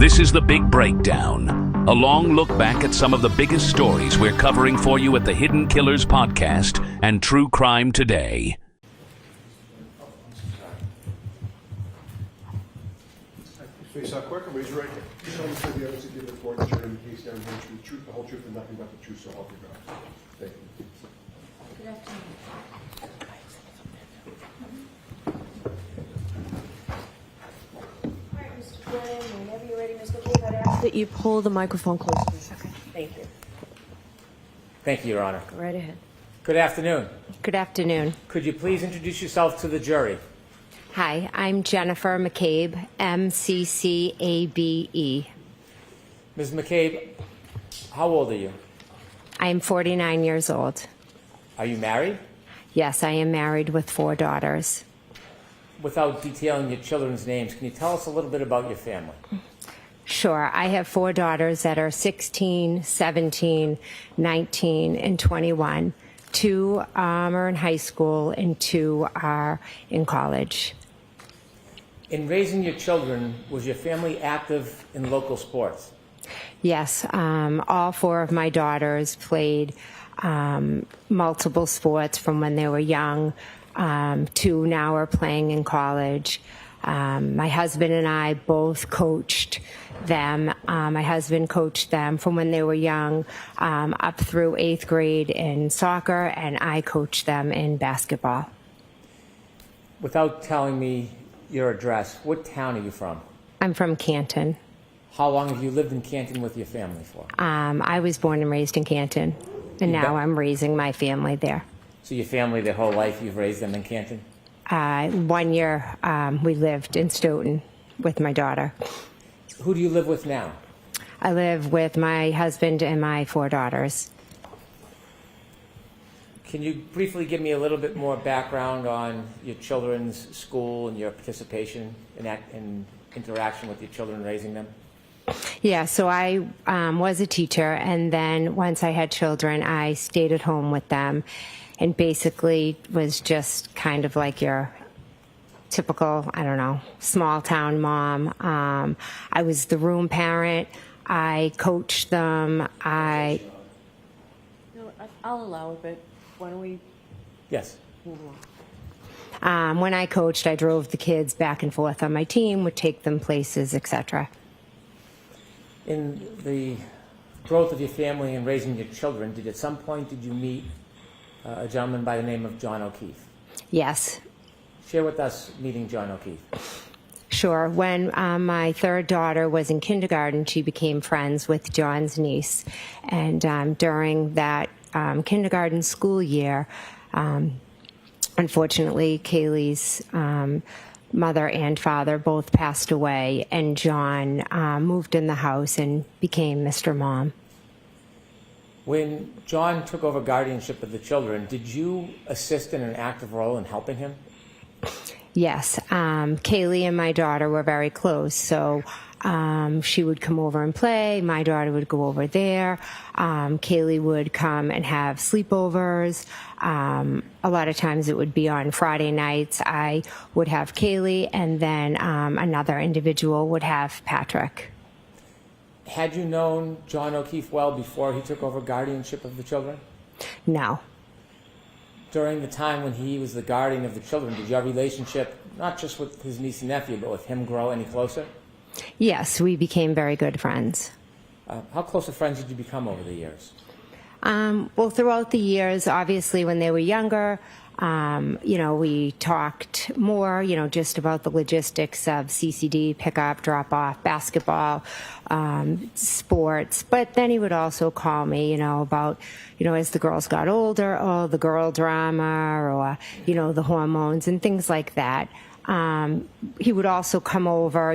This is The Big Breakdown, a long look back at some of the biggest stories we're covering for you at the Hidden Killers podcast and True Crime Today. Face out quick and raise your right hand. You solemnly swear the evidence you give before the jury in the case down the truth, the whole truth, and nothing but the truth, so help you God. Thank you. Good afternoon. All right, Mr. Flynn, whenever you're ready, Mr. McCabe, I'd ask that you pull the microphone close, please. Okay. Thank you. Thank you, Your Honor. Go right ahead. Good afternoon. Good afternoon. Could you please introduce yourself to the jury? Hi, I'm Jennifer McCabe, MCCABE. Ms. McCabe, how old are you? I am 49 years old. Are you married? Yes, I am married with 4 daughters. Without detailing your children's names, can you tell us a little bit about your family? Sure. I have 4 daughters that are 16, 17, 19, and 21. 2 are in high school and 2 are in college. In raising your children, was your family active in local sports? Yes, all 4 of my daughters played multiple sports from when they were young. 2 now are playing in college. My husband and I both coached them. My husband coached them from when they were young up through 8th grade in soccer, and I coached them in basketball. Without telling me your address, what town are you from? I'm from Canton. How long have you lived in Canton with your family for? I was born and raised in Canton, and now I'm raising my family there. So your family, their whole life, you've raised them in Canton? 1 year we lived in Stoughton with my daughter. Who do you live with now? I live with my husband and my 4 daughters. Can you briefly give me a little bit more background on your children's school and your participation in interaction with your children, raising them? Yeah, so I was a teacher, and then once I had children, I stayed at home with them and basically was just kind of like your typical, I don't know, small town mom. I was the room parent. I coached them. No, I'll allow it, but why don't we Yes. move along? When I coached, I drove the kids back and forth on my team, would take them places, etc. In the growth of your family and raising your children, at some point did you meet a gentleman by the name of John O'Keefe? Yes. Share with us meeting John O'Keefe. Sure. When my 3rd daughter was in kindergarten, she became friends with John's niece. And during that kindergarten school year, unfortunately, Kaylee's mother and father both passed away, and John moved in the house and became Mr. Mom. When John took over guardianship of the children, did you assist in an active role in helping him? Yes. Kaylee and my daughter were very close, so she would come over and play. My daughter would go over there. Kaylee would come and have sleepovers. A lot of times it would be on Friday nights. I would have Kaylee, and then another individual would have Patrick. Had you known John O'Keefe well before he took over guardianship of the children? No. During the time when he was the guardian of the children, did your relationship, not just with his niece and nephew, but with him, grow any closer? Yes, we became very good friends. How close of friends did you become over the years? Well, throughout the years, obviously, when they were younger, we talked more, just about the logistics of CCD, pickup, drop-off, basketball, sports. But then he would also call me, about, as the girls got older, the girl drama, or, the hormones and things like that. He would also come over,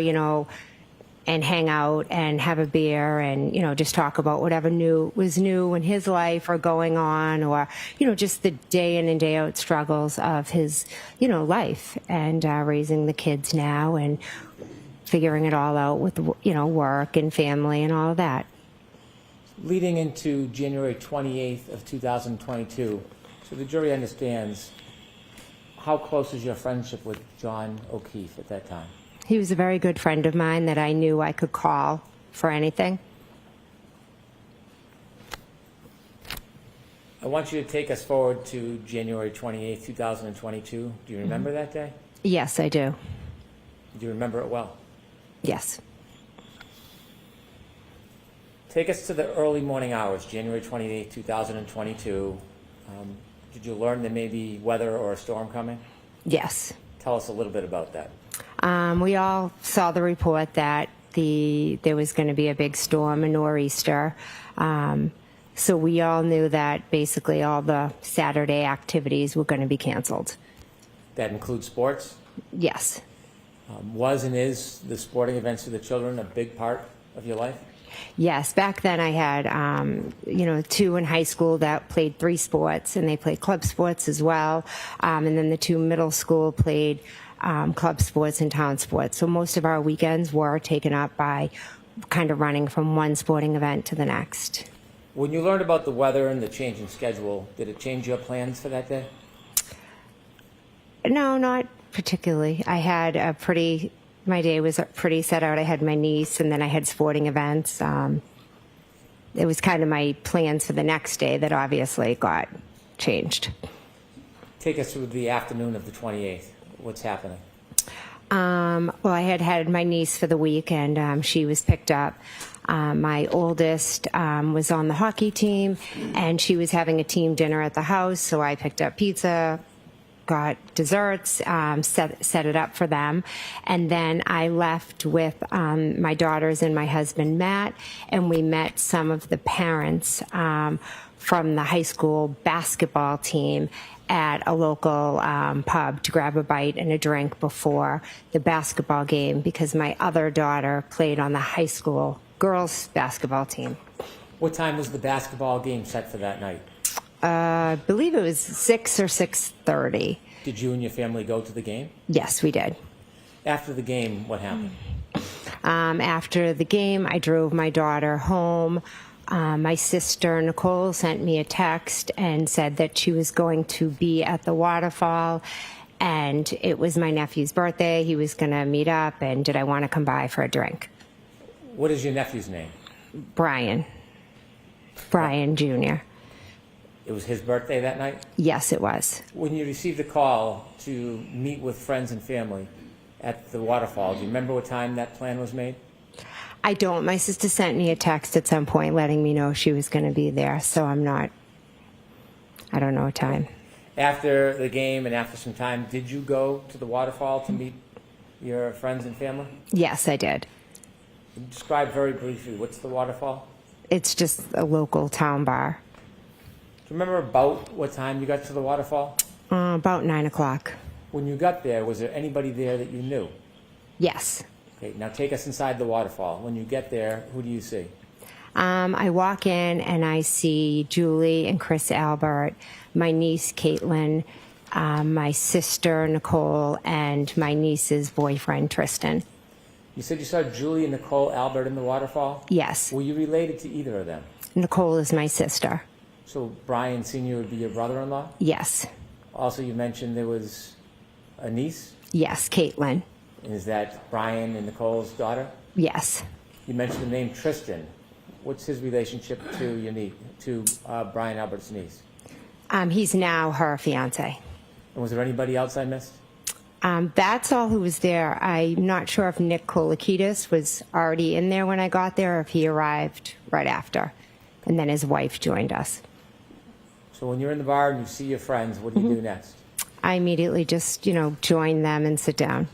and hang out and have a beer and, just talk about whatever was new in his life or going on, or, just the day in and day out struggles of his, life and raising the kids now and figuring it all out with, work and family and all of that. Leading into January 28th of 2022, so the jury understands, how close is your friendship with John O'Keefe at that time? He was a very good friend of mine that I knew I could call for anything. I want you to take us forward to January 28th, 2022. Do you remember that day? Yes, I do. Do you remember it well? Yes. Take us to the early morning hours, January 28th, 2022. Did you learn there may be weather or a storm coming? Yes. Tell us a little bit about that. We all saw the report that there was going to be a big storm, a nor'easter. So we all knew that basically all the Saturday activities were going to be canceled. That includes sports? Yes. Was and is the sporting events for the children a big part of your life? Yes. Back then I had, 2 in high school that played 3 sports, and they played club sports as well. And then the 2 middle school played club sports and town sports. So most of our weekends were taken up by kind of running from one sporting event to the next. When you learned about the weather and the change in schedule, did it change your plans for that day? No, not particularly. My day was pretty set out. I had my niece, and then I had sporting events. It was kind of my plans for the next day that obviously got changed. Take us through the afternoon of the 28th. What's happening? Well, I had my niece for the week, and she was picked up. My oldest was on the hockey team, and she was having a team dinner at the house, so I picked up pizza, got desserts, set it up for them, and then I left with my daughters and my husband, Matt, and we met some of the parents from the high school basketball team at a local pub to grab a bite and a drink before the basketball game, because my other daughter played on the high school girls basketball team. What time was the basketball game set for that night? I believe it was 6 or 6:30. Did you and your family go to the game? Yes, we did. After the game, what happened? After the game, I drove my daughter home. My sister, Nicole, sent me a text and said that she was going to be at the waterfall, and it was my nephew's birthday. He was going to meet up, and did I want to come by for a drink? What is your nephew's name? Brian Jr. It was his birthday that night? Yes, it was. When you received a call to meet with friends and family at the waterfall, do you remember what time that plan was made? I don't. My sister sent me a text at some point letting me know she was going to be there, so I don't know what time. After the game and after some time, did you go to the waterfall to meet your friends and family? Yes, I did. Describe very briefly, what's the waterfall? It's just a local town bar. Do you remember about what time you got to the waterfall? About 9 o'clock. When you got there, was there anybody there that you knew? Yes. Okay, now take us inside the waterfall. When you get there, who do you see? I walk in and I see Julie and Chris Albert, my niece Caitlin, my sister Nicole, and my niece's boyfriend Tristan. You said you saw Julie and Nicole Albert in the waterfall? Yes. Were you related to either of them? Nicole is my sister. So Brian Sr. would be your brother-in-law? Yes. Also, you mentioned there was a niece? Yes, Caitlin. Is that Brian and Nicole's daughter? Yes. You mentioned the name Tristan. What's his relationship to Brian Albert's niece? He's now her fiance. And was there anybody else I missed? That's all who was there. I'm not sure if Nick Kolakidis was already in there when I got there or if he arrived right after. And then his wife joined us. So when you're in the bar and you see your friends, what do you do next? I immediately just, join them and sit down.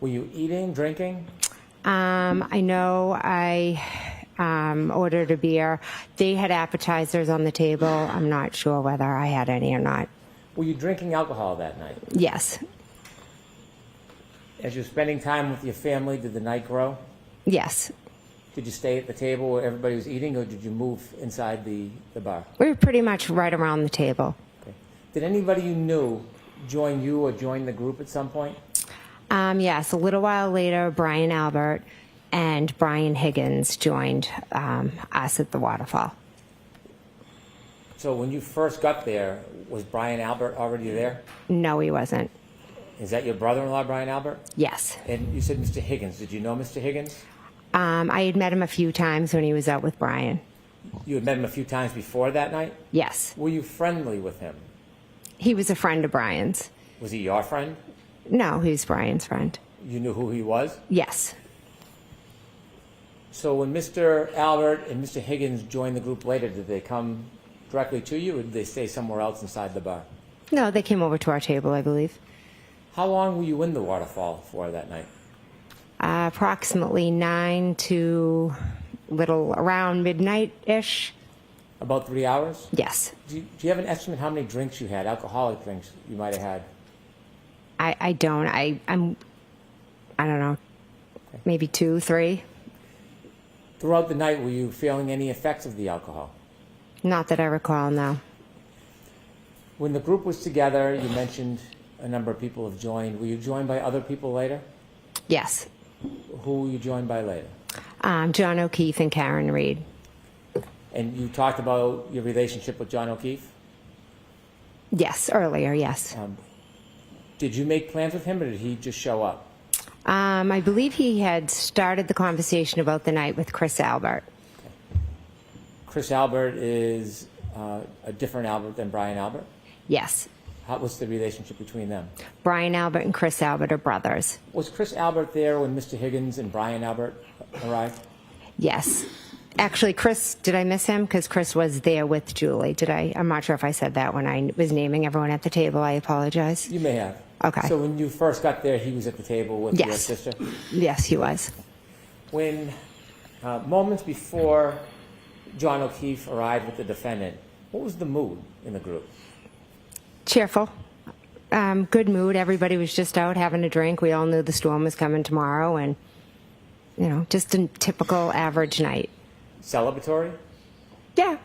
Were you eating, drinking? I know I ordered a beer. They had appetizers on the table. I'm not sure whether I had any or not. Were you drinking alcohol that night? Yes. As you're spending time with your family, did the night grow? Yes. Did you stay at the table where everybody was eating, or did you move inside the bar? We were pretty much right around the table. Okay. Did anybody you knew join you or join the group at some point? Yes, a little while later, Brian Albert and Brian Higgins joined us at the waterfall. So when you first got there, was Brian Albert already there? No, he wasn't. Is that your brother-in-law, Brian Albert? Yes. And you said Mr. Higgins. Did you know Mr. Higgins? I had met him a few times when he was out with Brian. You had met him a few times before that night? Yes. Were you friendly with him? He was a friend of Brian's. Was he your friend? No, he was Brian's friend. You knew who he was? Yes. So when Mr. Albert and Mr. Higgins joined the group later, did they come directly to you, or did they stay somewhere else inside the bar? No, they came over to our table, I believe. How long were you in the waterfall for that night? Approximately 9 to little around midnight-ish. About 3 hours? Yes. Do you have an estimate how many drinks you had, alcoholic drinks you might have had? I don't. I don't know, maybe 2, 3. Throughout the night, were you feeling any effects of the alcohol? Not that I recall, no. When the group was together, you mentioned a number of people have joined. Were you joined by other people later? Yes. Who were you joined by later? John O'Keefe and Karen Reed. And you talked about your relationship with John O'Keefe? Yes, earlier, yes. Did you make plans with him, or did he just show up? I believe he had started the conversation about the night with Chris Albert. Chris Albert is a different Albert than Brian Albert? Yes. What's the relationship between them? Brian Albert and Chris Albert are brothers. Was Chris Albert there when Mr. Higgins and Brian Albert arrived? Yes. Actually, Chris, did I miss him? Because Chris was there with Julie. Did I? I'm not sure if I said that when I was naming everyone at the table. I apologize. You may have. Okay. So when you first got there, he was at the table with your Yes. sister? Yes, he was. When moments before John O'Keefe arrived with the defendant, what was the mood in the group? Cheerful. Good mood. Everybody was just out having a drink. We all knew the storm was coming tomorrow, and, just a typical average night. Celebratory? Yeah.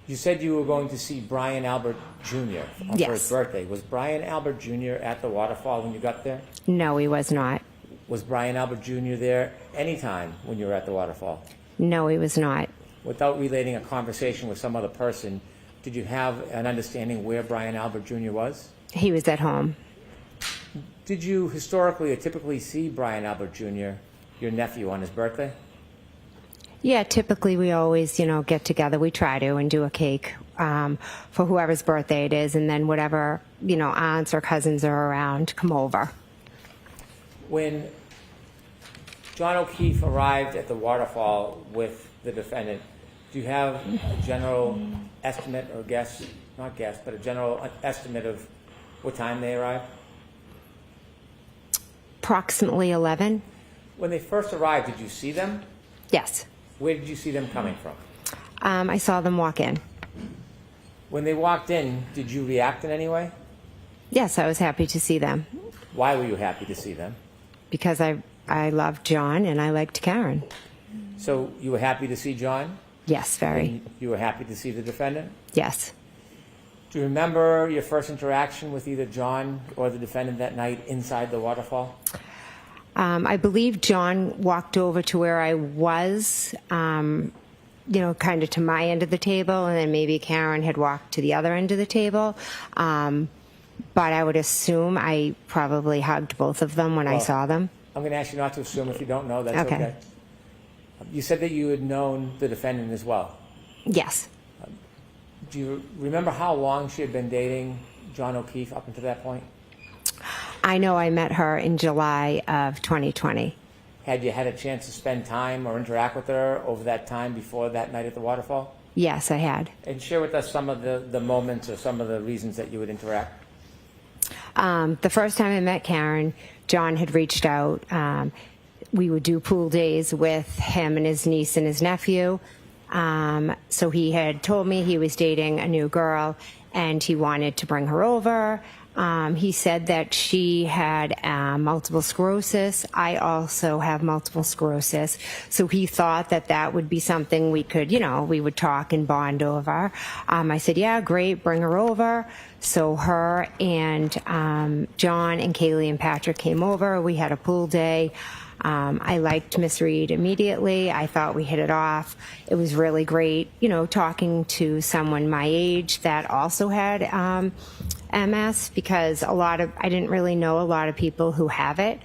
You said you were going to see Brian Albert Jr. for Yes. his birthday. Was Brian Albert Jr. at the waterfall when you got there? No, he was not. Was Brian Albert Jr. there anytime when you were at the waterfall? No, he was not. Without relating a conversation with some other person, did you have an understanding where Brian Albert Jr. was? He was at home. Did you historically or typically see Brian Albert Jr., your nephew, on his birthday? Yeah, typically we always, get together. We try to and do a cake for whoever's birthday it is, and then whatever, aunts or cousins are around come over. When John O'Keefe arrived at the waterfall with the defendant, do you have a general estimate or guess, not guess, but a general estimate of what time they arrived? Approximately 11. When they first arrived, did you see them? Yes. Where did you see them coming from? I saw them walk in. When they walked in, did you react in any way? Yes, I was happy to see them Why were you happy to see them? because I loved John and I liked Karen. So you were happy to see John? Yes, very. And you were happy to see the defendant? Yes. Do you remember your first interaction with either John or the defendant that night inside the waterfall? I believe John walked over to where I was, kind of to my end of the table, and then maybe Karen had walked to the other end of the table. But I would assume I probably hugged both of them when I saw them. I'm going to ask you not to assume. If you don't know, that's Okay. okay. You said that you had known the defendant as well. Yes. Do you remember how long she had been dating John O'Keefe up until that point? I know I met her in July of 2020. Had you had a chance to spend time or interact with her over that time before that night at the waterfall? Yes, I had. And share with us some of the moments or some of the reasons that you would interact. The first time I met Karen, John had reached out. We would do pool days with him and his niece and his nephew. So he had told me he was dating a new girl and he wanted to bring her over. He said that she had multiple sclerosis. I also have multiple sclerosis. So he thought that that would be something we could, we would talk and bond over. I said, yeah, great, bring her over. So her and John and Kaylee and Patrick came over. We had a pool day. I liked Miss Reed immediately. I thought we hit it off. It was really great, talking to someone my age that also had MS because I didn't really know a lot of people who have it.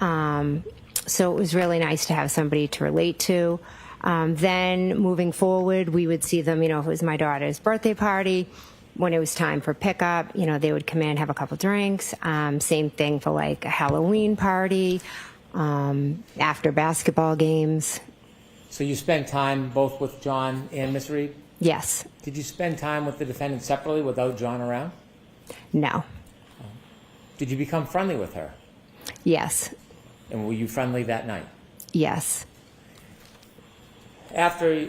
So it was really nice to have somebody to relate to. Then moving forward, we would see them, if it was my daughter's birthday party, when it was time for pickup, they would come in, have a couple drinks. Same thing for like a Halloween party, after basketball games. So you spent time both with John and Miss Reed? Yes. Did you spend time with the defendant separately without John around? No. Did you become friendly with her? Yes. And were you friendly that night? Yes. After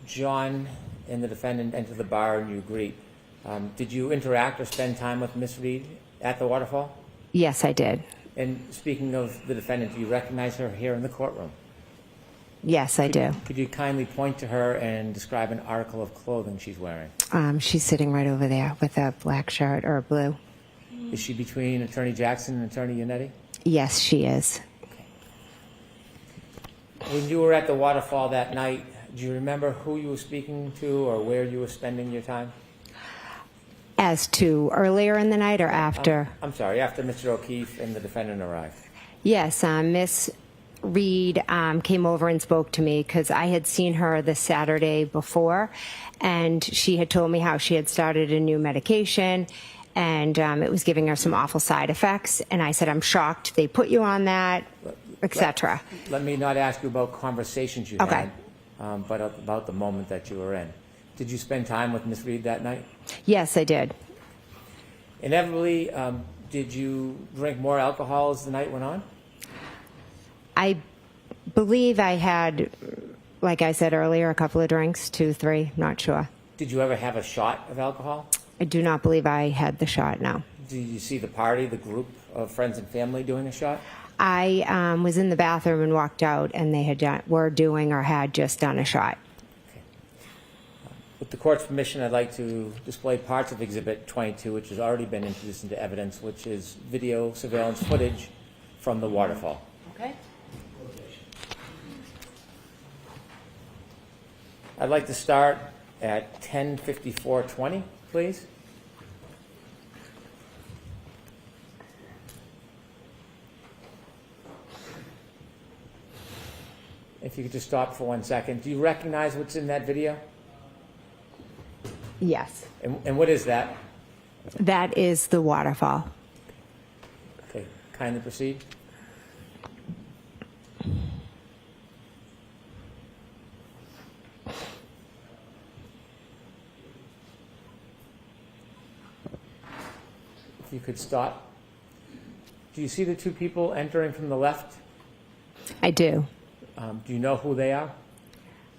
John and the defendant enter the bar and you greet, did you interact or spend time with Miss Reed at the waterfall? Yes, I did. And speaking of the defendant, do you recognize her here in the courtroom? Yes, I do. Could you kindly point to her and describe an article of clothing she's wearing? She's sitting right over there with a black shirt or blue. Is she between Attorney Jackson and Attorney Yannetti? Yes, she is. When you were at the waterfall that night, do you remember who you were speaking to or where you were spending your time? As to earlier in the night or after? I'm sorry, after Mr. O'Keefe and the defendant arrived. Yes, Miss Reed came over and spoke to me because I had seen her the Saturday before, and she had told me how she had started a new medication, and it was giving her some awful side effects. And I said, I'm shocked they put you on that, etc. Let me not ask you about conversations you Okay. had, but about the moment that you were in. Did you spend time with Miss Reed that night? Yes, I did. Inevitably, did you drink more alcohol as the night went on? I believe I had, like I said earlier, a couple of drinks, 2, 3, not sure. Did you ever have a shot of alcohol? I do not believe I had the shot, no. Did you see the party, the group of friends and family doing a shot? I was in the bathroom and walked out, and they were doing or had just done a shot. Okay. With the court's permission, I'd like to display parts of Exhibit 22, which has already been introduced into evidence, which is video surveillance footage from the waterfall. Okay. I'd like to start at 10:54:20, please. If you could just stop for 1 second. Do you recognize what's in that video? Yes. And what is that? That is the waterfall. Okay, kindly proceed. If you could stop. Do you see the two people entering from the left? I do. Do you know who they are?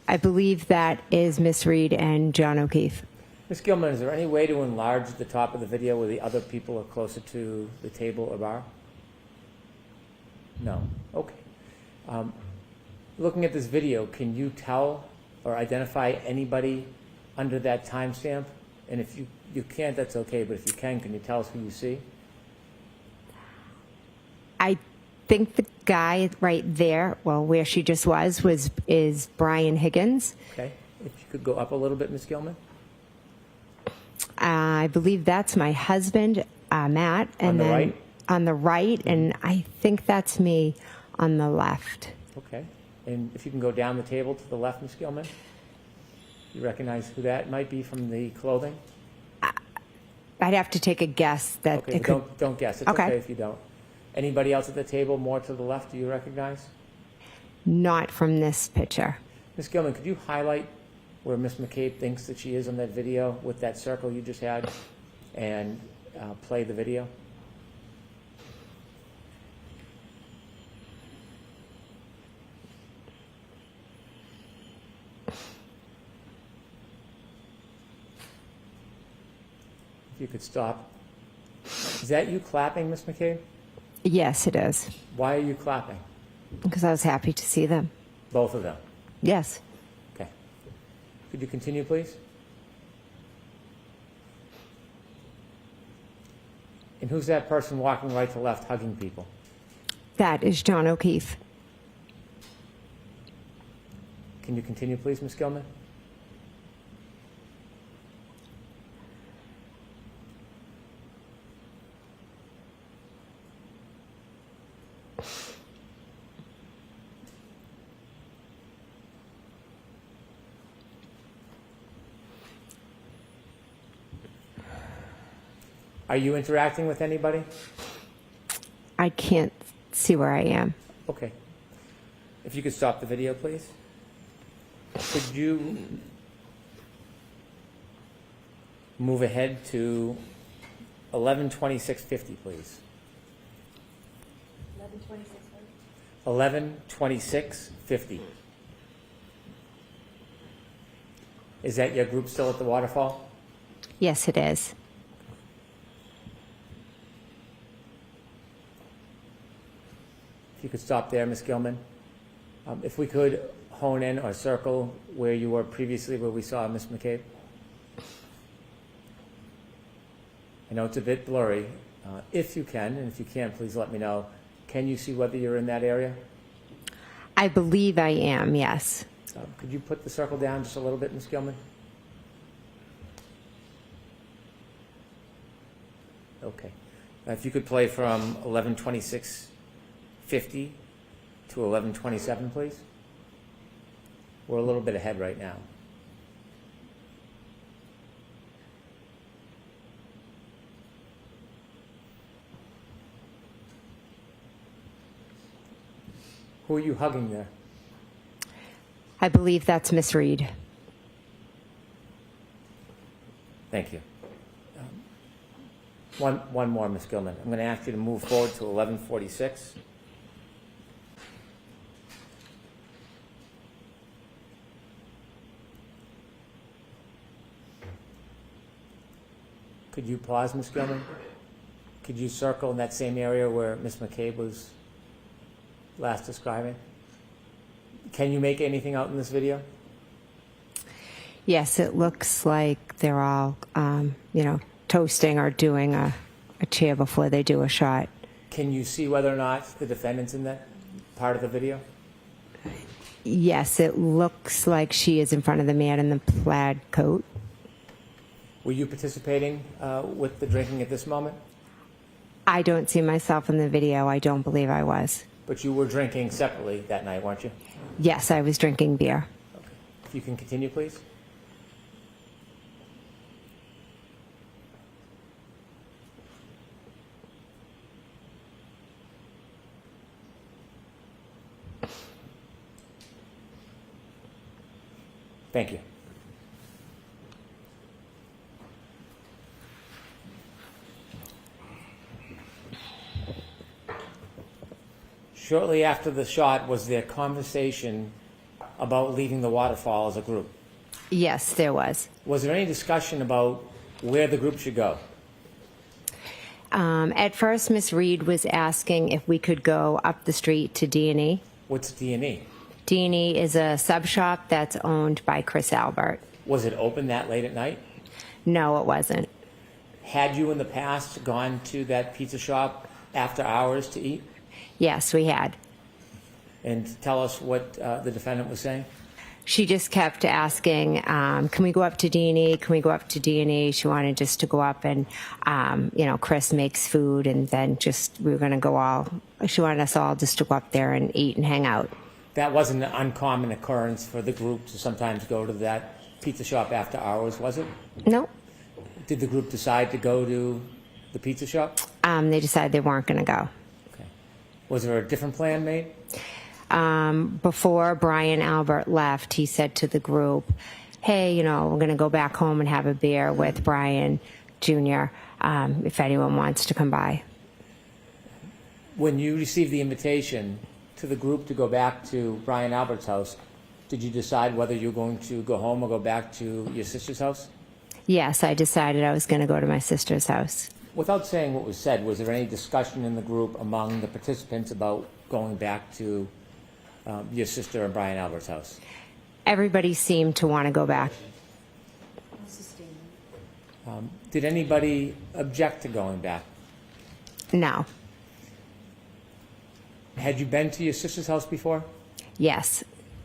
I believe that is Miss Reed and John O'Keefe. Ms. Gilman, is there any way to enlarge the top of the video where the other people are closer to the table or bar? No. Okay. Looking at this video, can you tell or identify anybody under that timestamp? And if you can't, that's okay, but if you can you tell us who you see? I think the guy right there, well, where she just is Brian Higgins. Okay. If you could go up a little bit, Ms. Gilman. I believe that's my husband, Matt. And On the then right? On the right, and I think that's me on the left. Okay. And if you can go down the table to the left, Ms. Gilman. You recognize who that might be from the clothing? I'd have to take a guess that Okay, it could. don't guess. It's Okay. okay if you don't. Anybody else at the table more to the left do you recognize? Not from this picture. Ms. Gilman, could you highlight where Ms. McCabe thinks that she is on that video with that circle you just had and play the video? If you could stop. Is that you clapping, Ms. McCabe? Yes, it is. Why are you clapping? Because I was happy to see them. Both of them. Yes. Okay. Could you continue, please? And who's that person walking right to left hugging people? That is John O'Keefe. Can you continue, please, Ms. Gilman? Are you interacting with anybody? I can't see where I am. Okay. If you could stop the video, please. Could you move ahead to 11:26:50, please? 11:26:50. Is that your group still at the waterfall? Yes, it is. If you could stop there, Ms. Gilman. If we could hone in or circle where you were previously, where we saw Ms. McCabe. I know it's a bit blurry. If you can, and if you can't, please let me know. Can you see whether you're in that area? I believe I am, yes. Could you put the circle down just a little bit, Ms. Gilman? Okay. If you could play from 11:26:50 to 11:27, please. We're a little bit ahead right now. Who are you hugging there? I believe that's Miss Reed. Thank you. One more, Ms. Gilman. I'm going to ask you to move forward to 11:46. Could you pause, Ms. Gilman? Could you circle in that same area where Ms. McCabe was last describing? Can you make anything out in this video? Yes, it looks like they're all, toasting or doing a cheer before they do a shot. Can you see whether or not the defendant's in that part of the video? Yes, it looks like she is in front of the man in the plaid coat. Were you participating with the drinking at this moment? I don't see myself in the video. I don't believe I was. But you were drinking separately that night, weren't you? Yes, I was drinking beer. Okay. If you can continue, please. Thank you. Shortly after the shot, was there conversation about leaving the waterfall as a group? Yes, there was. Was there any discussion about where the group should go? At first, Miss Reed was asking if we could go up the street to D&E. What's D&E? D&E is a sub shop that's owned by Chris Albert. Was it open that late at night? No, it wasn't. Had you in the past gone to that pizza shop after hours to eat? Yes, we had. And tell us what the defendant was saying. She just kept asking, can we go up to D&E? Can we go up to D&E? She wanted just to go up and, Chris makes food, and then we were going to go she wanted us all just to go up there and eat and hang out. That wasn't an uncommon occurrence for the group to sometimes go to that pizza shop after hours, was it? No. Did the group decide to go to the pizza shop? They decided they weren't going to go. Okay. Was there a different plan made? Before Brian Albert left, he said to the group, hey, we're going to go back home and have a beer with Brian Jr. If anyone wants to come by. When you received the invitation to the group to go back to Brian Albert's house, did you decide whether you were going to go home or go back to your sister's house? Yes, I decided I was going to go to my sister's house. Without saying what was said, was there any discussion in the group among the participants about going back to your sister and Brian Albert's house? Everybody seemed to want to go back. Did anybody object to going back? No. Had you been to your sister's house before? Yes.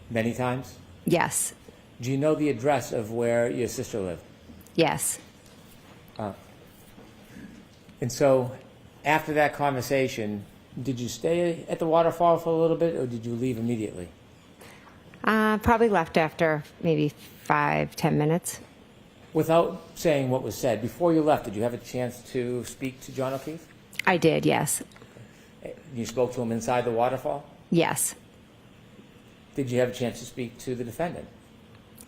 Many times? Yes. Do you know the address of where your sister lived? Yes. And so, after that conversation, did you stay at the waterfall for a little bit, or did you leave immediately? Probably left after maybe 5-10 minutes. Without saying what was said, before you left, did you have a chance to speak to John O'Keefe? I did, yes. You spoke to him inside the waterfall? Yes. Did you have a chance to speak to the defendant?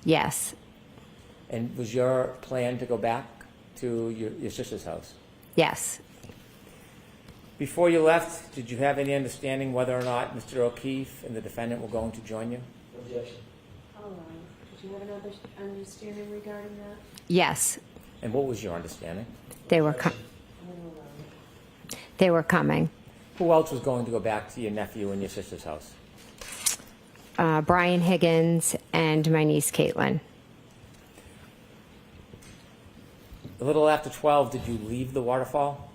Yes. And was your plan to go back to your sister's house? Yes. Before you left, did you have any understanding whether or not Mr. O'Keefe and the defendant were going to join you? Did you have another understanding regarding that? Yes. And what was your understanding? They were coming. Who else was going to go back to your nephew and your sister's house? Brian Higgins and my niece Caitlin. A little after 12, did you leave the waterfall?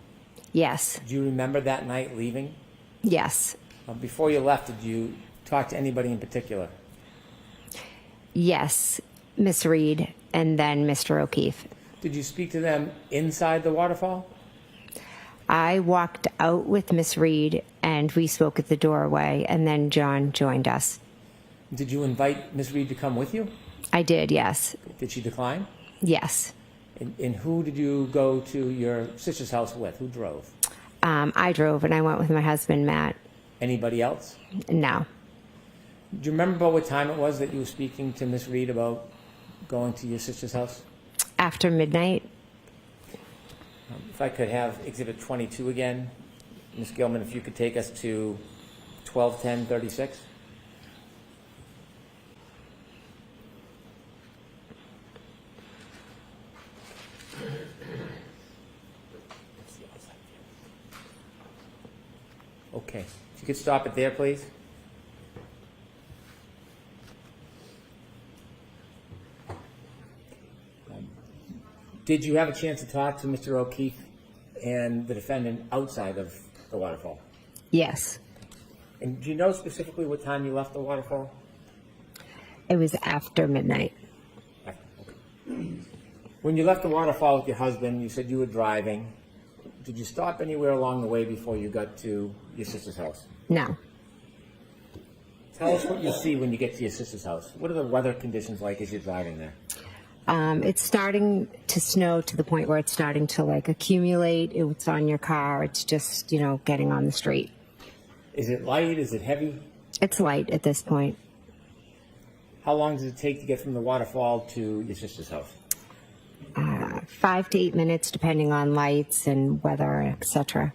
Yes. Do you remember that night leaving? Yes. Before you left, did you talk to anybody in particular? Yes. Miss Reed and then Mr. O'Keefe. Did you speak to them inside the waterfall? I walked out with Miss Reed and we spoke at the doorway, and then John joined us. Did you invite Ms. Reed to come with you? I did, yes. Did she decline? Yes. And who did you go to your sister's house with? Who drove? I drove and I went with my husband, Matt. Anybody else? No. Do you remember about what time it was that you were speaking to Ms. Reed about going to your sister's house? After midnight? If I could have Exhibit 22 again. Ms. Gilman, if you could take us to 12:10:36. Okay. If you could stop it there, please. Did you have a chance to talk to Mr. O'Keefe and the defendant outside of the waterfall? Yes. And do you know specifically what time you left the waterfall? It was after midnight. Okay. When you left the waterfall with your husband, you said you were driving. Did you stop anywhere along the way before you got to your sister's house? No. Tell us what you see when you get to your sister's house. What are the weather conditions like as you're driving there? It's starting to snow to the point where it's starting to accumulate. It's on your car. It's just, getting on the street. Is it light? Is it heavy? It's light at this point. How long does it take to get from the waterfall to your sister's house? 5 to 8 minutes, depending on lights and weather, etc.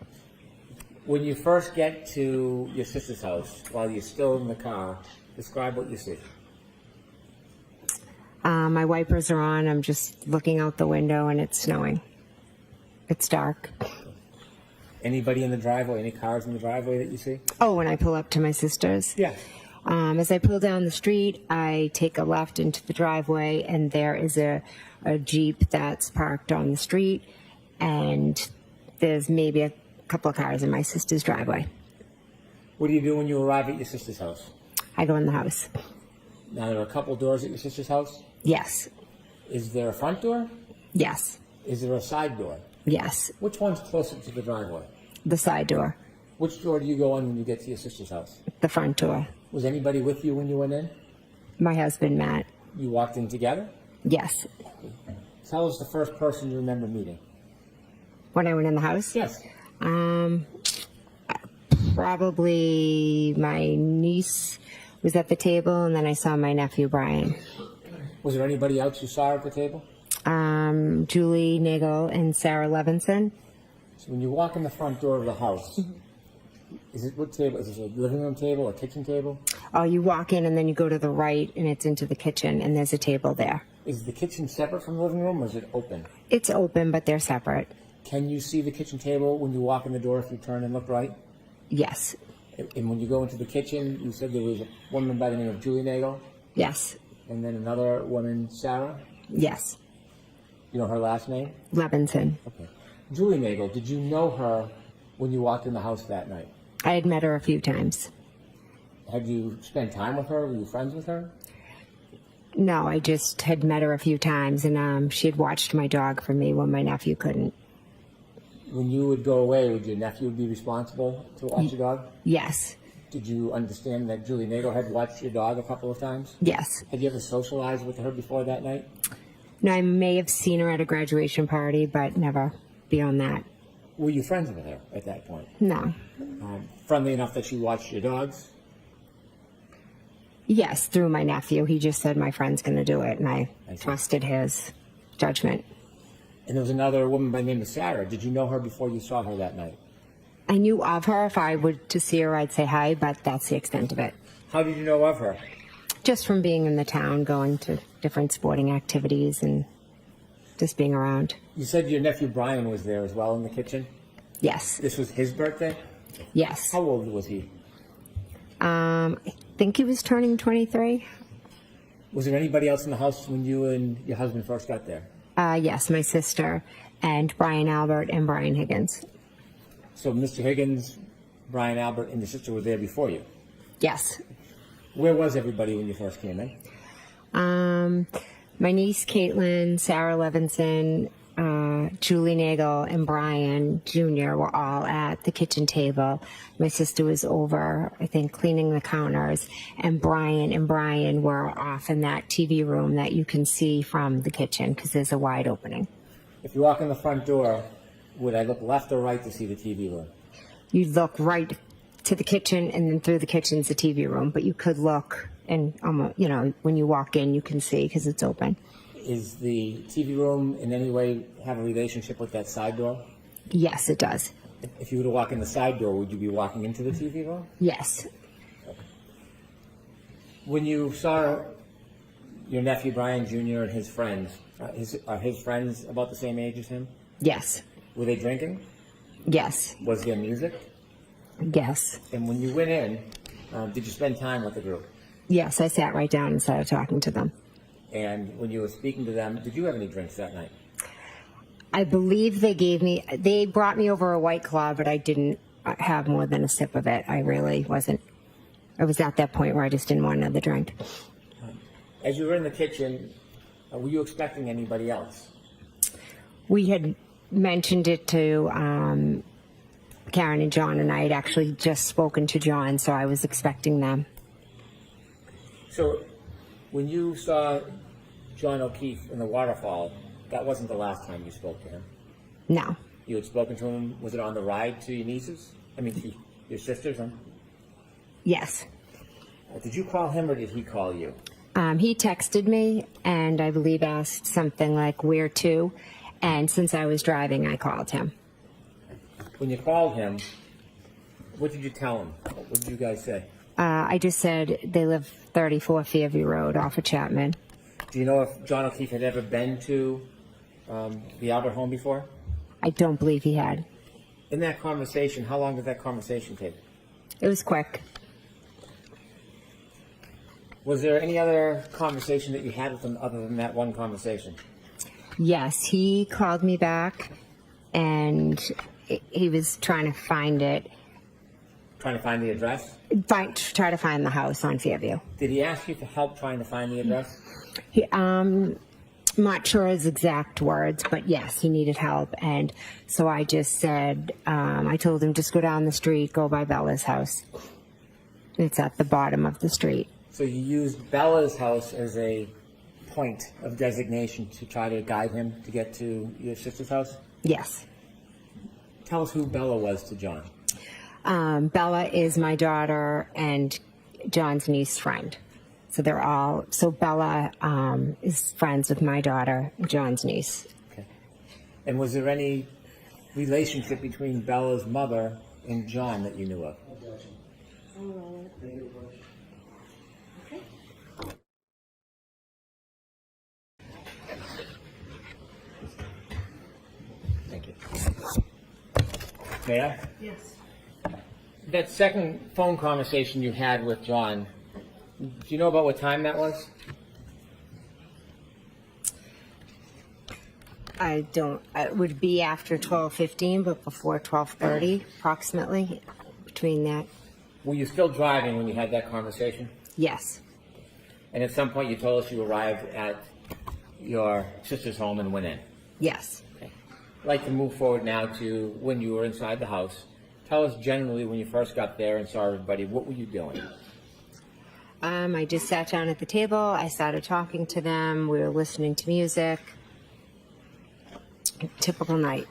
When you first get to your sister's house, while you're still in the car, describe what you see. My wipers are on. I'm just looking out the window and it's snowing. It's dark. Anybody in the driveway? Any cars in the driveway that you see? Oh, when I pull up to my sister's? Yes. As I pull down the street, I take a left into the driveway, and there is a Jeep that's parked on the street, and there's maybe a couple of cars in my sister's driveway. What do you do when you arrive at your sister's house? I go in the house. Now, there are a couple doors at your sister's house. Yes. Is there a front door? Yes. Is there a side door? Yes. Which one's closer to the driveway? The side door. Which door do you go in when you get to your sister's house? The front door. Was anybody with you when you went in? My husband, Matt. You walked in together? Yes. Tell us the first person you remember meeting. When I went in the house? Yes. Probably my niece was at the table, and then I saw my nephew, Brian. Was there anybody else you saw at the table? Julie Nagel and Sarah Levinson. So when you walk in the front door of the house, is it what table? Is it a living room table, a kitchen table? Oh, you walk in and then you go to the right and it's into the kitchen and there's a table there. Is the kitchen separate from the living room or is it open? It's open, but they're separate. Can you see the kitchen table when you walk in the door if you turn and look right? Yes. And when you go into the kitchen, you said there was a woman by the name of Julie Nagel? Yes. And then another woman, Sarah? Yes. You know her last name? Levinson. Okay. Julie Nagel, did you know her when you walked in the house that night? I had met her a few times. Had you spent time with her? Were you friends with her? No, I just had met her a few times, and she had watched my dog for me when my nephew couldn't. When you would go away, would your nephew be responsible to watch your dog? Yes. Did you understand that Julie Nagel had watched your dog a couple of times? Yes. Had you ever socialized with her before that night? No, I may have seen her at a graduation party, but never beyond that. Were you friends with her at that point? No. Friendly enough that she watched your dogs? Yes, through my nephew. He just said my friend's going to do it, and I I see. trusted his judgment. And there was another woman by the name of Sarah. Did you know her before you saw her that night? I knew of her. If I were to see her, I'd say hi, but that's the extent of it. How did you know of her? Just from being in the town, going to different sporting activities and just being around. You said your nephew Brian was there as well in the kitchen? Yes. This was his birthday? Yes. How old was he? I think he was turning 23. Was there anybody else in the house when you and your husband first got there? Yes, my sister and Brian Albert and Brian Higgins. So Mr. Higgins, Brian Albert, and your sister were there before you? Yes. Where was everybody when you first came in? My niece Caitlin, Sarah Levinson, Julie Nagel, and Brian Jr. were all at the kitchen table. My sister was over, I think, cleaning the counters, and Brian were off in that TV room that you can see from the kitchen because there's a wide opening. If you walk in the front door, would I look left or right to see the TV room? You'd look right to the kitchen, and then through the kitchen's the TV room, but you could look, and when you walk in, you can see because it's open. Is the TV room in any way have a relationship with that side door? Yes, it does. If you were to walk in the side door, would you be walking into the TV room? Yes. When you saw your nephew Brian Jr. and his friends, are his friends about the same age as him? Yes. Were they drinking? Yes. Was there music? Yes. And when you went in, did you spend time with the group? Yes, I sat right down and started talking to them. And when you were speaking to them, did you have any drinks that night? I believe they brought me over a White Claw, but I didn't have more than a sip of it. I was at that point where I just didn't want another drink. As you were in the kitchen, were you expecting anybody else? We had mentioned it to Karen and John, and I had actually just spoken to John, so I was expecting them. So when you saw John O'Keefe in the waterfall, that wasn't the last time you spoke to him? No. You had spoken to him, was it on the ride to your nieces? To your sisters? Huh? Yes. Did you call him or did he call you? He texted me and I believe asked something like, where to? And since I was driving, I called him. When you called him, what did you tell him? What did you guys say? I just said they live 34 Fairview Road off of Chapman. Do you know if John O'Keefe had ever been to the Albert home before? I don't believe he had. In that conversation, how long did that conversation take? It was quick. Was there any other conversation that you had with him other than that one conversation? Yes, he called me back and he was trying to find it. Trying to find the address? Try to find the house on Fairview. Did he ask you for help trying to find the address? I'm not sure his exact words, but yes, he needed help. And so I just said, I told him just go down the street, go by Bella's house. It's at the bottom of the street. So you used Bella's house as a point of designation to try to guide him to get to your sister's house? Yes. Tell us who Bella was to John. Bella is my daughter and John's niece friend. So Bella is friends with my daughter, John's niece. Okay. And was there any relationship between Bella's mother and John that you knew of? Thank you. May I? Yes. That second phone conversation you had with John, do you know about what time that was? I don't, it would be after 12:15, but before 12:30, approximately, between that. Were you still driving when you had that conversation? Yes. And at some point you told us you arrived at your sister's home and went in. Yes. Okay. I'd like to move forward now to when you were inside the house. Tell us generally when you first got there and saw everybody, what were you doing? I just sat down at the table. I started talking to them. We were listening to music. Typical night.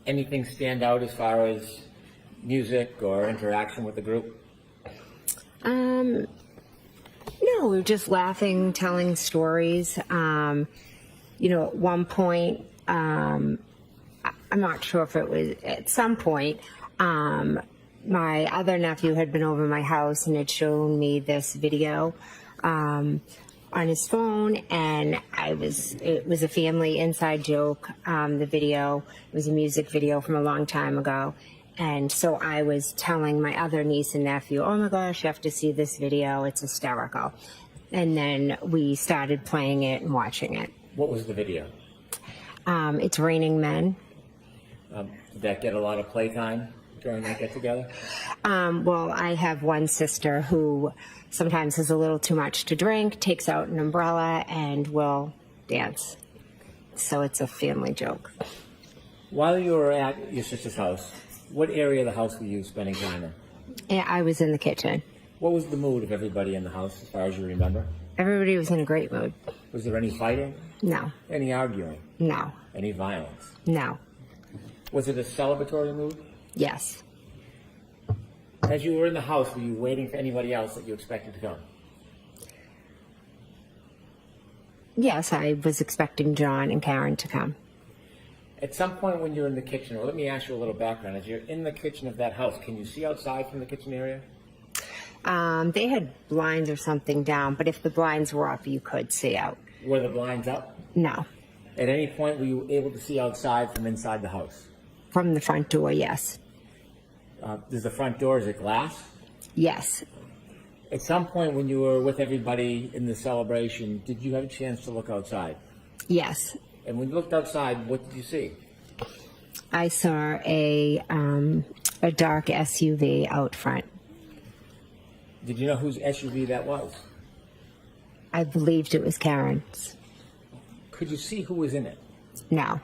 Anything stand out as far as music or interaction with the group? No, we were just laughing, telling stories. At one point, I'm not sure if it was at some point, my other nephew had been over my house and had shown me this video on his phone, and it was a family inside joke. The video, it was a music video from a long time ago. And so I was telling my other niece and nephew, oh my gosh, you have to see this video. It's hysterical. And then we started playing it and watching it. What was the video? It's Raining Men. Did that get a lot of playtime during that get-together? Well, I have one sister who sometimes has a little too much to drink, takes out an umbrella, and will dance. So it's a family joke. While you were at your sister's house, what area of the house were you spending time in? Yeah, I was in the kitchen. What was the mood of everybody in the house, as far as you remember? Everybody was in a great mood. Was there any fighting? No. Any arguing? No. Any violence? No. Was it a celebratory mood? Yes. As you were in the house, were you waiting for anybody else that you expected to come? Yes, I was expecting John and Karen to come. At some point when you're in the kitchen, or let me ask you a little background. As you're in the kitchen of that house, can you see outside from the kitchen area? They had blinds or something down, but if the blinds were up, you could see out. Were the blinds up? No. At any point were you able to see outside from inside the house? From the front door, yes. Does the front door, is it glass? Yes. At some point when you were with everybody in the celebration, did you have a chance to look outside? Yes. And when you looked outside, what did you see? I saw a dark SUV out front. Did you know whose SUV that was? I believed it was Karen's. Could you see who was in it? No.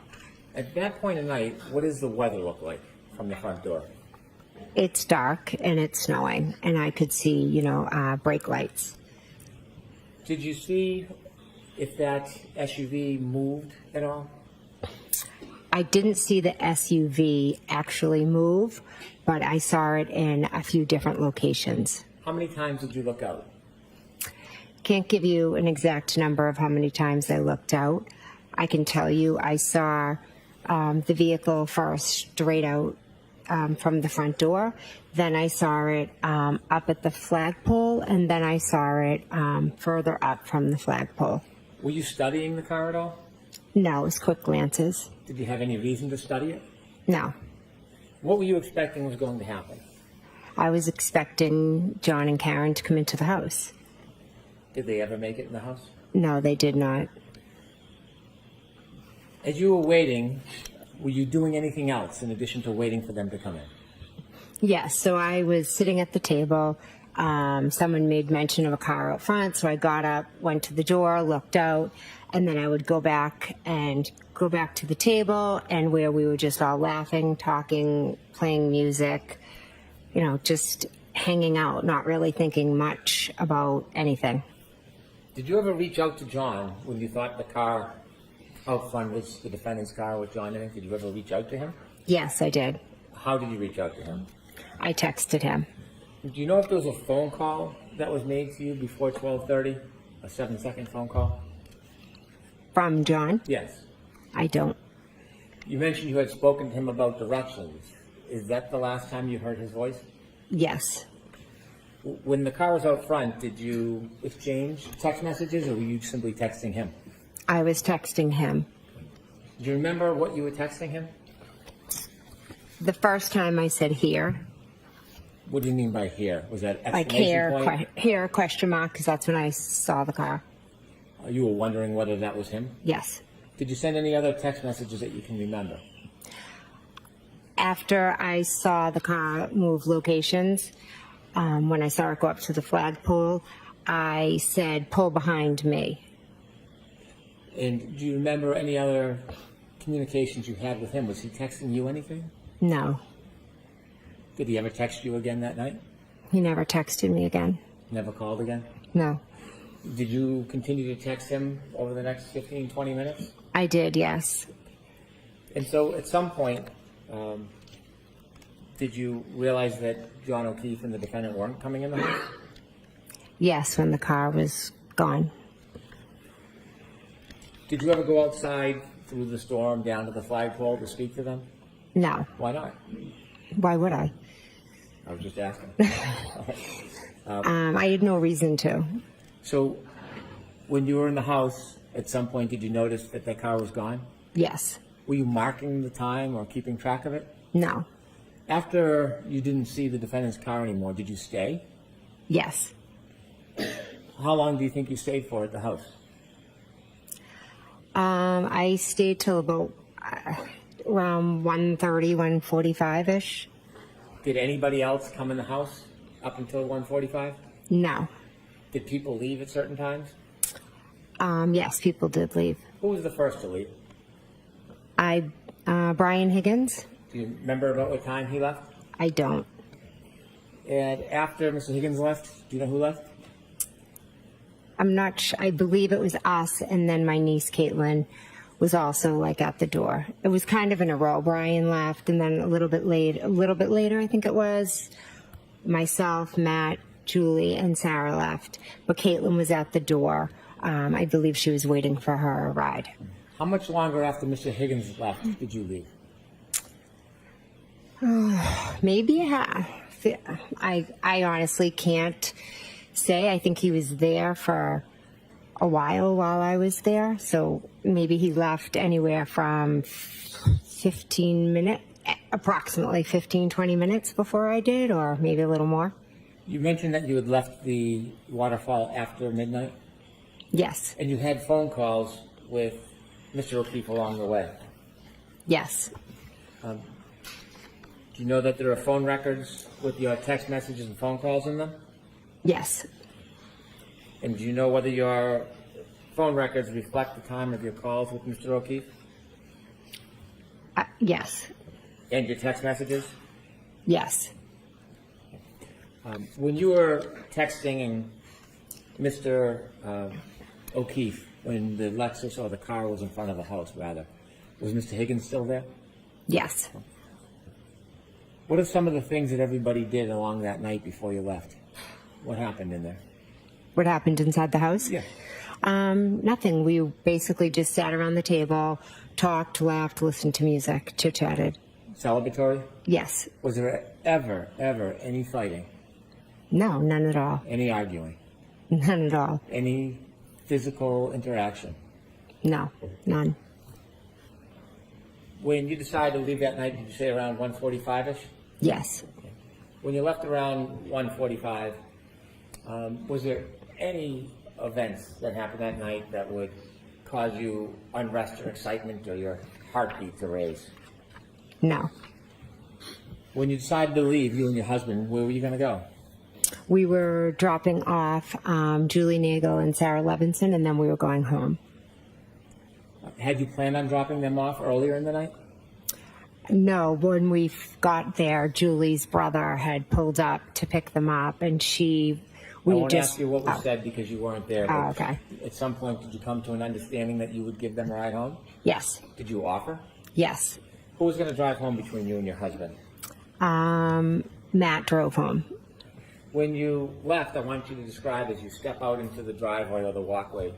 At that point of night, what does the weather look like from the front door? It's dark and it's snowing, and I could see, brake lights. Did you see if that SUV moved at all? I didn't see the SUV actually move, but I saw it in a few different locations. How many times did you look out? Can't give you an exact number of how many times I looked out. I can tell you I saw the vehicle first straight out from the front door. Then I saw it up at the flagpole, and then I saw it further up from the flagpole. Were you studying the car at all? No, it was quick glances. Did you have any reason to study it? No. What were you expecting was going to happen? I was expecting John and Karen to come into the house. Did they ever make it in the house? No, they did not. As you were waiting, were you doing anything else in addition to waiting for them to come in? Yes, so I was sitting at the table. Someone made mention of a car out front, so I got up, went to the door, looked out, and then I would go back to the table, and where we were just all laughing, talking, playing music, just hanging out, not really thinking much about anything. Did you ever reach out to John when you thought the car out front was the defendant's car with John in it? Did you ever reach out to him? Yes, I did. How did you reach out to him? I texted him. Do you know if there was a phone call that was made to you before 12:30? A 7-second phone call? From John? Yes. I don't. You mentioned you had spoken to him about directions. Is that the last time you heard his voice? Yes. When the car was out front, did you exchange text messages, or were you simply texting him? I was texting him. Do you remember what you were texting him? The first time I said here. What do you mean by here? Was that Like exclamation point? here, question mark, because that's when I saw the car. You were wondering whether that was him? Yes. Did you send any other text messages that you can remember? After I saw the car move locations, when I saw it go up to the flagpole, I said, pull behind me. And do you remember any other communications you had with him? Was he texting you anything? No. Did he ever text you again that night? He never texted me again. Never called again? No. Did you continue to text him over the next 15, 20 minutes? I did, yes. And so at some point, did you realize that John O'Keefe and the defendant weren't coming in the house? Yes, when the car was gone. Did you ever go outside through the storm down to the flagpole to speak to them? No. Why not? Why would I? I was just asking. I had no reason to. So when you were in the house, at some point, did you notice that the car was gone? Yes. Were you marking the time or keeping track of it? No. After you didn't see the defendant's car anymore, did you stay? Yes. How long do you think you stayed for at the house? I stayed till about around 1:30, 1:45-ish. Did anybody else come in the house up until 1:45? No. Did people leave at certain times? Yes, people did leave. Who was the first to leave? Brian Higgins? Do you remember about what time he left? I don't. And after Mr. Higgins left, do you know who left? I'm not sure. I believe it was us, and then my niece Caitlin was also like at the door. It was kind of in a row. Brian left, and then a little bit later, I think it was, myself, Matt, Julie, and Sarah left. But Caitlin was at the door. I believe she was waiting for her ride. How much longer after Mr. Higgins left did you leave? Maybe I honestly can't say. I think he was there for a while I was there. So maybe he left anywhere from 15 minutes, approximately 15, 20 minutes before I did, or maybe a little more. You mentioned that you had left the waterfall after midnight, Yes. and you had phone calls with Mr. O'Keefe along the way. Yes. Do you know that there are phone records with your text messages and phone calls in them? Yes. And do you know whether your phone records reflect the time of your calls with Mr. O'Keefe? Yes. And your text messages? Yes. When you were texting Mr. O'Keefe, when the Lexus or the car was in front of the house, rather, was Mr. Higgins still there? Yes. What are some of the things that everybody did along that night before you left? What happened in there? What happened inside the house? Yeah. Nothing. We basically just sat around the table, talked, laughed, listened to music, chit-chatted. Celebratory? Yes. Was there ever any fighting? No, none at all. Any arguing? None at all. Any physical interaction? No, none. When you decided to leave that night, did you say around 1:45-ish? Yes. When you left around 1:45, was there any events that happened that night that would cause you unrest or excitement or your heartbeat to raise? No. When you decided to leave, you and your husband, where were you going to go? We were dropping off Julie Nagel and Sarah Levinson, and then we were going home. Had you planned on dropping them off earlier in the night? No, when we got there, Julie's brother had pulled up to pick them up, and I won't ask you what was said because you weren't there. Oh, but okay. At some point, did you come to an understanding that you would give them a ride home? Yes. Did you offer? Yes. Who was going to drive home between you and your husband? Matt drove home. When you left, I want you to describe as you step out into the driveway or the walkway.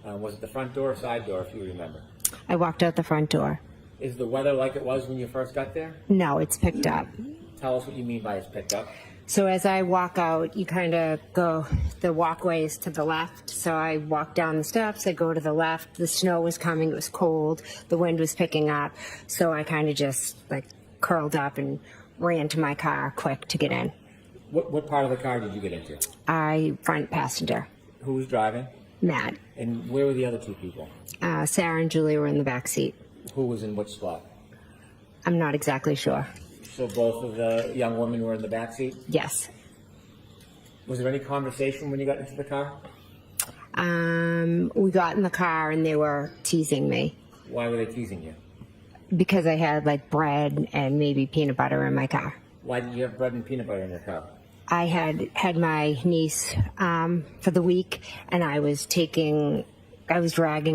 Was it the front door or side door, if you remember? I walked out the front door. Is the weather like it was when you first got there? No, it's picked up. Tell us what you mean by it's picked up. So as I walk out, you kind of go, the walkway is to the left. So I walk down the steps, I go to the left. The snow was coming, it was cold, the wind was picking up. So I kind of just like curled up and ran to my car quick to get in. What part of the car did you get into? Front passenger. Who was driving? Matt. And where were the other two people? Sarah and Julie were in the back seat. Who was in which spot? I'm not exactly sure. So both of the young women were in the back seat? Yes. Was there any conversation when you got into the car? We got in the car and they were teasing me Why were they teasing you? because I had like bread and maybe peanut butter in my car. Why did you have bread and peanut butter in your car? I had my niece for the week, and I was dragging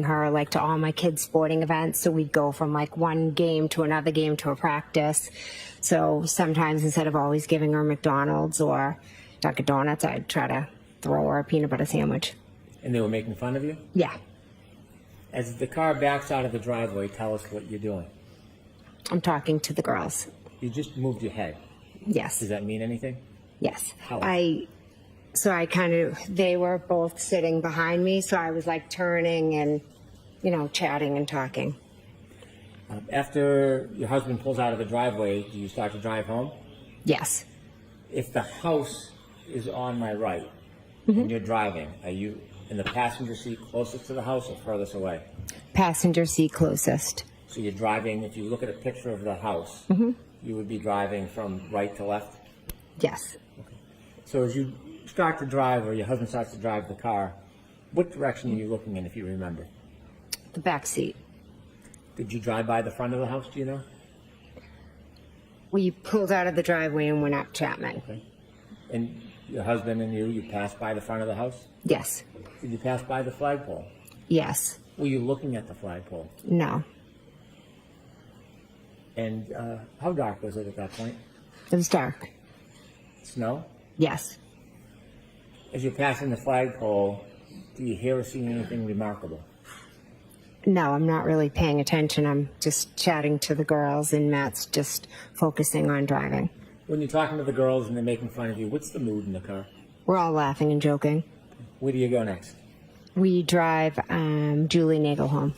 her like to all my kids' sporting events. So we'd go from like one game to another game to a practice. So sometimes instead of always giving her McDonald's or Dunkin' Donuts, I'd try to throw her a peanut butter sandwich. And they were making fun of you? Yeah. As the car backs out of the driveway, tell us what you're doing. I'm talking to the girls. You just moved your head. Yes. Does that mean anything? Yes. How? They were both sitting behind me, so I was like turning and, chatting and talking. After your husband pulls out of the driveway, do you start to drive home? Yes. If the house is on my right and you're driving, are you in the passenger seat closest to the house or furthest away? Passenger seat closest. So you're driving, if you look at a picture of the house, you would be driving from right to left? Yes. So as you start to drive, or your husband starts to drive the car, what direction are you looking in, if you remember? The back seat. Did you drive by the front of the house, do you know? We pulled out of the driveway and went up Chapman. Okay. And your husband and you passed by the front of the house? Yes. Did you pass by the flagpole? Yes. Were you looking at the flagpole? No. And how dark was it at that point? It was dark. Snow? Yes. As you're passing the flagpole, do you hear or see anything remarkable? No, I'm not really paying attention. I'm just chatting to the girls, and Matt's just focusing on driving. When you're talking to the girls and they're making fun of you, what's the mood in the car? We're all laughing and joking. Where do you go next? We drive Julie Nagel home.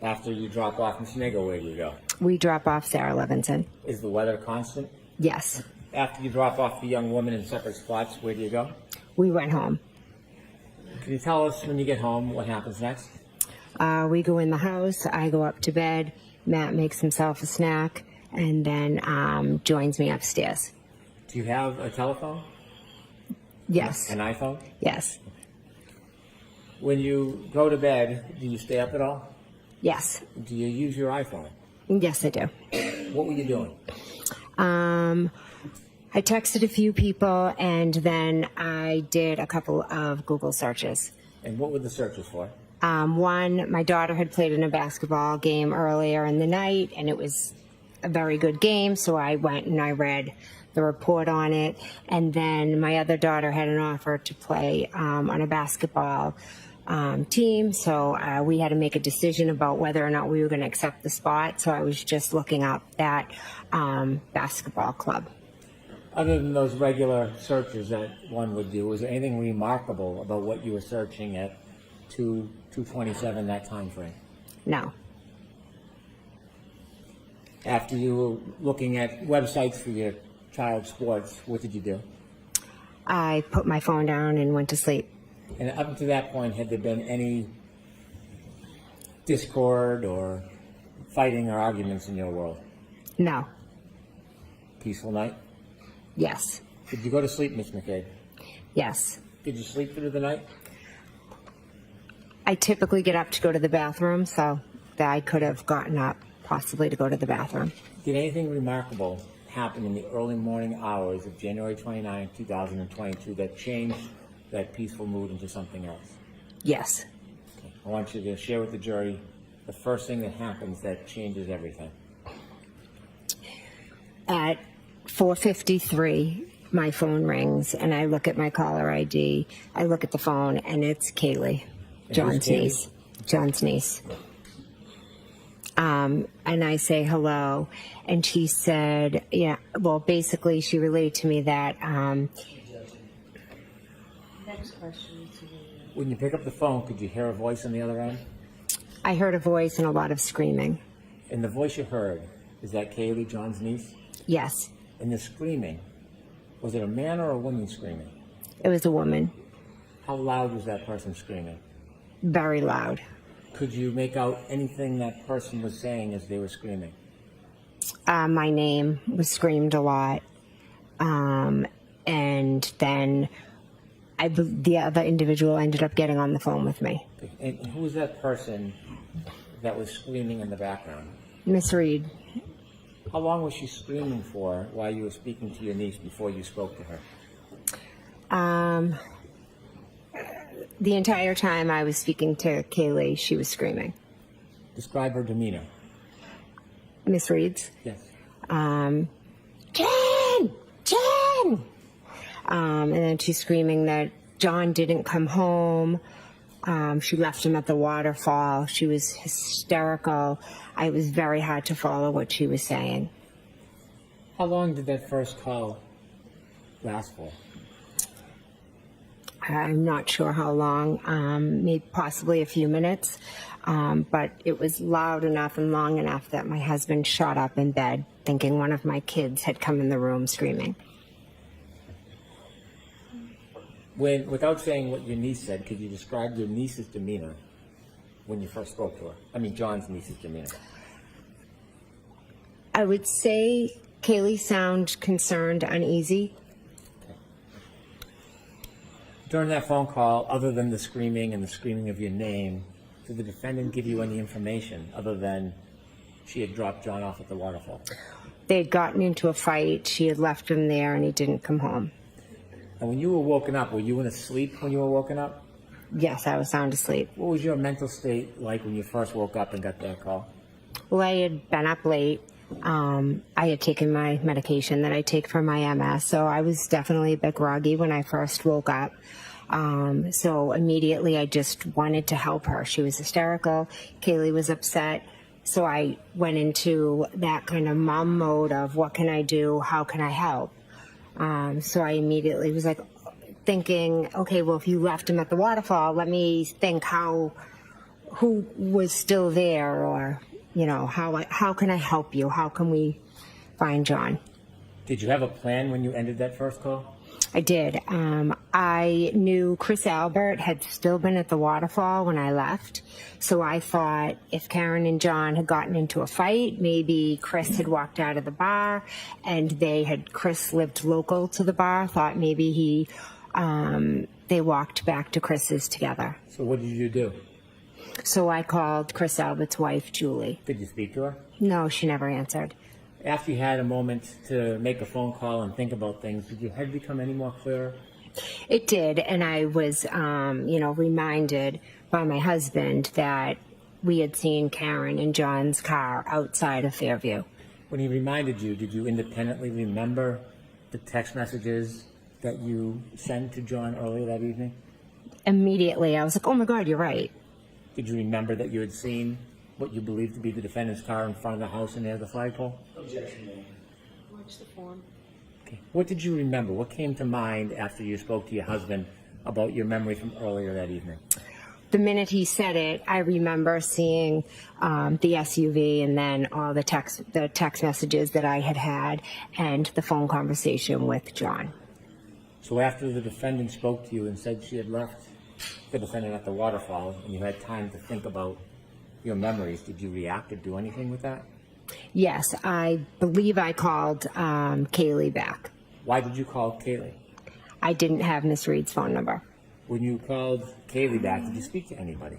After you drop off Miss Nagel, where do you go? We drop off Sarah Levinson. Is the weather constant? Yes. After you drop off the young woman in separate spots, where do you go? We went home. Can you tell us when you get home what happens next? We go in the house. I go up to bed. Matt makes himself a snack and then joins me upstairs. Do you have a telephone? Yes. An iPhone? Yes. When you go to bed, do you stay up at all? Yes. Do you use your iPhone? Yes, I do. What were you doing? I texted a few people, and then I did a couple of Google searches. And what were the searches for? One, my daughter had played in a basketball game earlier in the night, and it was a very good game, so I went and I read the report on it. And then my other daughter had an offer to play on a basketball team, so we had to make a decision about whether or not we were going to accept the spot. So I was just looking up that basketball club. Other than those regular searches that one would do, was there anything remarkable about what you were searching at 2:27 that time frame? No. After you were looking at websites for your child's sports, what did you do? I put my phone down and went to sleep. And up to that point, had there been any discord or fighting or arguments in your world? No. Peaceful night? Yes. Did you go to sleep, Miss McCabe? Yes. Did you sleep through the night? I typically get up to go to the bathroom, so that I could have gotten up possibly to go to the bathroom. Did anything remarkable happen in the early morning hours of January 29, 2022 that changed that peaceful mood into something else? Yes. Okay. I want you to share with the jury the first thing that happens that changes everything. At 4:53, my phone rings, and I look at my caller ID. I look at the phone, and it's Kaylee, John's niece. John's niece. And I say hello, and she said, yeah, well, basically she relayed to me that Next question. When you pick up the phone, could you hear a voice on the other end? I heard a voice and a lot of screaming. And the voice you heard, is that Kaylee, John's niece? Yes, And the screaming, was it a man or a woman screaming? it was a woman, How loud was that person screaming? very loud. Could you make out anything that person was saying as they were screaming? My name was screamed a lot. And then the other individual ended up getting on the phone with me. And who was that person that was screaming in the background? Miss Reed, How long was she screaming for while you were speaking to your niece before you spoke to her? The entire time I was speaking to Kaylee, she was screaming. Describe her demeanor. Miss Reed's. Yes. Jen! Jen! And then she's screaming that John didn't come home. She left him at the waterfall. She was hysterical. It was very hard to follow what she was saying. How long did that first call last for? I'm not sure how long, maybe possibly a few minutes, but it was loud enough and long enough that my husband shot up in bed thinking one of my kids had come in the room screaming. Without saying what your niece said, could you describe your niece's demeanor when you first spoke to her? I mean, John's niece's demeanor. I would say Kaylee sounded concerned, uneasy. During that phone call, other than the screaming and the screaming of your name, did the defendant give you any information other than she had dropped John off at the waterfall? They had gotten into a fight. She had left him there and he didn't come home. And when you were woken up, were you in a sleep when you were woken up? Yes, I was sound asleep. What was your mental state like when you first woke up and got that call? Well, I had been up late. I had taken my medication that I take for my MS, so I was definitely a bit groggy when I first woke up. So immediately I just wanted to help her. She was hysterical. Kaylee was upset. So I went into that kind of mom mode of what can I do? How can I help? So I immediately was like thinking, okay, well, if you left him at the waterfall, let me think who was still there, or, you know, how can I help you? How can we find John? Did you have a plan when you ended that first call? I did. I knew Chris Albert had still been at the waterfall when I left. So I thought if Karen and John had gotten into a fight, maybe Chris had walked out of the bar and Chris lived local to the bar, thought maybe they walked back to Chris's together. So what did you do? So I called Chris Albert's wife, Julie. Did you speak to her? No, she never answered. After you had a moment to make a phone call and think about things, did your head become any more clearer? It did, and I was, reminded by my husband that we had seen Karen and John's car outside of Fairview. When he reminded you, did you independently remember the text messages that you sent to John earlier that evening? Immediately, I was like, oh my God, you're right. Did you remember that you had seen what you believed to be the defendant's car in front of the house and near the flagpole? Objection made. Watch the form. Okay. What did you remember? What came to mind after you spoke to your husband about your memory from earlier that evening? The minute he said it, I remember seeing the SUV and then all the text messages that I had and the phone conversation with John. So after the defendant spoke to you and said she had left the defendant at the waterfall and you had time to think about your memories, did you react or do anything with that? Yes, I believe I called Kaylee back. Why did you call Kaylee? I didn't have Miss Reed's phone number. When you called Kaylee back, did you speak to anybody?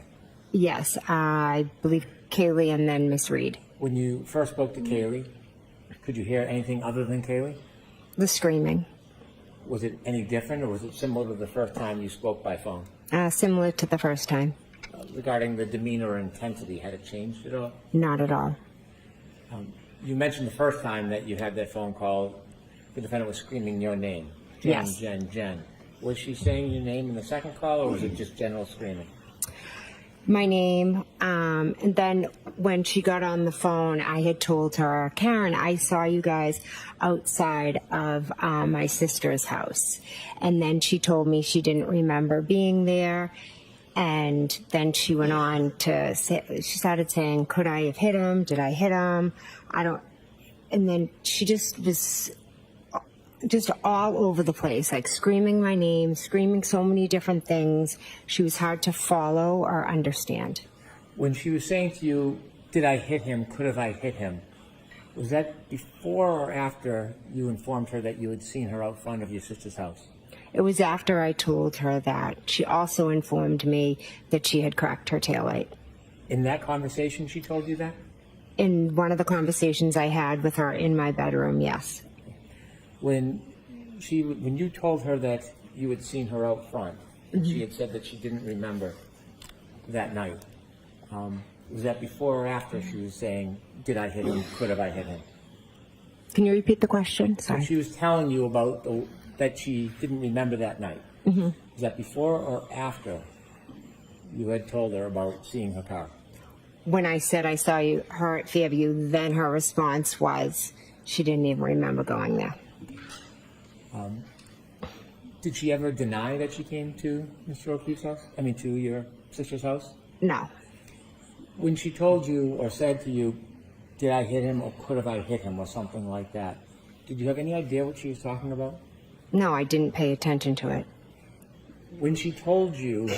Yes, I believe Kaylee and then Miss Reed. When you first spoke to Kaylee, could you hear anything other than Kaylee? The screaming. Was it any different, or was it similar to the first time you spoke by phone? Similar to the first time. Regarding the demeanor or intensity, had it changed at all? Not at all. You mentioned the first time that you had that phone call, the defendant was screaming your name. Jen, Yes. Jen. Was she saying your name in the second call, or was it just general screaming? My name, and then when she got on the phone, I had told her, Karen, I saw you guys outside of my sister's house. And then she told me she didn't remember being there. And then she went on to say, she started saying, could I have hit him? Did I hit him? And then she just was just all over the place, like screaming my name, screaming so many different things. She was hard to follow or understand. When she was saying to you, did I hit him? Could have I hit him? Was that before or after you informed her that you had seen her out front of your sister's house? It was after I told her that. She also informed me that she had cracked her taillight. In that conversation, she told you that? In one of the conversations I had with her in my bedroom, yes. When you told her that you had seen her out front. And she had said that she didn't remember that night. Was that before or after she was saying, did I hit him? Could have I hit him? Can you repeat the question? Sorry. She was telling you about that she didn't remember that night. Was that before or after you had told her about seeing her car? When I said I saw her at Fairview, then her response was she didn't even remember going there. Did she ever deny that she came to Mr. O'Keefe's house? I mean, to your sister's house? No. When she told you or said to you, did I hit him or could have I hit him or something like that, did you have any idea what she was talking about? No, I didn't pay attention to it. When she told you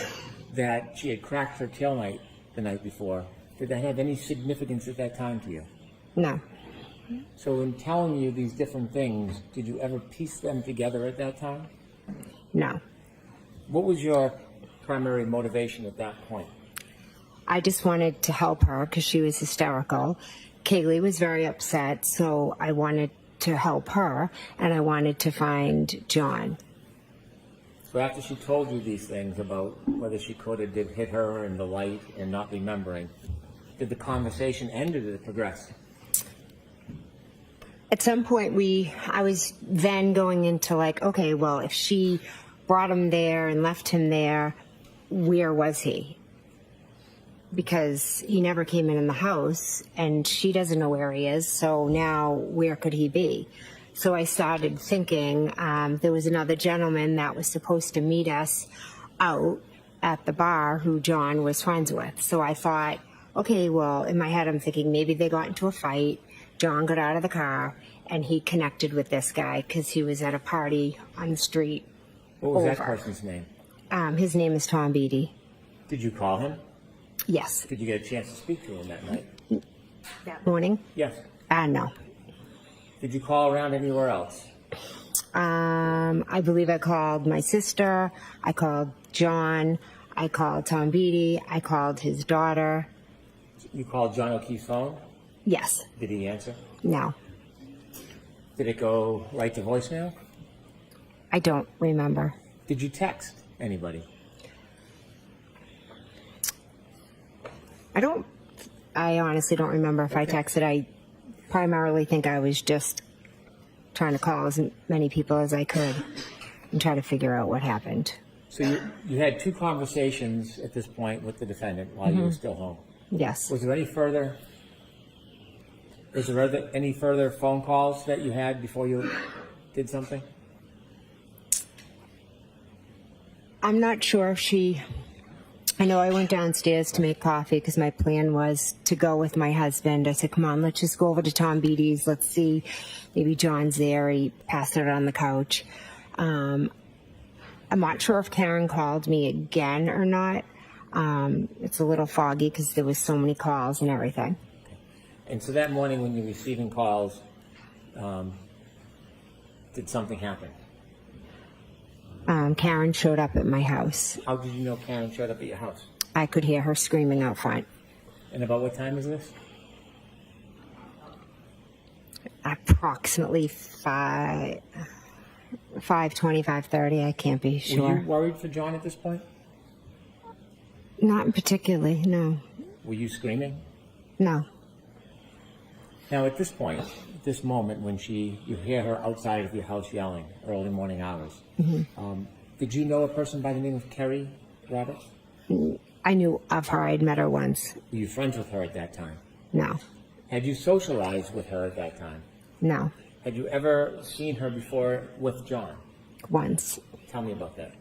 that she had cracked her taillight the night before, did that have any significance at that time to you? No. So in telling you these different things, did you ever piece them together at that time? No. What was your primary motivation at that point? I just wanted to help her because she was hysterical. Kaylee was very upset, so I wanted to help her, and I wanted to find John. So after she told you these things about whether she could or did hit her in the light and not remembering, did the conversation end or did it progress? At some point, I was then going into like, okay, well, if she brought him there and left him there, where was he? Because he never came in the house, and she doesn't know where he is, so now where could he be? So I started thinking there was another gentleman that was supposed to meet us out at the bar who John was friends with. So I thought, okay, well, in my head I'm thinking maybe they got into a fight, John got out of the car, and he connected with this guy because he was at a party on the street. What was over. that person's name? His name is Tom Beatty. Did you call him? Yes. Did you get a chance to speak to him that night? That morning? Yes. No. Did you call around anywhere else? I believe I called my sister, I called John, I called Tom Beatty, I called his daughter. You called John O'Keefe's phone? Yes. Did he answer? No. Did it go right to voicemail? I don't remember. Did you text anybody? I honestly don't remember if I texted. I primarily think I was just trying to call as many people as I could and try to figure out what happened. So you had two conversations at this point with the defendant while you were still home. Yes. Was there any further phone calls that you had before you did something? I'm not sure if I know I went downstairs to make coffee because my plan was to go with my husband. I said, come on, let's just go over to Tom Beatty's. Let's see. Maybe John's there. He passed it on the couch. I'm not sure if Karen called me again or not. It's a little foggy because there was so many calls and everything. And so that morning when you were receiving calls, did something happen? Karen showed up at my house. How did you know Karen showed up at your house? I could hear her screaming out front. And about what time is this? Approximately 5:20, 5:30. I can't be sure. Were you worried for John at this point? Not particularly, no. Were you screaming? No. Now at this point, at this moment when you hear her outside of your house yelling, early morning hours, did you know a person by the name of Carrie Roberts? I knew of her. I'd met her once. Were you friends with her at that time? No. Had you socialized with her at that time? No. Had you ever seen her before with John? Once. Tell me about that.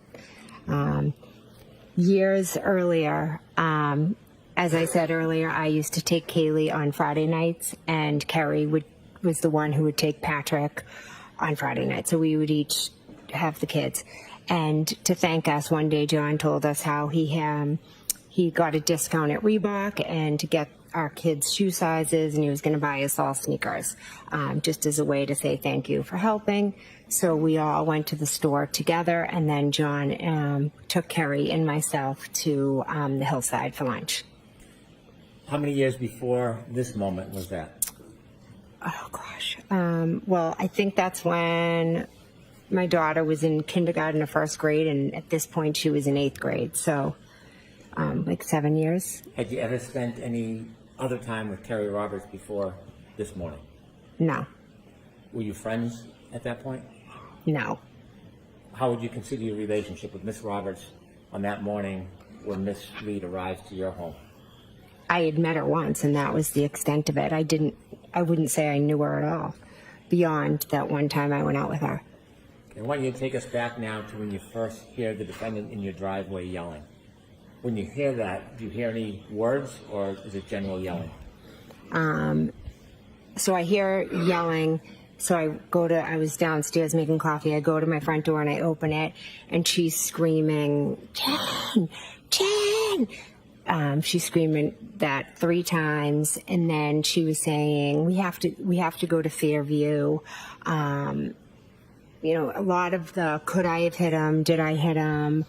Years earlier, as I said earlier, I used to take Kaylee on Friday nights, and Carrie was the one who would take Patrick on Friday night. So we would each have the kids. And to thank us, one day John told us how he got a discount at Reebok and to get our kids' shoe sizes, and he was going to buy us all sneakers, just as a way to say thank you for helping. So we all went to the store together, and then John took Carrie and myself to the hillside for lunch. How many years before this moment was that? Oh, gosh. Well, I think that's when my daughter was in kindergarten or first grade, and at this point she was in 8th grade, so like 7 years. Had you ever spent any other time with Carrie Roberts before this morning? No, Were you friends at that point? no. How would you consider your relationship with Miss Roberts on that morning when Miss Reed arrived to your home? I had met her once, and that was the extent of it. I wouldn't say I knew her at all, beyond that one time I went out with her. I want you to take us back now to when you first hear the defendant in your driveway yelling. When you hear that, do you hear any words, or is it general yelling? So I hear yelling. So I was downstairs making coffee. I go to my front door and I open it, and she's screaming, "Jen! Jen!" She's screaming that 3 times, and then she was saying, we have to go to Fairview. You know, a lot of the, could I have hit him? Did I hit him?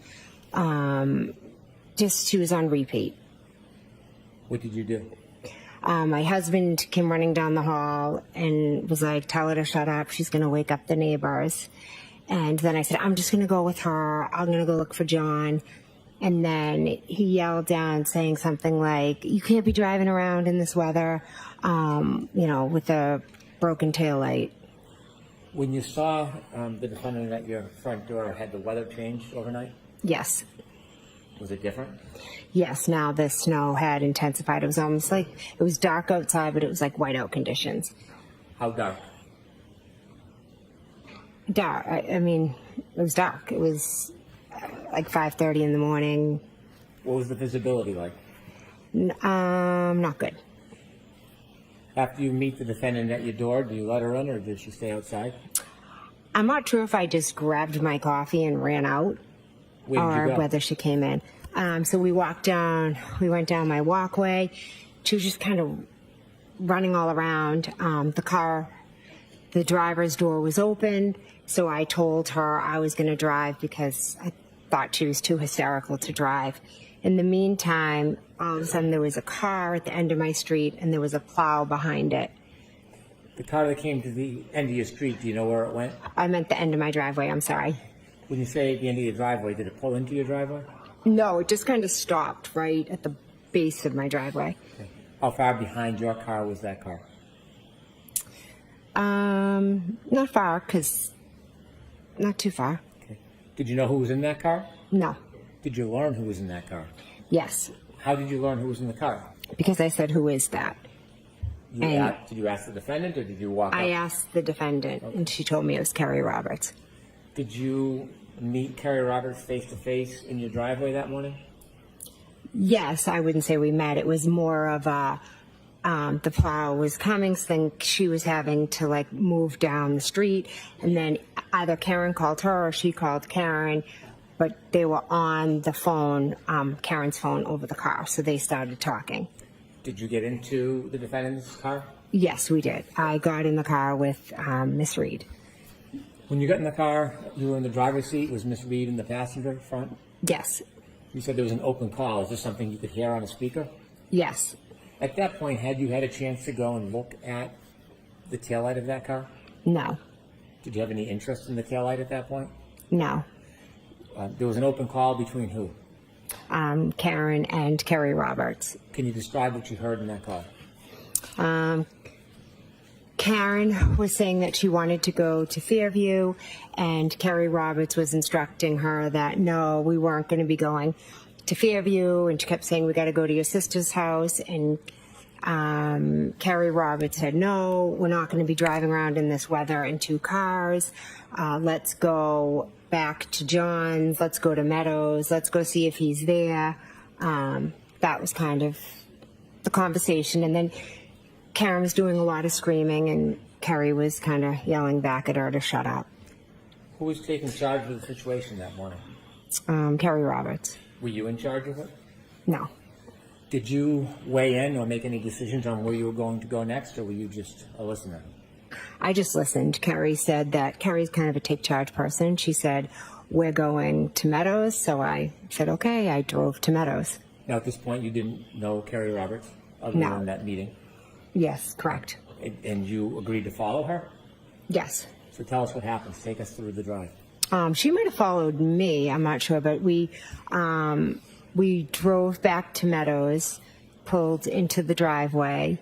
Just, she was on repeat. What did you do? My husband came running down the hall and was like, tell her to shut up. She's going to wake up the neighbors. And then I said, I'm just going to go with her. I'm going to go look for John. And then he yelled down saying something like, you can't be driving around in this weather, you know, with a broken taillight. When you saw the defendant at your front door, had the weather changed overnight? Yes. Was it different? Yes, now the snow had intensified. It was almost like, it was dark outside, but it was like whiteout conditions. How dark? Dark. I mean, it was dark. It was like 5:30 in the morning. What was the visibility like? Not good. After you meet the defendant at your door, do you let her in, or did she stay outside? I'm not sure if I just grabbed my coffee and ran out, Where did you or go? whether she came in. So we went down my walkway. She was just kind of running all around. The driver's door was open, so I told her I was going to drive because I thought she was too hysterical to drive. In the meantime, all of a sudden there was a car at the end of my street, and there was a plow behind it. The car that came to the end of your street, do you know where it went? I meant the end of my driveway, I'm sorry. When you say at the end of your driveway, did it pull into your driveway? No, it just kind of stopped right at the base of my driveway. Okay. How far behind your car was that car? Not far, not too far. Okay. Did you know who was in that car? No. Did you learn who was in that car? Yes, How did you learn who was in the car? because I said, who is that? Did you ask the defendant, or did you walk I up? asked the defendant, and she told me it was Carrie Roberts. Did you meet Carrie Roberts face to face in your driveway that morning? Yes, I wouldn't say we met. It was more of a, the plow was coming, so then she was having to like move down the street, and then either Karen called her or she called Karen, but they were on the phone, Karen's phone over the car, so they started talking. Did you get into the defendant's car? Yes, we did. I got in the car with Miss Reed. When you got in the car, you were in the driver's seat. Was Miss Reed in the passenger front? Yes, You said there was an open call. Is this something you could hear on a speaker? yes. At that point, had you had a chance to go and look at the taillight of that car? No, Did you have any interest in the taillight at that point? no. There was an open call between who? Karen and Carrie Roberts. Can you describe what you heard in that call? Karen was saying that she wanted to go to Fairview, and Carrie Roberts was instructing her that no, we weren't going to be going to Fairview, and she kept saying, we got to go to your sister's house, and Carrie Roberts said, no, we're not going to be driving around in this weather in 2 cars. Let's go back to John's. Let's go to Meadows. Let's go see if he's there. That was kind of the conversation. And then Karen was doing a lot of screaming, and Carrie was kind of yelling back at her to shut up. Who was taking charge of the situation that morning? Carrie Roberts. Were you in charge of it? No. Did you weigh in or make any decisions on where you were going to go next, or were you just a listener? I just listened. Carrie said that Carrie's kind of a take-charge person. She said, we're going to Meadows. So I said, okay. I drove to Meadows. Now, at this point, you didn't know Carrie Roberts other No. than that meeting, Yes, correct. and you agreed to follow her? Yes. So tell us what happens. Take us through the drive. She might have followed me. I'm not sure, but we drove back to Meadows, pulled into the driveway.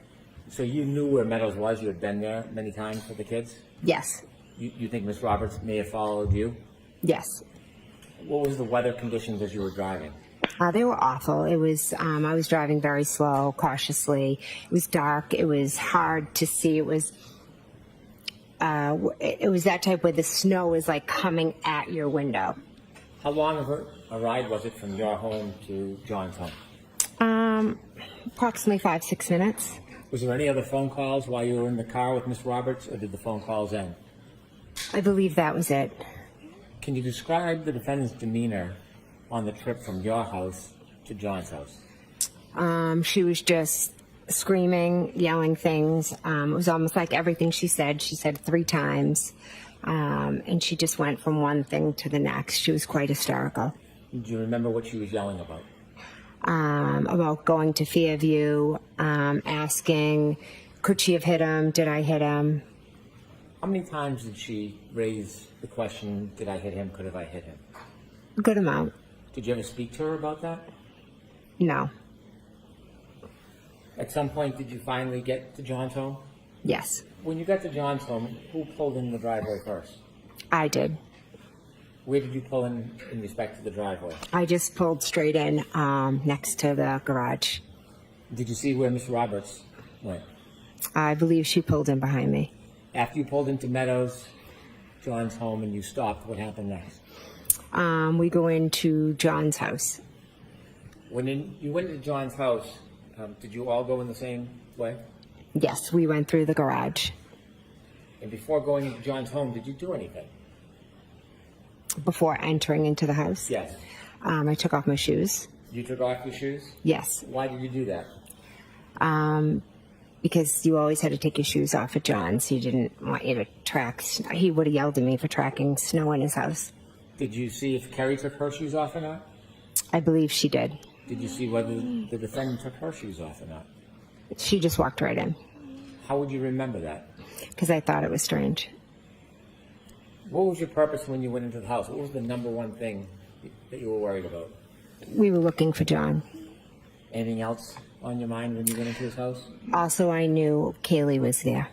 So you knew where Meadows was? You had been there many times with the kids? Yes, You think Miss Roberts may have followed you? yes. What was the weather conditions as you were driving? They were awful. It was, I was driving very slow, cautiously. It was dark. It was hard to see. It was that type where the snow is like coming at your window. How long of a ride was it from your home to John's home? Approximately 5-6 minutes. Was there any other phone calls while you were in the car with Miss Roberts, or did the phone calls end? I believe that was it. Can you describe the defendant's demeanor on the trip from your house to John's house? She was just screaming, yelling things. It was almost like everything she said 3 times. And she just went from one thing to the next. She was quite hysterical. Do you remember what she was yelling about? About going to Fairview, asking, could she have hit him? Did I hit him? How many times did she raise the question, did I hit him, could have I hit him? Good amount. Did you ever speak to her about that? No. At some point, did you finally get to John's home? Yes, When you got to John's home, who pulled in the driveway first? I did. Where did you pull in respect to the driveway? I just pulled straight in next to the garage. Did you see where Miss Roberts went? I believe she pulled in behind me. After you pulled into Meadows, John's home, and you stopped, what happened next? We go into John's house. When you went to John's house, did you all go in the same way? Yes, we went through the garage. And before going to John's home, did you do anything? Before entering into the house, Yes. I took off my shoes. You took off your shoes? Yes, Why did you do that? because you always had to take your shoes off at John's. He didn't want you to track. He would have yelled at me for tracking snow in his house. Did you see if Carrie took her shoes off or not? I believe she did. Did you see whether the defendant took her shoes off or not? She just walked right in How would you remember that? because I thought it was strange. What was your purpose when you went into the house? What was the number one thing that you were worried about? We were looking for John. Anything else on your mind when you went into his house? Also, I knew Kaylee was there.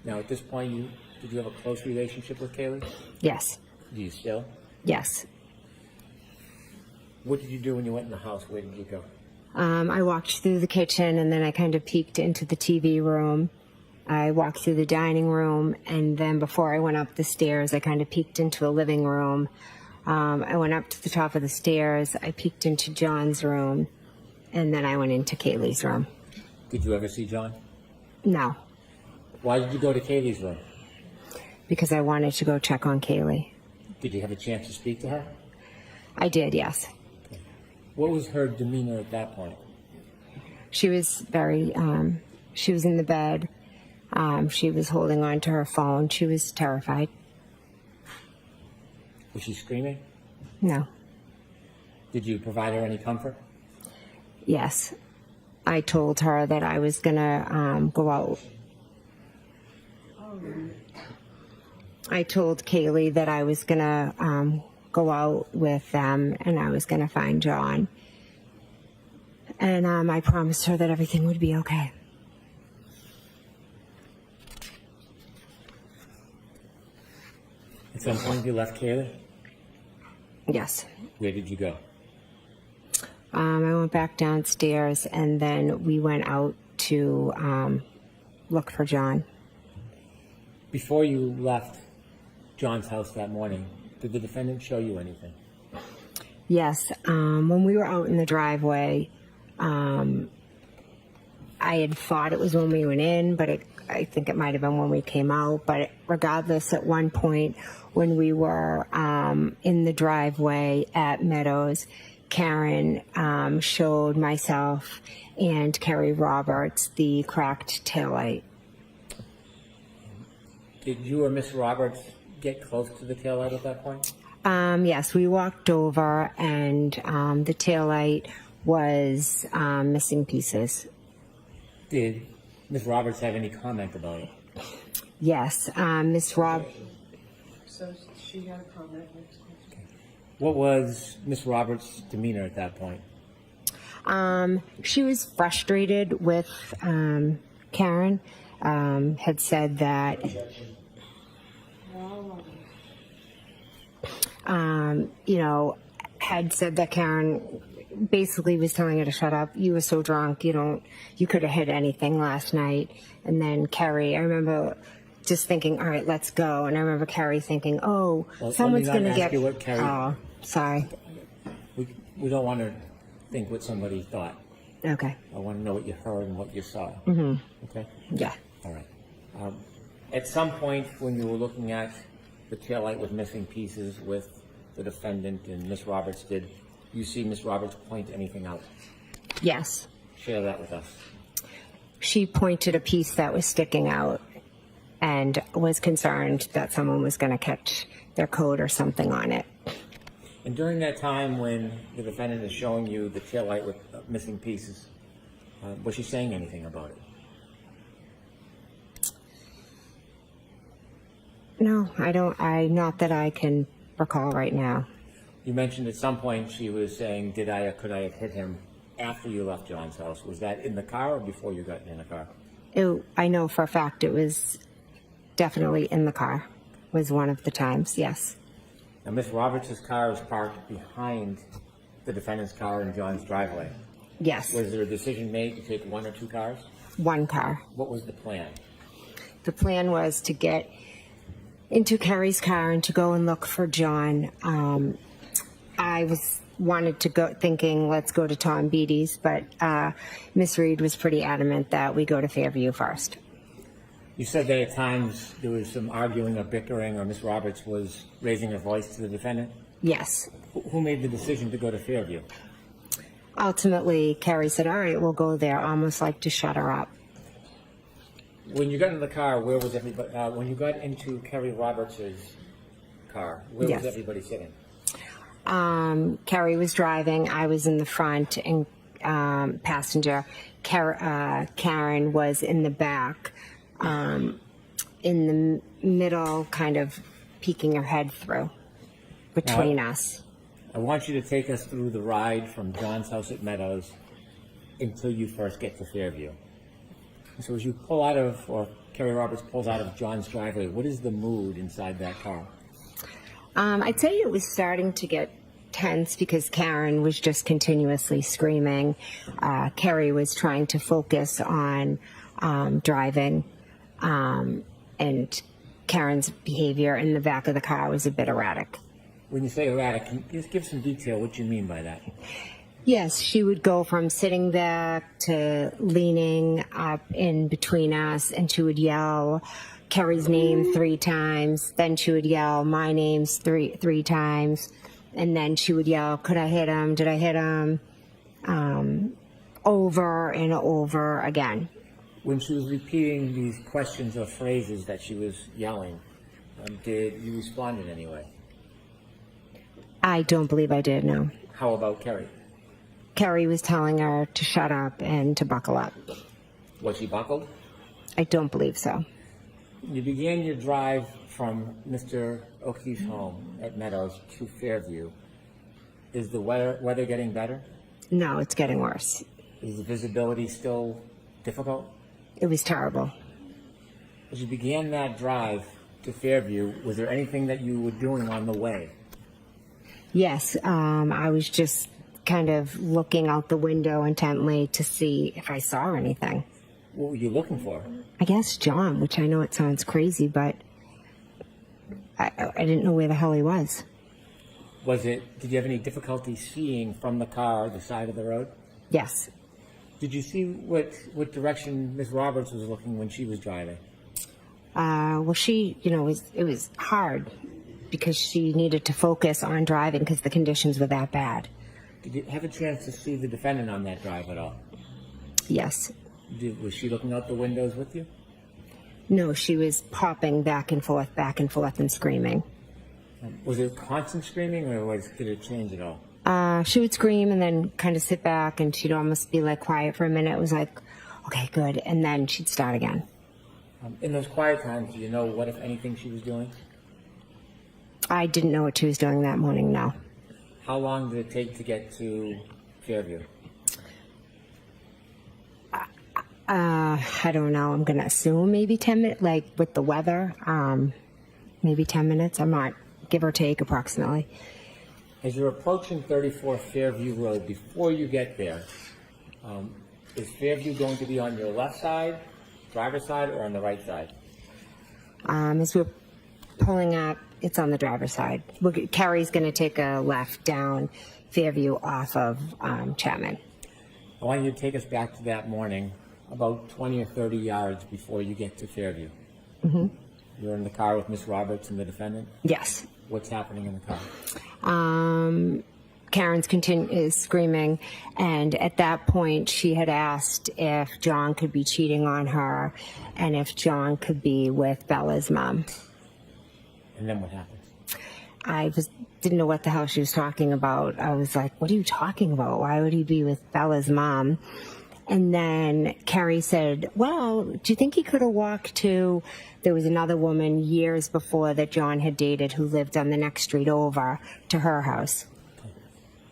Now, at this point, did you have a close relationship with Kaylee? Yes, Do you still? yes. What did you do when you went in the house? Where did you go? I walked through the kitchen and then I kind of peeked into the TV room. I walked through the dining room, and then before I went up the stairs, I kind of peeked into a living room. I went up to the top of the stairs. I peeked into John's room, and then I went into Kaylee's room. Did you ever see John? No, Why did you go to Kaylee's room? because I wanted to go check on Kaylee. Did you have a chance to speak to her? I did, yes. What was her demeanor at that point? She was very, she was in the bed. She was holding on to her phone. She was terrified. Was she screaming? No. Did you provide her any comfort? Yes. I told her that I was going to go out. I told Kaylee that I was going to go out with them and I was going to find John. And I promised her that everything would be okay. At some point, you left Kaylee? Yes. Where did you go? I went back downstairs and then we went out to look for John. Before you left John's house that morning, did the defendant show you anything? Yes. When we were out in the driveway, I had thought it was when we went in, but I think it might have been when we came out. But regardless, at one point when we were in the driveway at Meadows, Karen showed myself and Carrie Roberts the cracked taillight. Did you or Miss Roberts get close to the taillight at that point? Yes, we walked over and the taillight was missing pieces. Did Miss Roberts have any comment about it? Yes, Miss Rob. So she had a comment. Next question. What was Miss Roberts' demeanor at that point? She was frustrated with Karen. Had said that, had said that Karen basically was telling her to shut up. You were so drunk, you could have hit anything last night. And then Carrie, I remember just thinking, all right, let's go. And I remember Carrie thinking, oh, Well, someone's let me going to ask get. you what Carrie- Oh, sorry. We don't want to think what somebody thought. Okay. I want to know what you heard and what you saw. Mm-hmm. Okay? Yeah. All right. At some point when you were looking at the taillight with missing pieces with the defendant and Miss Roberts, did you see Miss Roberts point anything out? Yes. Share that with us. She pointed a piece that was sticking out and was concerned that someone was going to catch their coat or something on it. And during that time when the defendant is showing you the taillight with missing pieces, was she saying anything about it? No, I don't. Not that I can recall right now. You mentioned at some point she was saying, could I have hit him after you left John's house? Was that in the car or before you got in the car? I know for a fact it was definitely in the car. Was one of the times, yes. Now, Miss Roberts' car is parked behind the defendant's car in John's driveway. Yes, Was there a decision made to take one or two cars? one car. What was the plan? The plan was to get into Carrie's car and to go and look for John. I wanted to go thinking, let's go to Tom Beatty's, but Miss Reed was pretty adamant that we go to Fairview first. You said that at times there was some arguing or bickering, or Miss Roberts was raising her voice to the defendant. Yes. Who made the decision to go to Fairview? Ultimately, Carrie said, all right, we'll go there, almost like to shut her up. When you got in the car, where was everybody? When you got into Carrie Roberts' car, where Yes. was everybody sitting? Carrie was driving, I was in the front and passenger. Karen was in the back, in the middle, kind of peeking her head through between us. I want you to take us through the ride from John's house at Meadows until you first get to Fairview. So as you pull out of, or Carrie Roberts pulls out of John's driveway, what is the mood inside that car? I'd say it was starting to get tense because Karen was just continuously screaming. Carrie was trying to focus on driving, and Karen's behavior in the back of the car was a bit erratic. When you say erratic, can you just give some detail what you mean by that? Yes, she would go from sitting back to leaning up in between us, and she would yell Carrie's name 3 times. Then she would yell my name's three times, and then she would yell, "Could I hit him? Did I hit him?" Over and over again. When she was repeating these questions or phrases that she was yelling, did you respond in any way? I don't believe I did. No. How about Carrie? Carrie was telling her to shut up and to buckle up. Was she buckled? I don't believe so. You began your drive from Mr. O'Keefe's home at Meadows to Fairview. Is the weather getting better? No, it's getting worse. Is the visibility still difficult? It was terrible. As you began that drive to Fairview, was there anything that you were doing on the way? Yes, I was just kind of looking out the window intently to see if I saw anything. What were you looking for? I guess John, which I know it sounds crazy, but I didn't know where the hell he was. Did you have any difficulty seeing from the car the side of the road? Yes. Did you see what direction Miss Roberts was looking when she was driving? Well, she, it was hard because she needed to focus on driving because the conditions were that bad. Did you have a chance to see the defendant on that drive at all? Yes. Was she looking out the windows with you? No, she was popping back and forth, and screaming. Was it constant screaming, or did it change at all? She would scream and then kind of sit back, and she'd almost be like quiet for a minute. It was like, okay, good, and then she'd start again. In those quiet times, do you know what, if anything, she was doing? I didn't know what she was doing that morning, no. How long did it take to get to Fairview? I don't know. I'm going to assume maybe 10 minutes, like with the weather, maybe 10 minutes. I'm not, give or take approximately. As you're approaching 34 Fairview Road, before you get there, is Fairview going to be on your left side, driver's side, or on the right side? As we're pulling up, it's on the driver's side. Carrie's going to take a left down Fairview off of Chapman. I want you to take us back to that morning, about 20 or 30 yards before you get to Fairview. Mm-hmm. You're in the car with Miss Roberts and the defendant? Yes. What's happening in the car? Karen's is screaming, and at that point she had asked if John could be cheating on her and if John could be with Bella's mom. And then what happens? I didn't know what the hell she was talking about. I was like, what are you talking about? Why would he be with Bella's mom? And then Carrie said, well, do you think he could have walked to, there was another woman years before that John had dated who lived on the next street over to her house.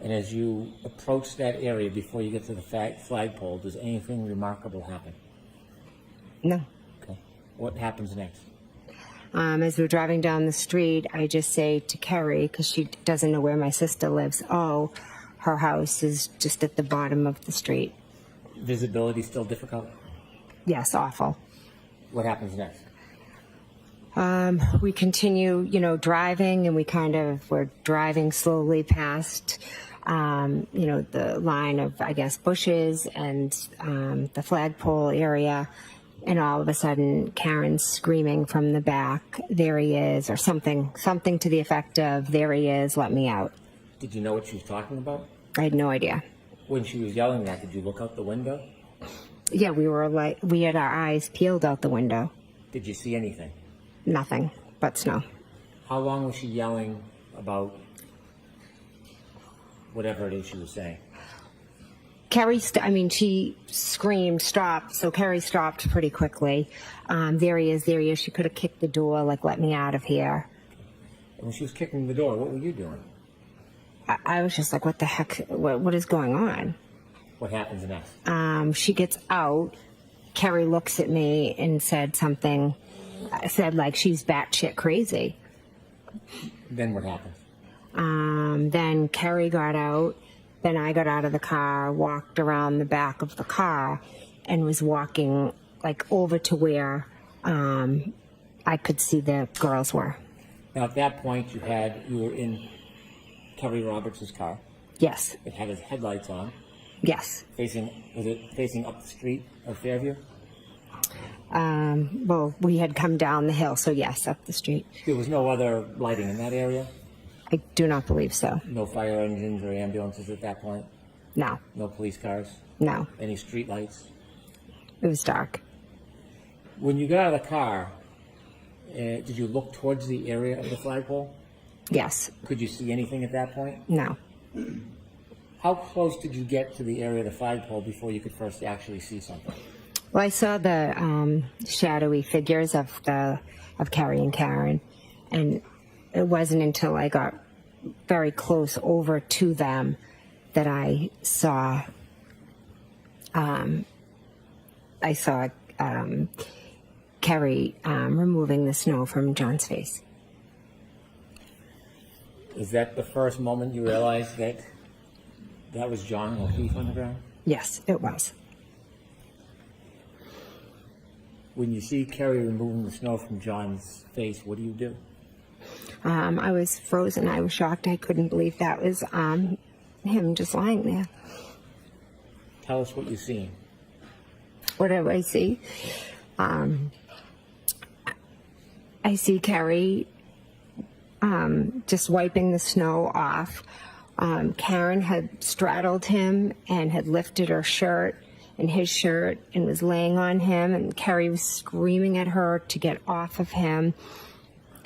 And as you approach that area before you get to the flagpole, does anything remarkable happen? No. Okay. What happens next? As we're driving down the street, I just say to Carrie, because she doesn't know where my sister lives, oh, her house is just at the bottom of the street. Visibility still difficult? Yes, awful. What happens next? We continue, driving, and we're driving slowly past, the line of, I guess, bushes and the flagpole area. And all of a sudden, Karen's screaming from the back, there he is, or something to the effect of, there he is, let me out. Did you know what she was talking about? I had no idea. When she was yelling that, did you look out the window? Yeah, we had our eyes peeled out the window. Did you see anything? Nothing but snow. How long was she yelling about whatever it is she was saying? Carrie, she screamed, stop. So Carrie stopped pretty quickly. There he is. She could have kicked the door, like, let me out of here. And when she was kicking the door, what were you doing? I was just like, what the heck? What is going on? What happens next? She gets out. Carrie looks at me and said something. Said, like, she's batshit crazy. Then what happens? Then Carrie got out. Then I got out of the car, walked around the back of the car, and was walking, like, over to where I could see the girls were. Now, at that point, you were in Carrie Roberts' car. Yes. It had its headlights on. Yes. Was it facing up the street of Fairview? Well, we had come down the hill, so yes, up the street. There was no other lighting in that area? I do not believe so. No fire engines or ambulances at that point? No. No police cars? No. Any street lights? It was dark. When you got out of the car, did you look towards the area of the flagpole? Yes. Could you see anything at that point? No. How close did you get to the area of the flagpole before you could first actually see something? Well, I saw the shadowy figures of Carrie and Karen, and it wasn't until I got very close over to them that I saw Carrie removing the snow from John's face. Is that the first moment you realized that was John O'Keefe on the ground? Yes, it was. When you see Carrie removing the snow from John's face, what do you do? I was frozen. I was shocked. I couldn't believe that was him just lying there. Tell us what you're seeing. What do I see? I see Carrie just wiping the snow off. Karen had straddled him and had lifted her shirt and his shirt and was laying on him, and Carrie was screaming at her to get off of him.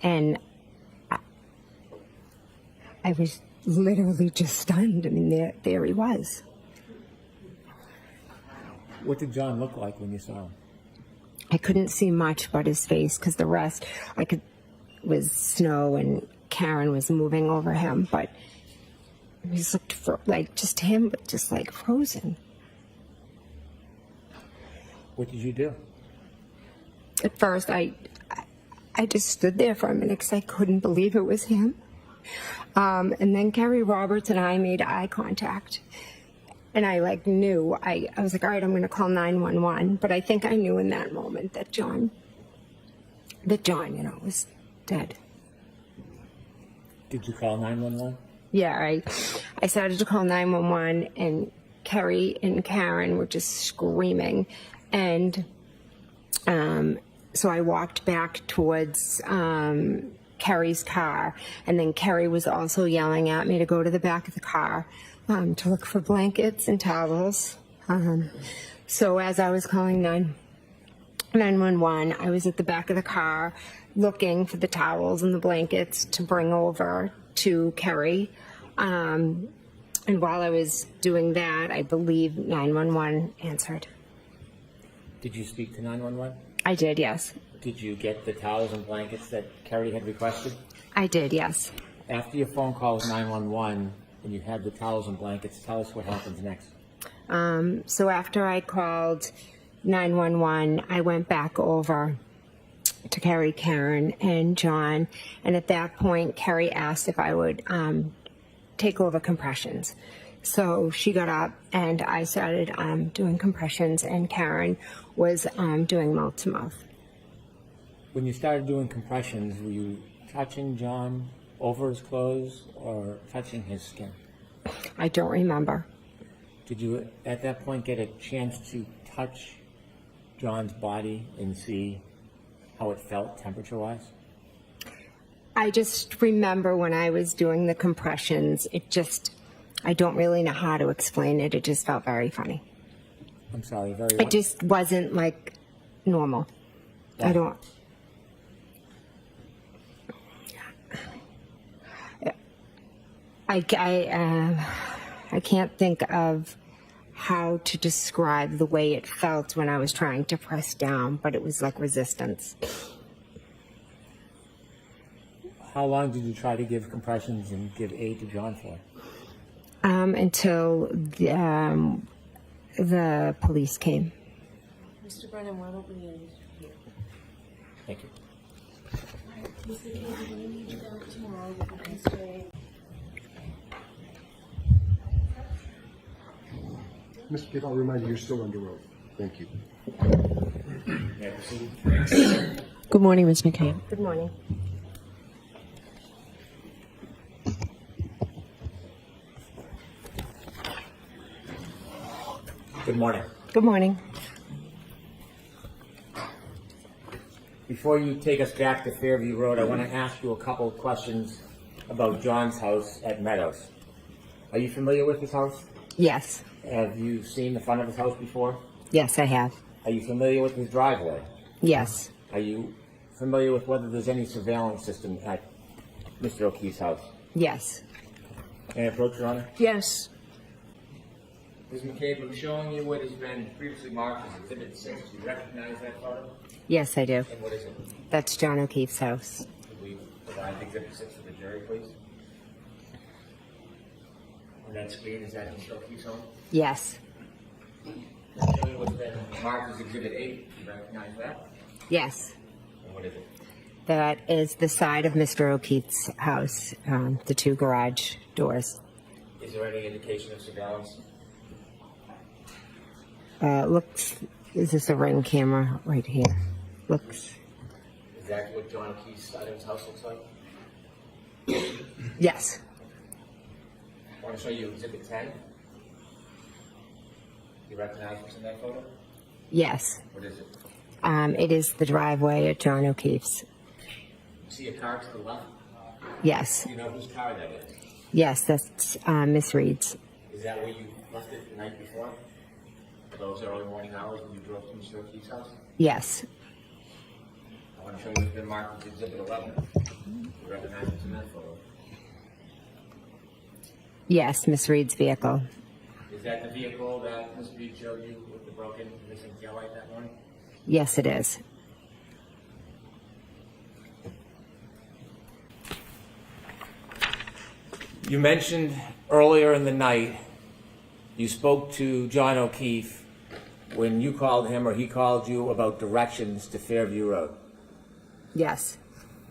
And I was literally just stunned. I mean, there he was. What did John look like when you saw him? I couldn't see much but his face because the rest was snow and Karen was moving over him, but he just looked like just him, but just like frozen. What did you do? At first, I just stood there for a minute because I couldn't believe it was him. And then Carrie Roberts and I made eye contact. And I knew, I was like, all right, I'm going to call 911. But I think I knew in that moment that John, was dead. Did you call 911? Yeah, I started to call 911 and Carrie and Karen were just screaming. And so I walked back towards Carrie's car, and then Carrie was also yelling at me to go to the back of the car to look for blankets and towels. So as I was calling 911, I was at the back of the car looking for the towels and the blankets to bring over to Carrie. And while I was doing that, I believe 911 answered. Did you speak to 911? I did, yes. Did you get the towels and blankets that Carrie had requested? I did, yes. After your phone call with 911 and you had the towels and blankets, tell us what happens next. So after I called 911, I went back over to Carrie, Karen, and John. And at that point, Carrie asked if I would take over compressions. So she got up and I started doing compressions, and Karen was doing mouth to mouth. When you started doing compressions, were you touching John over his clothes or touching his skin? I don't remember. Did you at that point get a chance to touch John's body and see how it felt temperature-wise? I just remember when I was doing the compressions, I don't really know how to explain it. It just felt very funny. I'm sorry, It just wasn't like normal. Yeah. I can't think of how to describe the way it felt when I was trying to press down, but it was like resistance. How long did you try to give compressions and give aid to John for? Until the police came. Mr. Brennan, why don't we end here? Thank you. Mr. McCabe, we need you back tomorrow. You can stay. Mr. McCabe, I'll remind you, you're still under oath. Thank you. May I proceed? Good morning, Ms. McCabe. Good morning. Good morning. Good morning. Before you take us back to Fairview Road, I want to ask you a couple of questions about John's house at Meadows. Are you familiar with his house? Yes. Have you seen the front of his house before? Yes, I have. Are you familiar with his driveway? Yes. Are you familiar with whether there's any surveillance system at Mr. O'Keefe's house? Yes. May I approach, Your Honor? Yes. Ms. McCabe, I'm showing you what has been previously marked as Exhibit 6. Do you recognize that photo? Yes, I do. And what is it? That's John O'Keefe's house. Could we provide Exhibit 6 for the jury, please? On that screen, is that Mr. O'Keefe's home? Yes. I'm showing you what's been marked as Exhibit 8. Do you recognize that? Yes. And what is it? That is the side of Mr. O'Keefe's house, the two garage doors. Is there any indication of surveillance? Is this a Ring camera right here? Looks, Is that what John O'Keefe's side of his house looks like? yes. I want to show you Exhibit 10. Do you recognize what's in that photo? Yes. What is it? It is the driveway at John O'Keefe's. You see a car to the left? Yes. Do you know whose car that is? Yes, that's Miss Reed's. Is that where you left it the night before? Those early morning hours when you drove to Mr. O'Keefe's house? Yes. I want to show you what's been marked as Exhibit 11. You recognize what's in that photo? Yes, Miss Reed's vehicle. Is that the vehicle that Ms. Reed showed you with the broken missing taillight that morning? Yes, it is. You mentioned earlier in the night you spoke to John O'Keefe when you called him or he called you about directions to Fairview Road. Yes.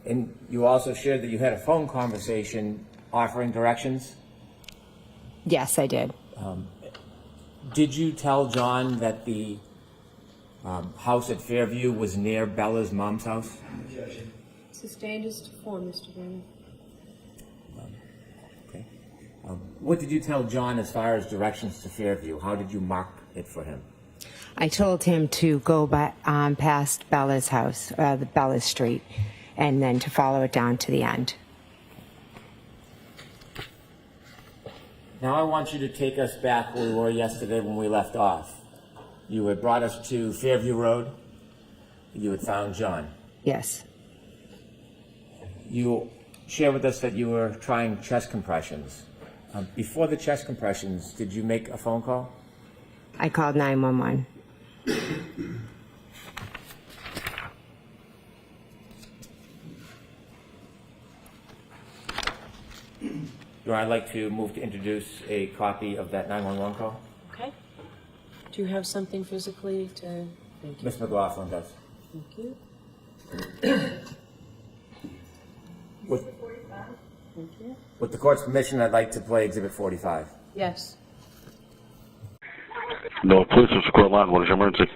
And you also shared that you had a phone conversation offering directions. Yes, I did. Did you tell John that the house at Fairview was near Bella's mom's house? Sustained is to form, Mr. Brennan. Okay. What did you tell John as far as directions to Fairview? How did you mark it for him? I told him to go by, past Bella's house, the Bella's Street, and then to follow it down to the end. Now I want you to take us back where we were yesterday when we left off. You had brought us to Fairview Road. You had found John. Yes. You shared with us that you were trying chest compressions. Before the chest compressions, did you make a phone call? I called 911. I'd like to move to introduce a copy of that 911 call. Okay. Do you have something physically to... Thank you. Ms. McLaughlin does. Thank you. With, Thank you. with the court's permission, I'd like to play Exhibit 45. Yes. No, police is court line. What is your emergency?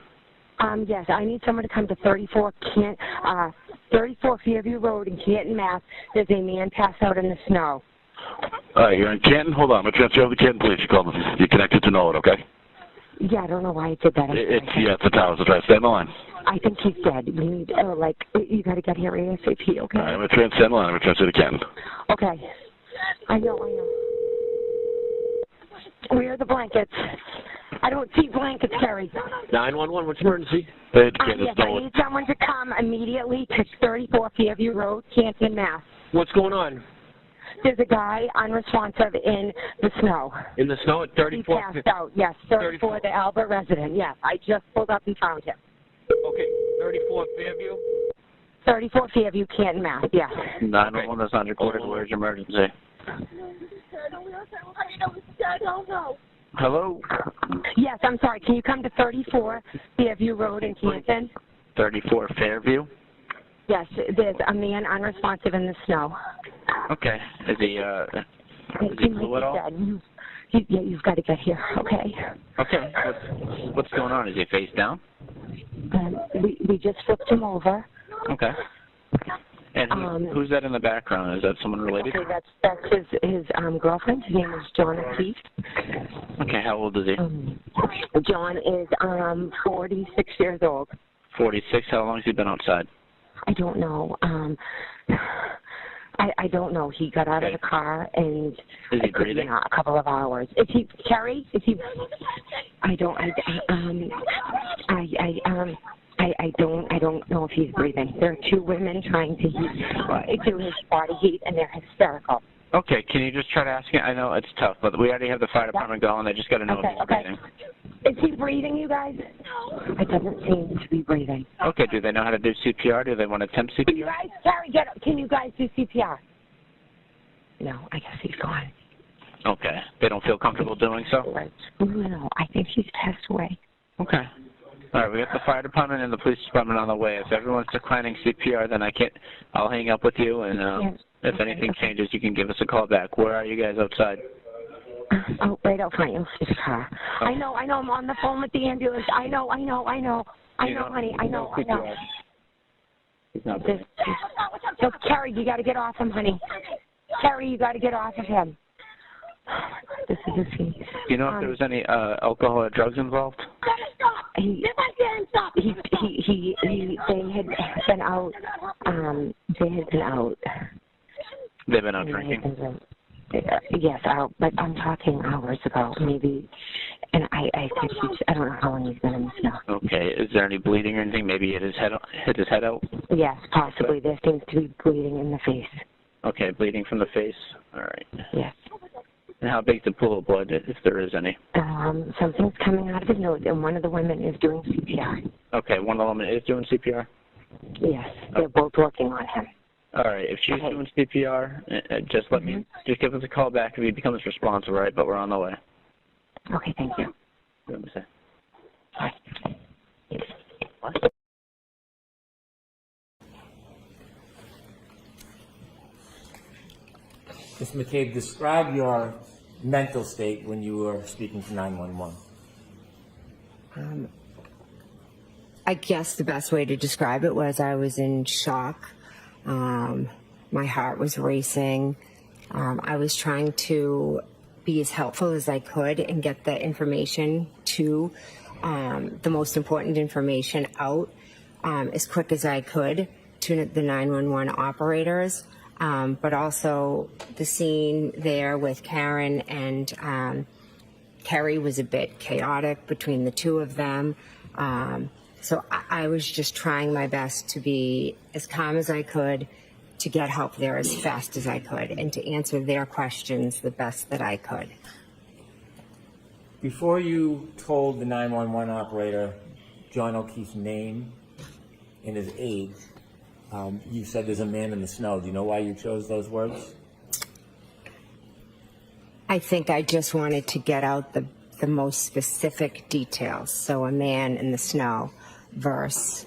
Yes, I need someone to come to 34 Fairview Road in Canton, Mass. There's a man passed out in the snow. You're in Canton? Hold on. I'm going to transfer you over to Canton Police. You call them. You're connected to Norwood, okay? Yeah, I don't know why I did that. It's the towers. That's right. Stay on the line. I think he's dead. We need, you got to get here ASAP, okay? All right, I'm going to transfer on the line. I'm going to transfer to Canton. Okay. I know. Where are the blankets? I don't see blankets, Carrie. 911, what's emergency? Hey, it's Canton. Yes, I need someone to come immediately to 34 Fairview Road, Canton, Mass. What's going on? There's a guy unresponsive in the snow. In the snow at 34? He passed out, yes. 34, the Albert resident, yes. I just pulled up and found him. Okay, 34 Fairview? 34 Fairview, Canton, Mass, yes. 911 is on recorded. Where's your emergency? Hello? Yes, I'm sorry. Can you come to 34 Fairview Road in Canton? 34 Fairview? Yes, there's a man unresponsive in the snow. Okay. Is he blue at all? You've got to get here, okay? Okay. What's going on? Is he face down? We just flipped him over. Okay. And who's that in the background? Is that someone related? Okay, that's his girlfriend. His name is John O'Keefe. Okay, how old is he? John is 46 years old. 46. How long has he been outside? I don't know. I don't know. He got out of the car and is he breathing? A couple of hours. Is he Carrie? Is he? I don't know if he's breathing. There are two women trying to do his body heat, and they're hysterical. Okay, can you just try to ask him? I know it's tough, but we already have the fire department going. They just got to know if he's breathing. Is he breathing, you guys? It doesn't seem to be breathing. Okay, do they know how to do CPR? Do they want to attempt CPR? Can you guys, Carrie, can you guys do CPR? No, I guess he's gone. Okay, they don't feel comfortable doing so? No, I think he's passed away. Okay. All right, we got the fire department and the police department on the way. If everyone's declining CPR, then I'll hang up with you, and if anything changes, you can give us a call back. Where are you guys outside? Oh, right out front. You'll see the car. Okay. I know. I'm on the phone with the ambulance. I know, honey. I know. He's not So, Carrie, you got to get off him, honey. Carrie, you got to get off of him. Oh, my God, this is a scene. Do you know if there was any alcohol or drugs involved? They had been out. They've been out drinking? Yes, but I'm talking hours ago, maybe, and I don't know how long he's been in the snow. Okay, is there any bleeding or anything? Maybe he hit his head out? Yes, possibly. There seems to be bleeding in the face. Okay, bleeding from the face. All right. Yes. And how big's the pool of blood, if there is any? Something's coming out of his nose, and one of the women is doing CPR. Okay, one of the women is doing CPR? Yes, they're both working on him. All right, if she's Okay. doing CPR, just let me, just give us a call back if he becomes responsive, all right? But we're on the way. Okay, thank you. Let me say. Ms. McCabe, describe your mental state when you were speaking to 911. I guess the best way to describe it was I was in shock. My heart was racing. I was trying to be as helpful as I could and get the information to the most important information out as quick as I could to the 911 operators. But also the scene there with Karen and Carrie was a bit chaotic between the two of them. So I was just trying my best to be as calm as I could, to get help there as fast as I could, and to answer their questions the best that I could. Before you told the 911 operator John O'Keefe's name and his age, you said there's a man in the snow. Do you know why you chose those words? I think I just wanted to get out the most specific details. So a man in the snow versus,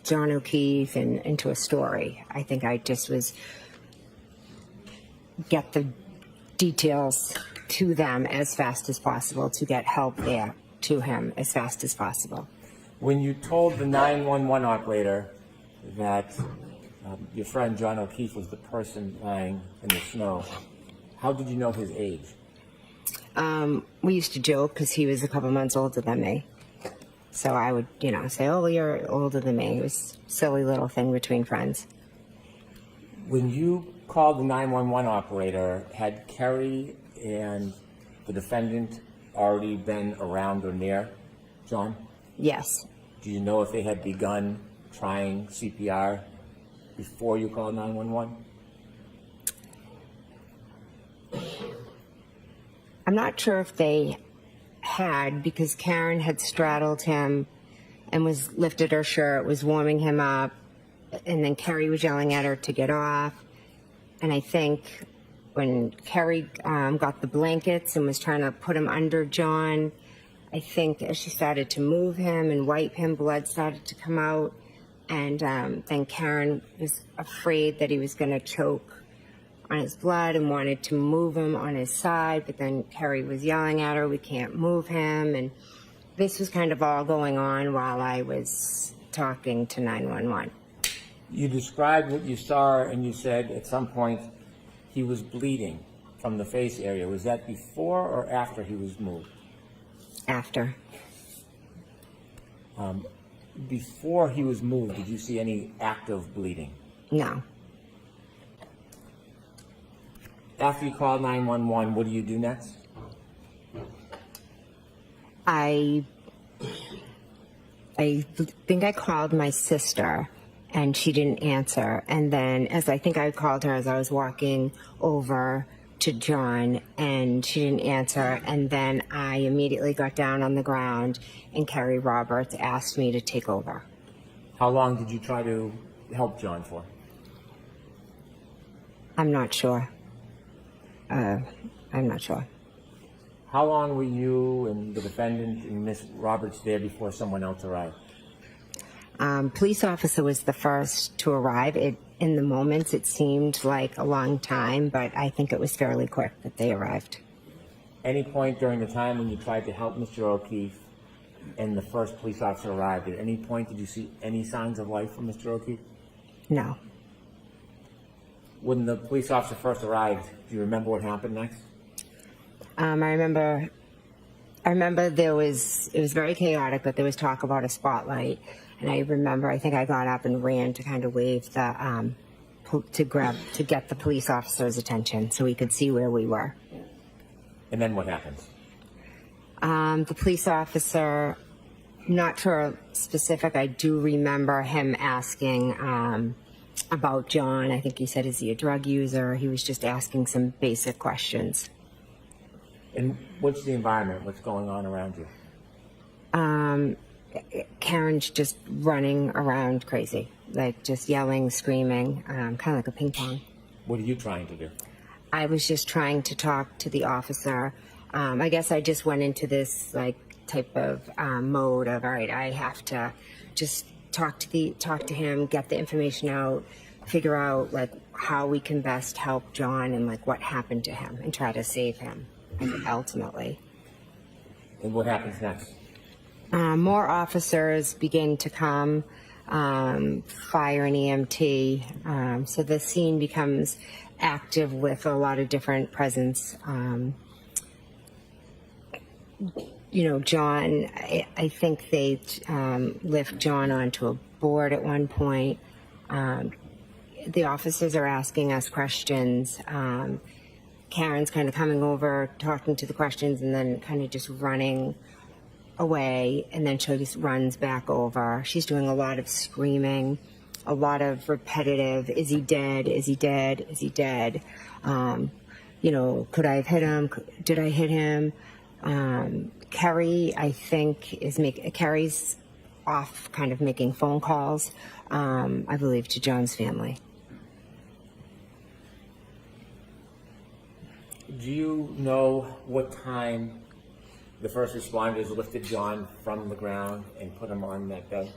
John O'Keefe and into a story. I think I just was get the details to them as fast as possible to get help there to him as fast as possible. When you told the 911 operator that your friend John O'Keefe was the person lying in the snow, how did you know his age? We used to joke because he was a couple months older than me. So I would, say, oh, you're older than me. It was a silly little thing between friends. When you called the 911 operator, had Carrie and the defendant already been around or near John? Yes. Do you know if they had begun trying CPR before you called 911? I'm not sure if they had, because Karen had straddled him and was lifted her shirt, was warming him up, and then Carrie was yelling at her to get off. And I think when Carrie got the blankets and was trying to put him under John, I think as she started to move him and wipe him, blood started to come out. And then Karen was afraid that he was going to choke on his blood and wanted to move him on his side, but then Carrie was yelling at her, we can't move him. And this was kind of all going on while I was talking to 911. You described what you saw, and you said at some point he was bleeding from the face area. Was that before or after he was moved? After. Before he was moved, did you see any active bleeding? No. After you called 911, what do you do next? I think I called my sister and she didn't answer. And then I think I called her as I was walking over to John and she didn't answer. And then I immediately got down on the ground and Carrie Roberts asked me to take over. How long did you try to help John for? I'm not sure. I'm not sure. How long were you and the defendant and Miss Roberts there before someone else arrived? Police officer was the first to arrive. In the moments, it seemed like a long time, but I think it was fairly quick that they arrived. Any point during the time when you tried to help Mr. O'Keefe and the first police officer arrived, at any point did you see any signs of life from Mr. O'Keefe? No. When the police officer first arrived, do you remember what happened next? I remember it was very chaotic, but there was talk about a spotlight. And I remember, I think I got up and ran to kind of wave the, to get the police officer's attention so he could see where we were. And then what happens? The police officer, not sure specific, I do remember him asking about John. I think he said, is he a drug user? He was just asking some basic questions. And what's the environment? What's going on around you? Karen's just running around crazy, like just yelling, screaming, kind of like a ping pong. What are you trying to do? I was just trying to talk to the officer. I guess I just went into this like type of mode of, all right, I have to just talk to him, get the information out, figure out like how we can best help John and like what happened to him and try to save him ultimately. And what happens next? More officers begin to come, fire and EMT. So the scene becomes active with a lot of different presence. John, I think they lift John onto a board at one point. The officers are asking us questions. Karen's kind of coming over, talking to the questions, and then kind of just running away, and then she just runs back over. She's doing a lot of screaming, a lot of repetitive, is he dead, is he dead, is he dead? Could I have hit him? Did I hit him? Carrie, I think, Carrie's off kind of making phone calls, I believe, to John's family. Do you know what time the first responders lifted John from the ground and put him on that bed?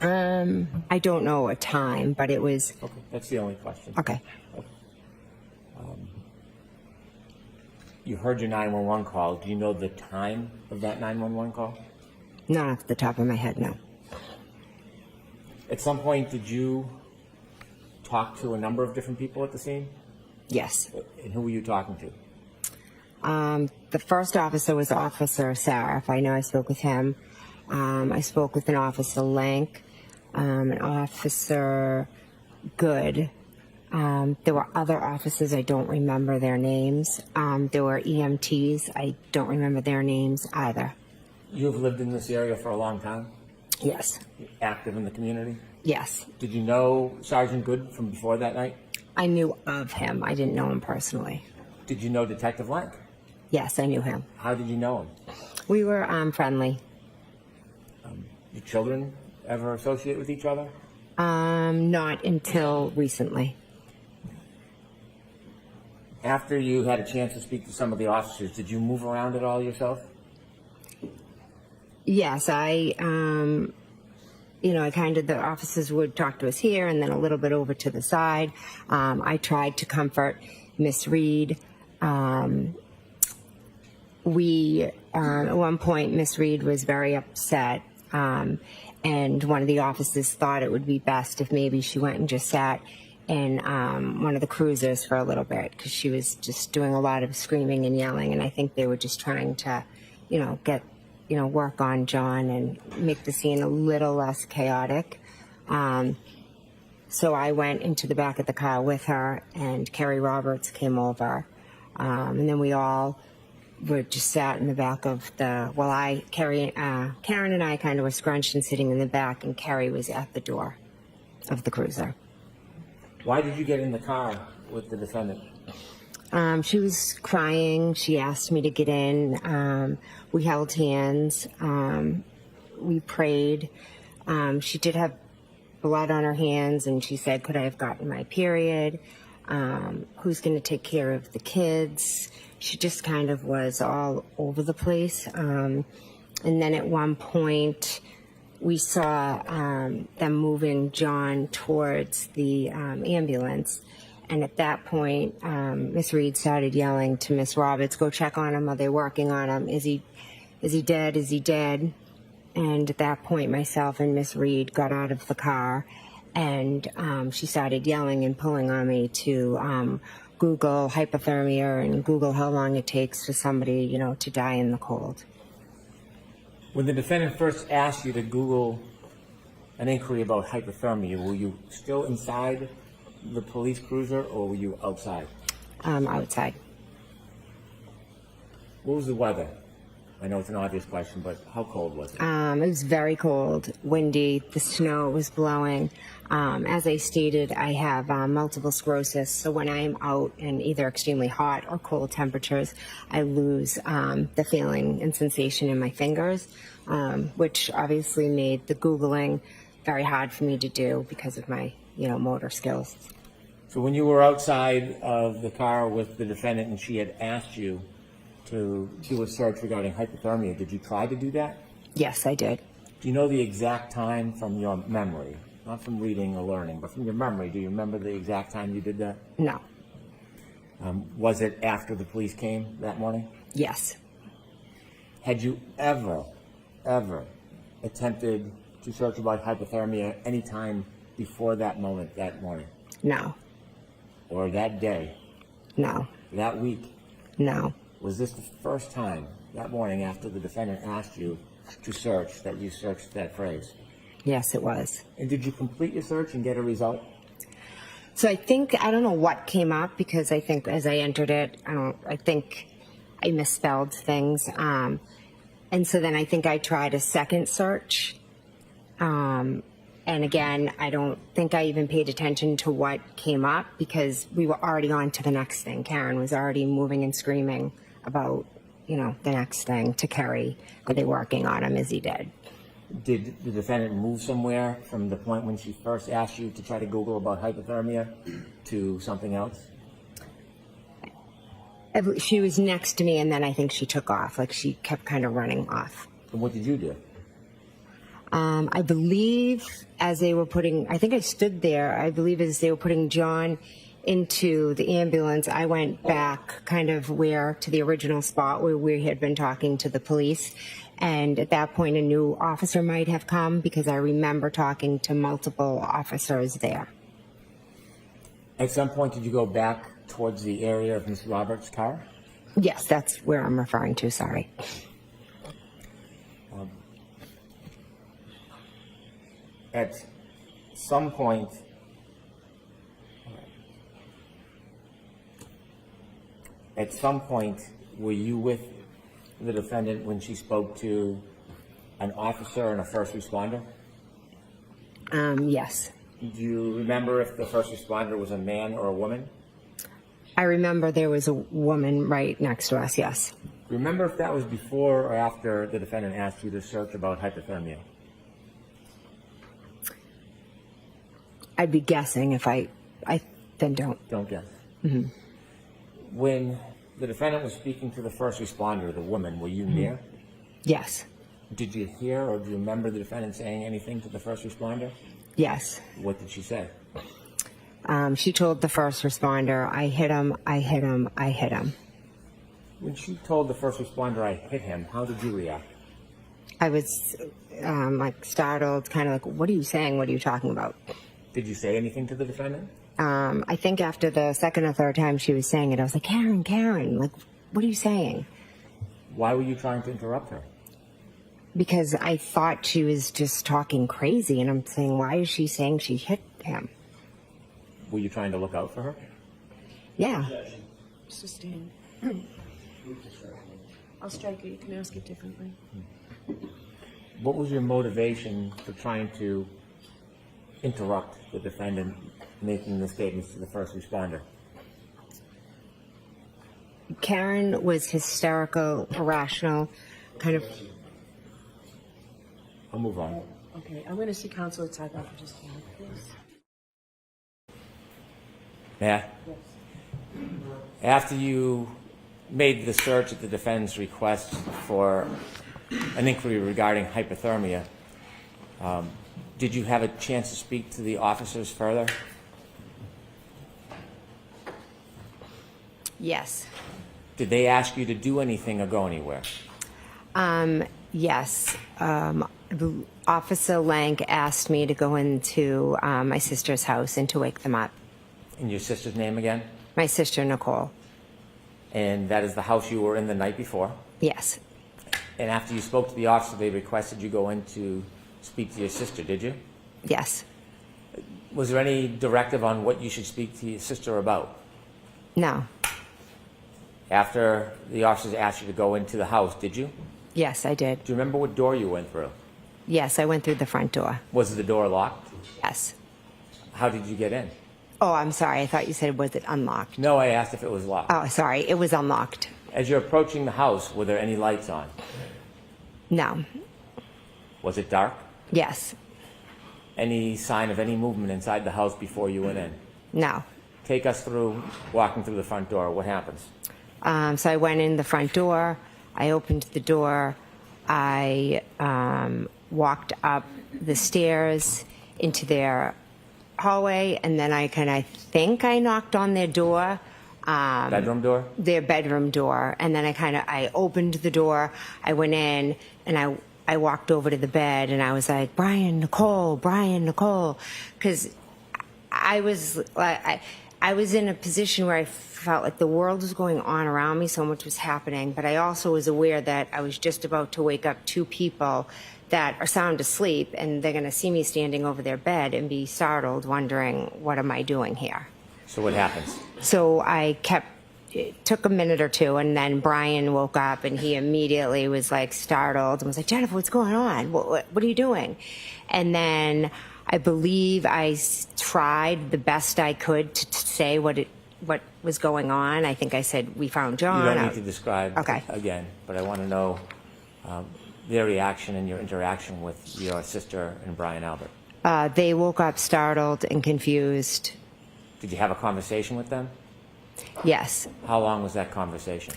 I don't know a time, but it was... Okay, that's the only question. Okay. You heard your 911 call. Do you know the time of that 911 call? Not off the top of my head, no. At some point, did you talk to a number of different people at the scene? Yes. And who were you talking to? The first officer was Officer Saraf. I know I spoke with him. I spoke with an Officer Lank, an Officer Good. There were other officers, I don't remember their names. There were EMTs, I don't remember their names either. You've lived in this area for a long time? Yes. Active in the community? Yes. Did you know Sergeant Good from before that night? I knew of him. I didn't know him personally. Did you know Detective Lank? Yes, I knew him. How did you know him? We were friendly. Your children ever associate with each other? Not until recently. After you had a chance to speak to some of the officers, did you move around at all yourself? Yes, I the officers would talk to us here and then a little bit over to the side. I tried to comfort Miss Reed. At one point, Miss Reed was very upset, and one of the officers thought it would be best if maybe she went and just sat in one of the cruisers for a little bit, because she was just doing a lot of screaming and yelling, and I think they were just trying to, work on John and make the scene a little less chaotic. So I went into the back of the car with her, and Carrie Roberts came over, and then we all were just sat in the back of Karen and I kind of were scrunched and sitting in the back, and Carrie was at the door of the cruiser. Why did you get in the car with the defendant? She was crying. She asked me to get in. We held hands. We prayed. She did have blood on her hands, and she said, could I have gotten my period? Who's going to take care of the kids? She just kind of was all over the place. And then at one point, we saw them moving John towards the ambulance. And at that point, Miss Reed started yelling to Miss Roberts, go check on him. Are they working on him? Is he dead? Is he dead? And at that point, myself and Miss Reed got out of the car, and she started yelling and pulling on me to Google hypothermia and Google how long it takes for somebody, to die in the cold. When the defendant first asked you to Google an inquiry about hypothermia, were you still inside the police cruiser, or were you outside? Outside. What was the weather? I know it's an obvious question, but how cold was it? It was very cold, windy. The snow was blowing. As I stated, I have multiple sclerosis, so when I'm out in either extremely hot or cold temperatures, I lose the feeling and sensation in my fingers. which obviously made the Googling very hard for me to do because of my, motor skills. So when you were outside of the car with the defendant and she had asked you to do a search regarding hypothermia, did you try to do that? Yes, I did. Do you know the exact time from your memory? Not from reading or learning, but from your memory. Do you remember the exact time you did that? No. Was it after the police came that morning? Yes. Had you ever attempted to search about hypothermia any time before that moment, that morning? No. Or that day? No. That week? No. Was this the first time that morning after the defendant asked you to search that you searched that phrase? Yes, it was. And did you complete your search and get a result? So I don't know what came up because I think as I entered it, I think I misspelled things. And so then I think I tried a second search. And again, I don't think I even paid attention to what came up because we were already on to the next thing. Karen was already moving and screaming about, the next thing to Carrie. Are they working on him? Is he dead? Did the defendant move somewhere from the point when she first asked you to try to Google about hypothermia to something else? She was next to me, and then I think she took off. Like, she kept kind of running off. And what did you do? I believe as they were I think I stood there, I believe as they were putting John into the ambulance, I went back kind of to the original spot where we had been talking to the police. And at that point, a new officer might have come because I remember talking to multiple officers there. At some point, did you go back towards the area of Ms. Roberts' car? Yes, that's where I'm referring to, sorry. At some point, were you with the defendant when she spoke to an officer and a first responder? Yes. Do you remember if the first responder was a man or a woman? I remember there was a woman right next to us, yes. Remember if that was before or after the defendant asked you to search about hypothermia? I'd be guessing if I then don't. Don't guess. Mm-hmm. When the defendant was speaking to the first responder, the woman, were you near? Yes. Did you hear or do you remember the defendant saying anything to the first responder? Yes. What did she say? She told the first responder, I hit him, I hit him, I hit him. When she told the first responder, I hit him, how did you react? I was startled, kind of like, what are you saying? What are you talking about? Did you say anything to the defendant? I think after the second or third time she was saying it, I was like, Karen, like, what are you saying? Why were you trying to interrupt her? Because I thought she was just talking crazy, and I'm saying, why is she saying she hit him? Were you trying to look out for her? Yeah. Sustained. I'll strike it. You can ask it differently. What was your motivation for trying to interrupt the defendant making the statements to the first responder? Karen was hysterical, irrational, kind of. I'll move on. Okay, I'm going to see counsel at sidebar for just a minute, please. Yeah. After you made the search at the defendant's request for an inquiry regarding hypothermia, did you have a chance to speak to the officers further? Yes. Did they ask you to do anything or go anywhere? Yes. Officer Lank asked me to go into my sister's house and to wake them up. And your sister's name again? My sister, Nicole. And that is the house you were in the night before? Yes. And after you spoke to the officer, they requested you go in to speak to your sister, did you? Yes. Was there any directive on what you should speak to your sister about? No. After the officers asked you to go into the house, did you? Yes, I did. Do you remember what door you went through? Yes, I went through the front door. Was the door locked? Yes. How did you get in? Oh, I'm sorry. I thought you said, was it unlocked? No, I asked if it was locked. Oh, sorry. It was unlocked. As you're approaching the house, were there any lights on? No. Was it dark? Yes. Any sign of any movement inside the house before you went in? No. Take us through walking through the front door. What happens? So I went in the front door. I opened the door. I walked up the stairs into their hallway, and then I think I knocked on their door. Bedroom door? Their bedroom door, and then I opened the door. I went in, and I walked over to the bed, and I was like, Brian, Nicole, because I was in a position where I felt like the world was going on around me, so much was happening, but I also was aware that I was just about to wake up two people that are sound asleep, and they're going to see me standing over their bed and be startled, wondering, what am I doing here? So what happens? So it took a minute or two, and then Brian woke up, and he immediately was like startled and was like, Jennifer, what's going on? What are you doing? And then I believe I tried the best I could to say what was going on. I think I said, we found John. You don't need to describe Okay. again, but I want to know their reaction and your interaction with your sister and Brian Albert. They woke up startled and confused. Did you have a conversation with them? Yes. How long was that conversation?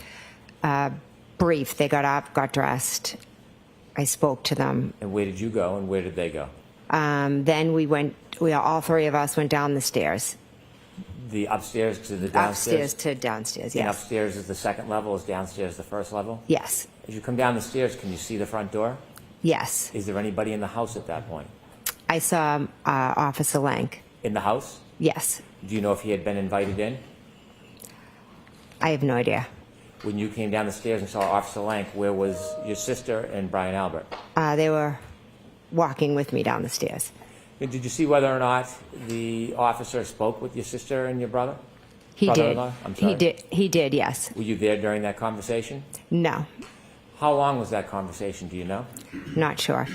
Brief. They got up, got dressed. I spoke to them. And where did you go and where did they go? Then all three of us went down the stairs. The upstairs to the downstairs? Upstairs to downstairs, And yes. upstairs is the second level, is downstairs the first level? Yes. As you come down the stairs, can you see the front door? Yes. Is there anybody in the house at that point? I saw Officer Lank. In the house? Yes. Do you know if he had been invited in? I have no idea. When you came down the stairs and saw Officer Lank, where was your sister and Brian Albert? They were walking with me down the stairs. And did you see whether or not the officer spoke with your sister and your brother? He did. Brother-in-law? I'm sorry. He did, yes. Were you there during that conversation? No, How long was that conversation, do you know? not sure.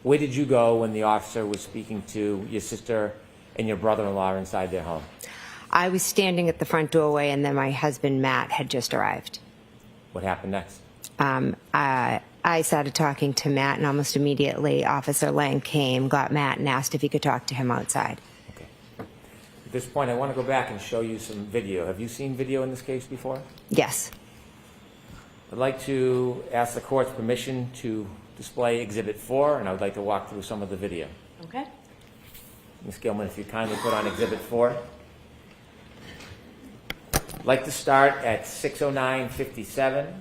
Where did you go when the officer was speaking to your sister and your brother-in-law inside their home? I was standing at the front doorway, and then my husband, Matt, had just arrived. What happened next? I started talking to Matt, and almost immediately Officer Lang came, got Matt, and asked if he could talk to him outside. Okay. At this point, I want to go back and show you some video. Have you seen video in this case before? Yes. I'd like to ask the court's permission to display Exhibit 4, and I would like to walk through some of the video. Okay. Ms. Gilman, if you'd kindly put on Exhibit 4. I'd like to start at 6:09:57.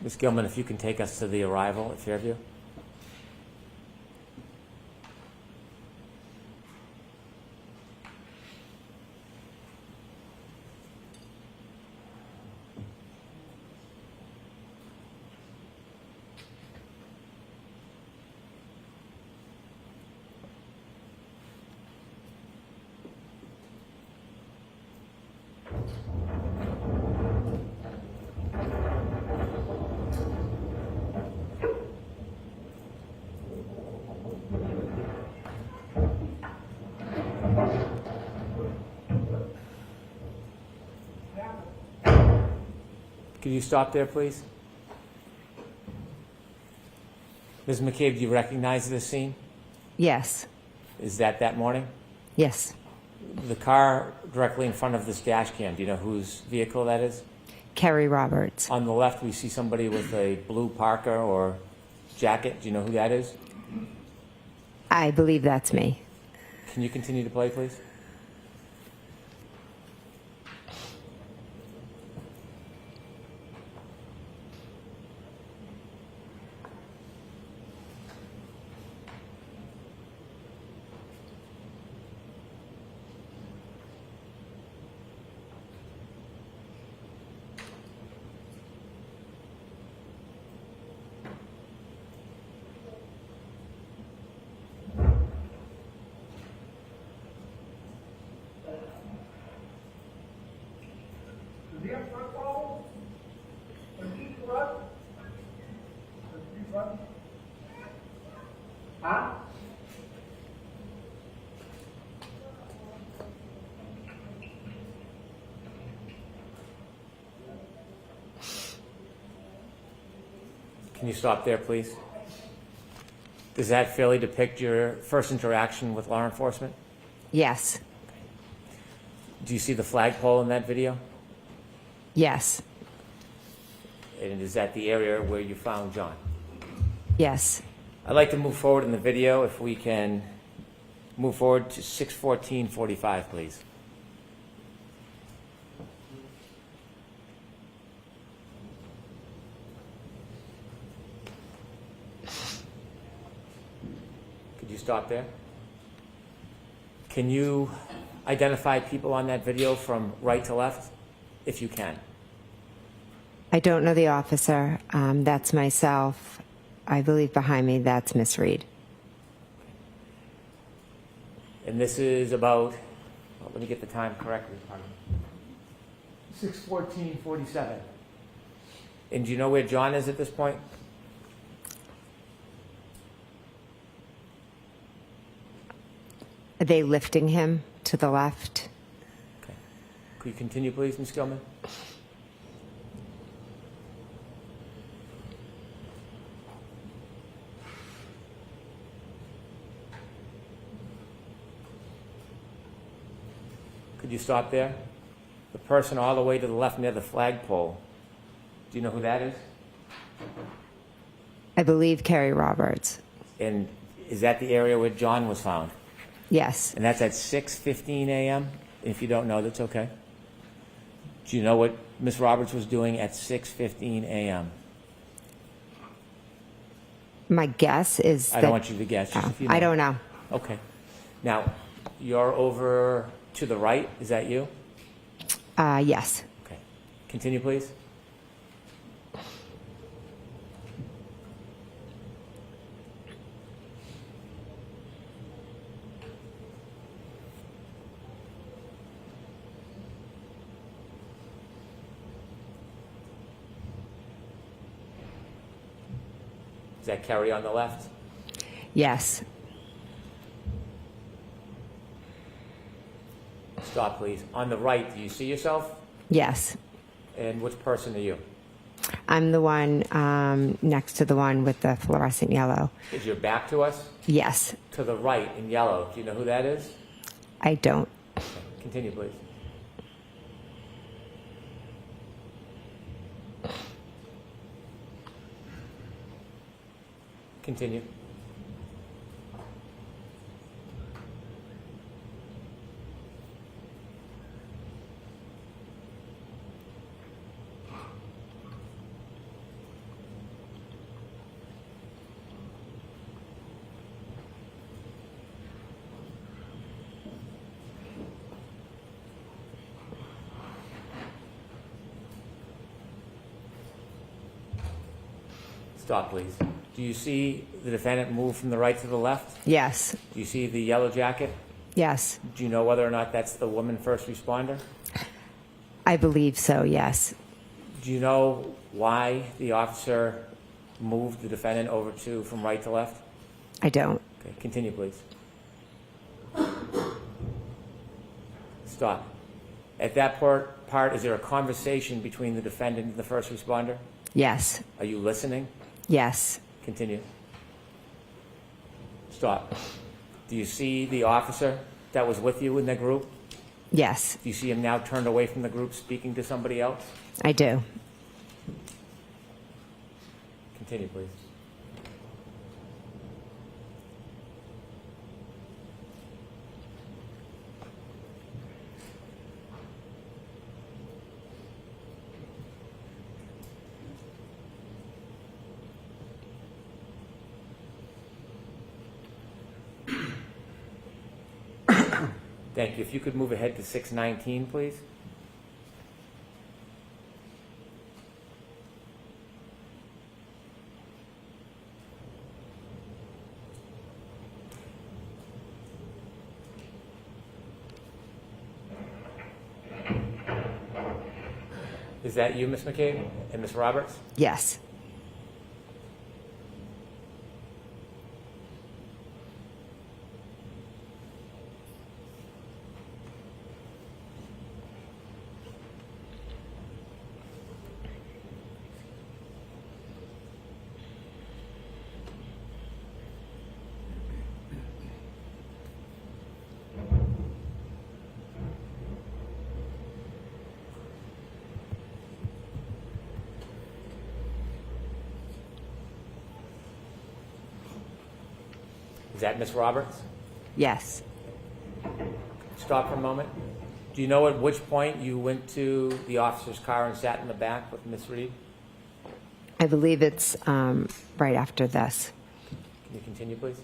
Ms. Gilman, if you can take us to the arrival at Fairview. Could you stop there, please? Ms. McCabe, do you recognize this scene? Yes. Is that morning? Yes. The car directly in front of this dash cam, do you know whose vehicle that is? Carrie Roberts. On the left, we see somebody with a blue parka or jacket. Do you know who that is? I believe that's me. Can you continue to play, please? Can you stop there, please? Does that fairly depict your first interaction with law enforcement? Yes. Do you see the flagpole in that video? Yes. And is that the area where you found John? Yes. I'd like to move forward in the video if we can move forward to 6:14:45, please. Could you stop there? Can you identify people on that video from right to left, if you can? I don't know the officer. That's myself. I believe behind me, that's Miss Reed. And this is about, well, let me get the time correctly. 6:14:47. And do you know where John is at this point? Are they lifting him to the left? Okay. Could you continue, please, Ms. Gilman? Could you stop there? The person all the way to the left near the flagpole. Do you know who that is? I believe Carrie Roberts. And is that the area where John was found? Yes. And that's at 6:15 a.m.? If you don't know, that's okay. Do you know what Ms. Roberts was doing at 6:15 a.m.? My guess is I don't want you to guess. Just if you know. I don't know. Okay. Now, you're over to the right. Is that you? Yes. Okay. Continue, please. Is that Carrie on the left? Yes. Stop, please. On the right, do you see yourself? Yes. And which person are you? I'm the one next to the one with the fluorescent yellow. Is your back to us? Yes. To the right in yellow. Do you know who that is? I don't. Continue, please. Continue. Stop, please. Do you see the defendant move from the right to the left? Yes. Do you see the yellow jacket? Yes. Do you know whether or not that's the woman first responder? I believe so, yes. Do you know why the officer moved the defendant over to from right to left? I don't. Okay, continue, please. Stop. At that part, is there a conversation between the defendant and the first responder? Yes. Are you listening? Yes. Continue. Stop. Do you see the officer that was with you in the group? Yes. Do you see him now turned away from the group speaking to somebody else? I do. Continue, please. Thank you. If you could move ahead to 6:19, please. Is that you, Ms. McCabe and Ms. Roberts? Yes. that Miss Roberts? Yes. Stop for a moment. Do you know at which point you went to the officer's car and sat in the back with Miss Reed? I believe it's right after this. Can you continue, please?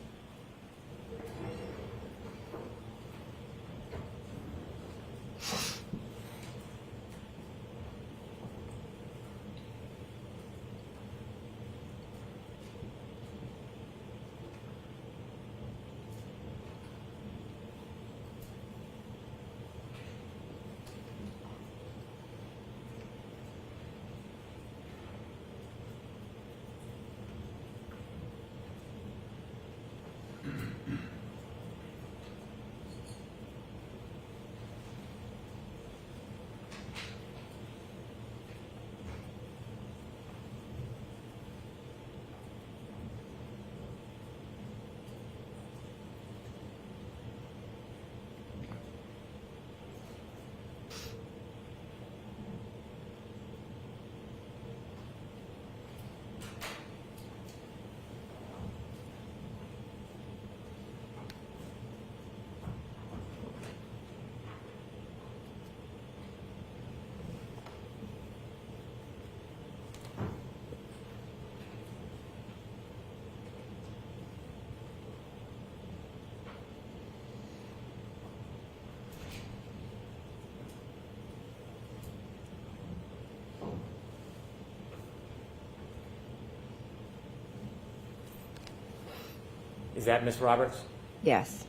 Is that Miss Roberts? Yes.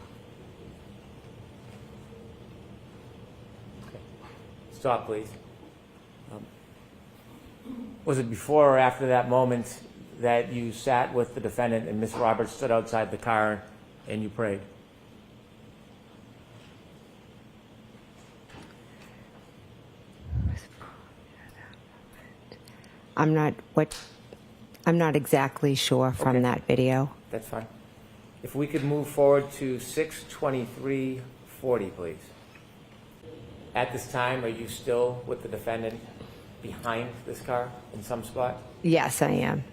Stop, please. Was it before or after that moment that you sat with the defendant and Miss Roberts stood outside the car and you prayed? I'm not exactly sure from Okay. that video. That's fine. If we could move forward to 6:23:40, please. At this time, are you still with the defendant behind this car in some spot? Yes, I am.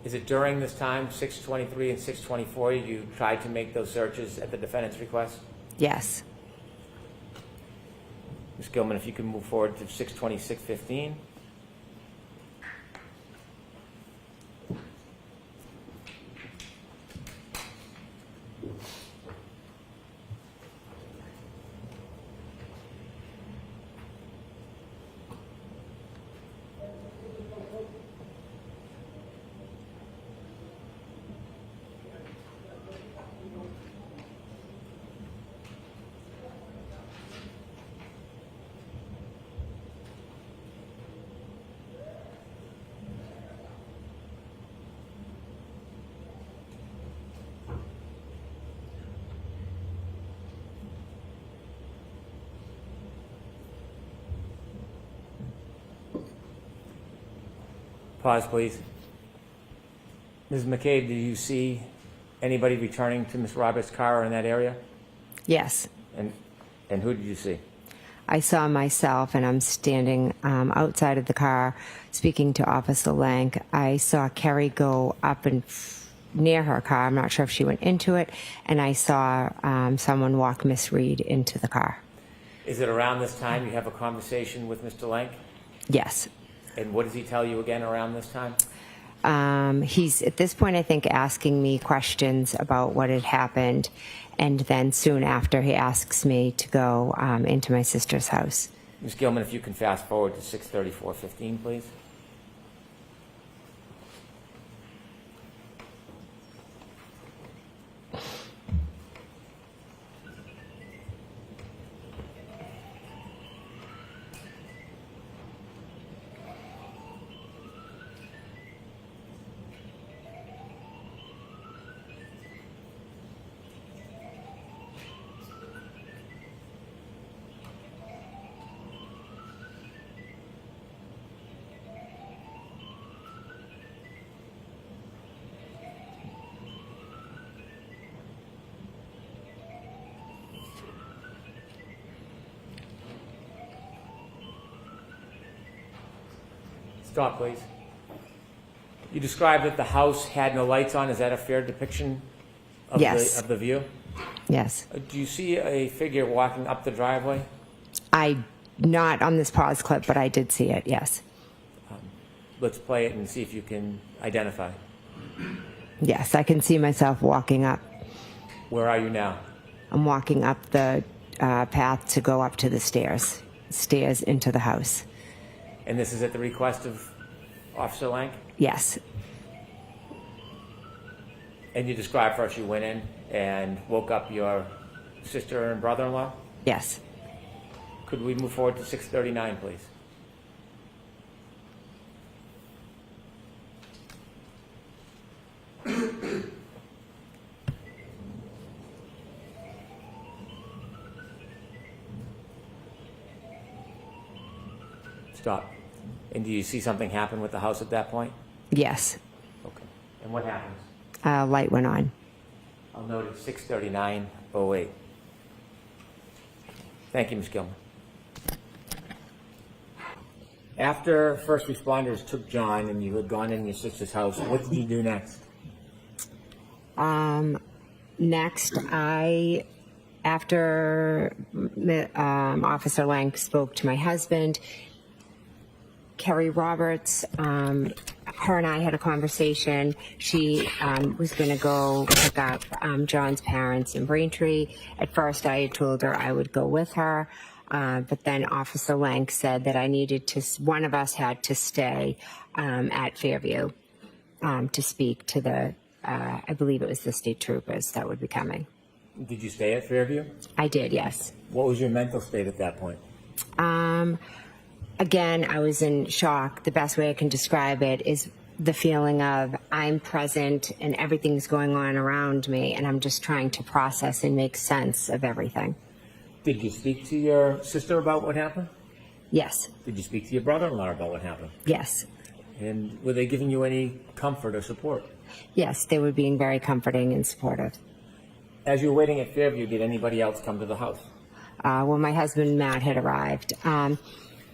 Is it during this time, 6:23 and 6:24, you tried to make those searches at the defendant's request? Yes. Ms. Gilman, if you can move forward to 6:26:15. Pause, please. Ms. McCabe, do you see anybody returning to Ms. Roberts' car in that area? Yes. And who did you see? I saw myself, and I'm standing outside of the car speaking to Officer Lank. I saw Carrie go up and near her car. I'm not sure if she went into it, and I saw someone walk Miss Reed into the car. Is it around this time you have a conversation with Mr. Lank? Yes. And what does he tell you again around this time? He's, at this point, I think, asking me questions about what had happened, and then soon after, he asks me to go into my sister's house. Ms. Gilman, if you can fast forward to 6:34:15, please. Stop, please. You described that the house had no lights on. Is that a fair depiction of, Yes. of the view? Yes. Do you see a figure walking up the driveway? Not on this pause clip, but I did see it, yes. Let's play it and see if you can identify. Yes, I can see myself walking up. Where are you now? I'm walking up the path to go up to the stairs into the house. And this is at the request of Officer Lank? Yes, And you described first you went in and woke up your sister and brother-in-law? yes. Could we move forward to 639, please? Stop. And do you see something happen with the house at that point? Yes. Okay. And what happens? Light went on. I'll note it's 639:08. Thank you, Ms. Gilman. After first responders took John and you had gone in your sister's house, what did you do next? Next, after Officer Lang spoke to my husband, Carrie Roberts, her and I had a conversation. She was going to go pick up John's parents in Braintree. At first, I had told her I would go with her, but then Officer Lang said that I needed to, one of us had to stay at Fairview to speak to the, I believe it was the state troopers that would be coming. Did you stay at Fairview? I did, yes. What was your mental state at that point? Again, I was in shock. The best way I can describe it is the feeling of I'm present and everything's going on around me, and I'm just trying to process and make sense of everything. Did you speak to your sister about what happened? Yes, Did you speak to your brother-in-law about what happened? yes, And were they giving you any comfort or support? yes, they were being very comforting and supportive. As you were waiting at Fairview, did anybody else come to the house? Well, my husband, Matt, had arrived.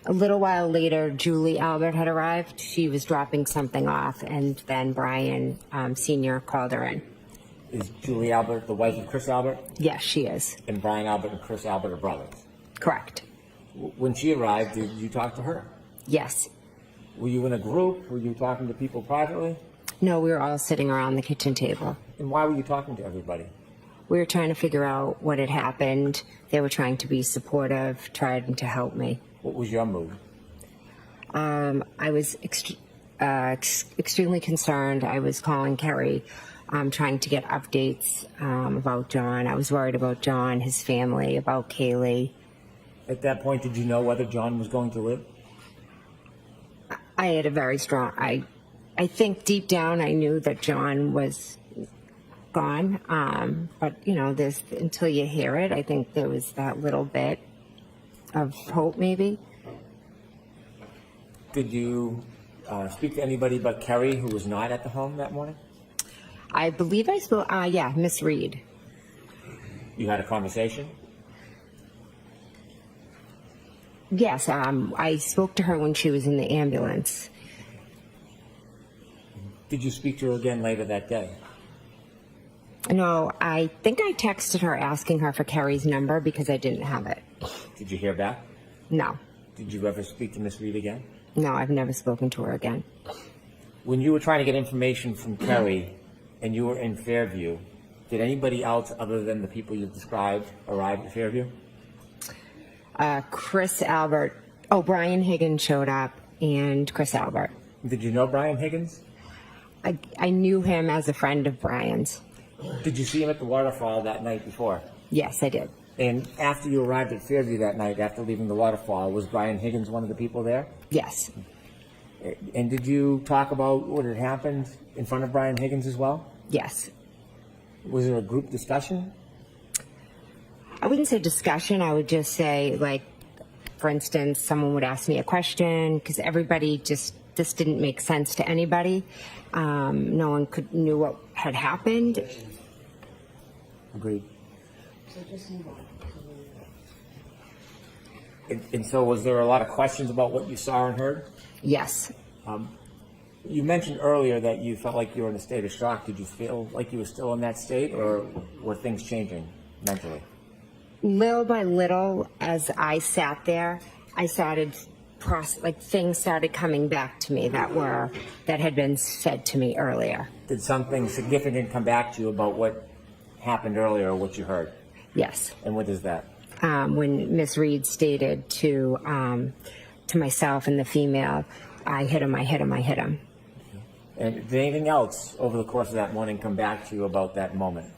A little while later, Julie Albert had arrived. She was dropping something off, and then Brian Sr. called her in. Is Julie Albert the wife of Chris Albert? Yes, she is. And Brian Albert and Chris Albert are brothers? Correct. When she arrived, did you talk to her? Yes. Were you in a group? Were you talking to people privately? No, we were all sitting around the kitchen table. And why were you talking to everybody? We were trying to figure out what had happened. They were trying to be supportive, trying to help me. What was your mood? I was extremely concerned. I was calling Carrie, trying to get updates about John. I was worried about John, his family, about Kaylee. At that point, did you know whether John was going to live? I had a very strong, I think deep down I knew that John was gone. But, you know, there's, until you hear it, I think there was that little bit of hope maybe. Did you speak to anybody but Carrie, who was not at the home that morning? I believe I spoke, yeah, Miss Reed. You had a conversation? Yes, I spoke to her when she was in the ambulance. Did you speak to her again later that day? No, I think I texted her asking her for Carrie's number because I didn't have it. Did you hear back? No, Did you ever speak to Miss Reed again? no, I've never spoken to her again. When you were trying to get information from Carrie and you were in Fairview, did anybody else other than the people you described arrive at Fairview? Chris Albert, Brian Higgins showed up, and Chris Albert. Did you know Brian Higgins? I knew him as a friend of Brian's. Did you see him at the waterfall that night before? Yes, I did. And after you arrived at Fairview that night, after leaving the waterfall, was Brian Higgins one of the people there? Yes. And did you talk about what had happened in front of Brian Higgins as well? Yes. Was there a group discussion? I wouldn't say discussion. I would just say, like, for instance, someone would ask me a question because everybody this didn't make sense to anybody. No one knew what had happened. Agreed. And so was there a lot of questions about what you saw and heard? Yes. You mentioned earlier that you felt like you were in a state of shock. Did you feel like you were still in that state, or were things changing mentally? Little by little, as I sat there, I started things started coming back to me that had been said to me earlier. Did something significant come back to you about what happened earlier, or what you heard? Yes. And what is that? When Miss Reed stated to myself and the female, I hit him, I hit him, I hit him. And did anything else over the course of that morning come back to you about that moment?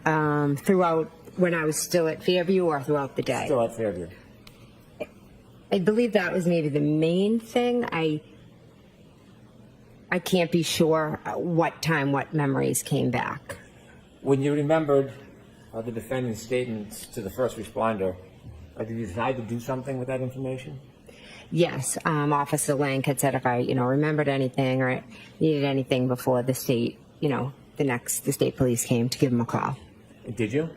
Throughout, when I was still at Fairview, or throughout the day? Still at Fairview. I believe that was maybe the main thing. I can't be sure what time, what memories came back. When you remembered the defendant's statements to the first responder, did you decide to do something with that information? Yes, Officer Lang had said if I, remembered anything or needed anything before the state, the state police came, to give him a call. Did you?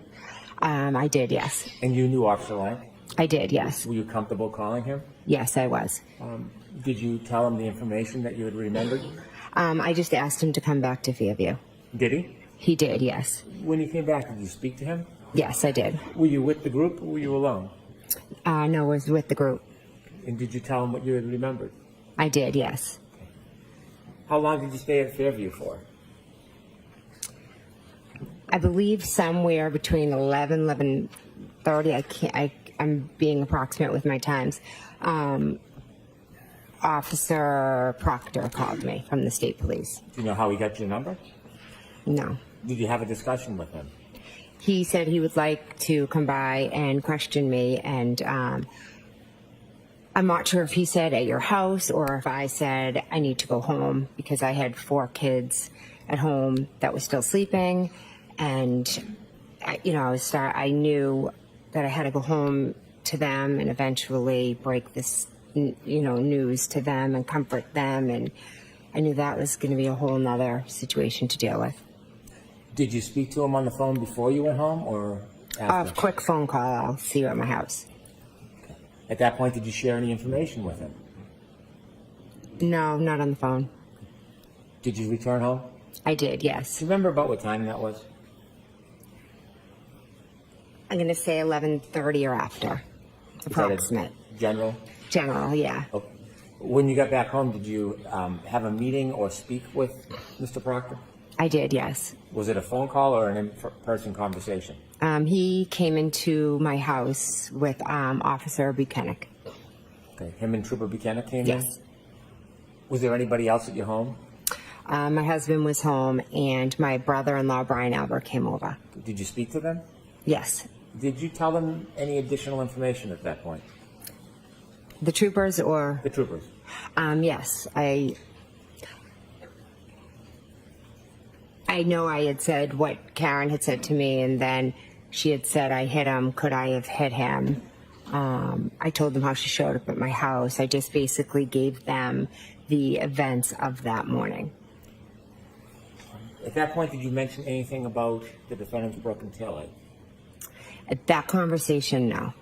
I did, yes. And you knew Officer Lang? I did, yes. Were you comfortable calling him? Yes, I was. Did you tell him the information that you had remembered? I just asked him to come back to Fairview. Did he? He did, yes. When he came back, did you speak to him? Yes, I did. Were you with the group, or were you alone? No, I was with the group. And did you tell him what you had remembered? I did, yes. How long did you stay at Fairview for? I believe somewhere between 11:30. I'm being approximate with my times. Officer Proctor called me from the state police. Do you know how he got your number? No. Did you have a discussion with him? He said he would like to come by and question me, and I'm not sure if he said at your house or if I said I need to go home, because I had 4 kids at home that were still sleeping, and I knew that I had to go home to them and eventually break this news to them and comfort them, and I knew that was going to be a whole nother situation to deal with. Did you speak to him on the phone before you went home, or after? A quick phone call. I'll see you at my house. At that point, did you share any information with him? No, not on the phone. Did you return home? I did, yes. Do you remember about what time that was? I'm going to say 11:30 or after. Approximate. General? General, yeah. Okay. When you got back home, did you have a meeting or speak with Mr. Proctor? I did, yes. Was it a phone call or an in-person conversation? He came into my house with Officer Buchanan. Okay, him and Trooper Buchanan came in? Yes. Was there anybody else at your home? My husband was home, and my brother-in-law, Brian Albert, came over. Did you speak to them? Yes. Did you tell them any additional information at that point? The troopers or? The troopers. Yes. I know I had said what Karen had said to me, and then she had said, I hit him. Could I have hit him? I told them how she showed up at my house. I just basically gave them the events of that morning. At that point, did you mention anything about the defendant's broken taillight? At that conversation, no.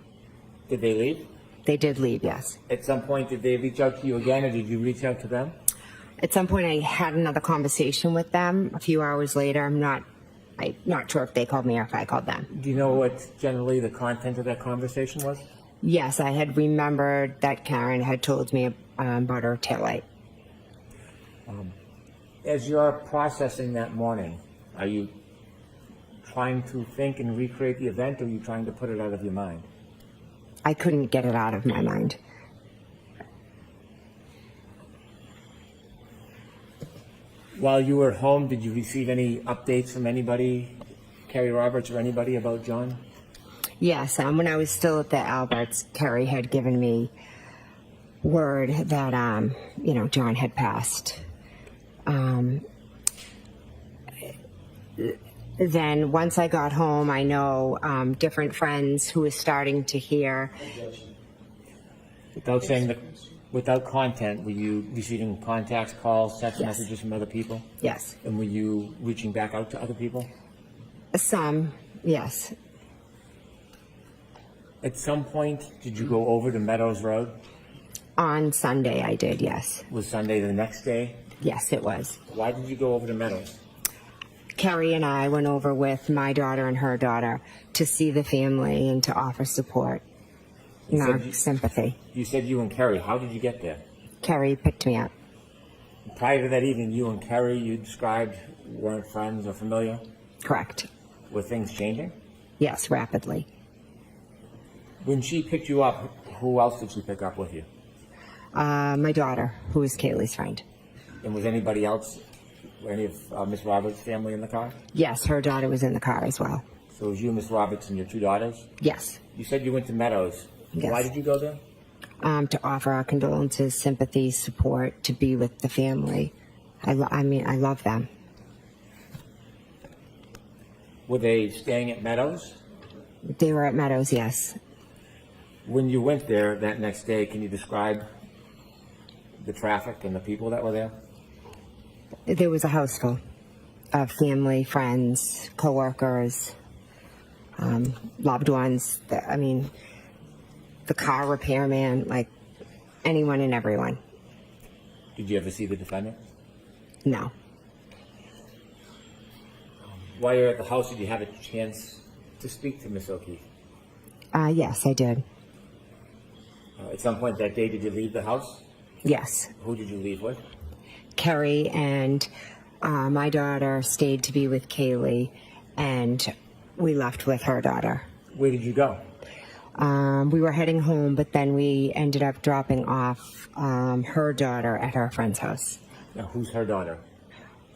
Did they leave? They did leave, yes. At some point, did they reach out to you again, or did you reach out to them? At some point, I had another conversation with them. A few hours later, I'm not sure if they called me or if I called them. Do you know what generally the content of that conversation was? Yes, I had remembered that Karen had told me about her taillight. As you're processing that morning, are you trying to think and recreate the event, or are you trying to put it out of your mind? I couldn't get it out of my mind. While you were at home, did you receive any updates from anybody, Carrie Roberts or anybody, about John? Yes, when I was still at the Alberts, Carrie had given me word that, John had passed. Then once I got home, I know different friends who were starting to hear. Without content, were you receiving contacts, calls, text Yes. messages from other people? Yes. And were you reaching back out to other people? Some, yes. At some point, did you go over to Meadows Road? On Sunday, I did, yes. Was Sunday the next day? Yes, it was. Why did you go over to Meadows? Carrie and I went over with my daughter and her daughter to see the family and to offer support and You said our you- sympathy. You said you and Carrie. How did you get there? Carrie picked me up. Prior to that evening, you and Carrie, you described, weren't friends or familiar. Correct. Were things changing? Yes, rapidly. When she picked you up, who else did she pick up with you? My daughter, who is Kaylee's friend. And was anybody else, any of Miss Roberts' family in the car? Yes, her daughter was in the car as well. So it was you, Miss Roberts, and your two daughters? Yes. You said you went to Meadows. Yes. Why did you go there? To offer our condolences, sympathy, support, to be with the family. I love them. Were they staying at Meadows? They were at Meadows, yes. When you went there that next day, can you describe the traffic and the people that were there? There was a house full of family, friends, coworkers, loved ones. The car repairman, like anyone and everyone. Did you ever see the defendant? No. While you're at the house, did you have a chance to speak to Miss O'Keefe? Yes, I did. At some point that day, did you leave the house? Yes. Who did you leave with? Carrie and my daughter stayed to be with Kaylee, and we left with her daughter. Where did you go? We were heading home, but then we ended up dropping off her daughter at her friend's house. Now, who's her daughter?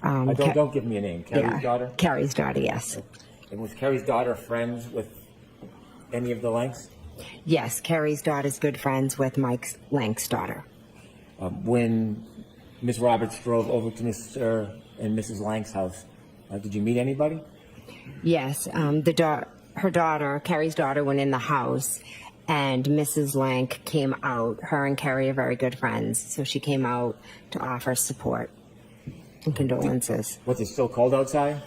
Um, Don't give me a name. Carrie's daughter? Carrie's daughter, yes. And was Carrie's daughter friends with any of the Lanks? Yes, Carrie's daughter's good friends with Mike Lank's daughter. When Miss Roberts drove over to Mr. and Mrs. Lank's house, did you meet anybody? Yes, her daughter, Carrie's daughter, went in the house, and Mrs. Lank came out. Her and Carrie are very good friends, so she came out to offer support and condolences. Was it still cold outside?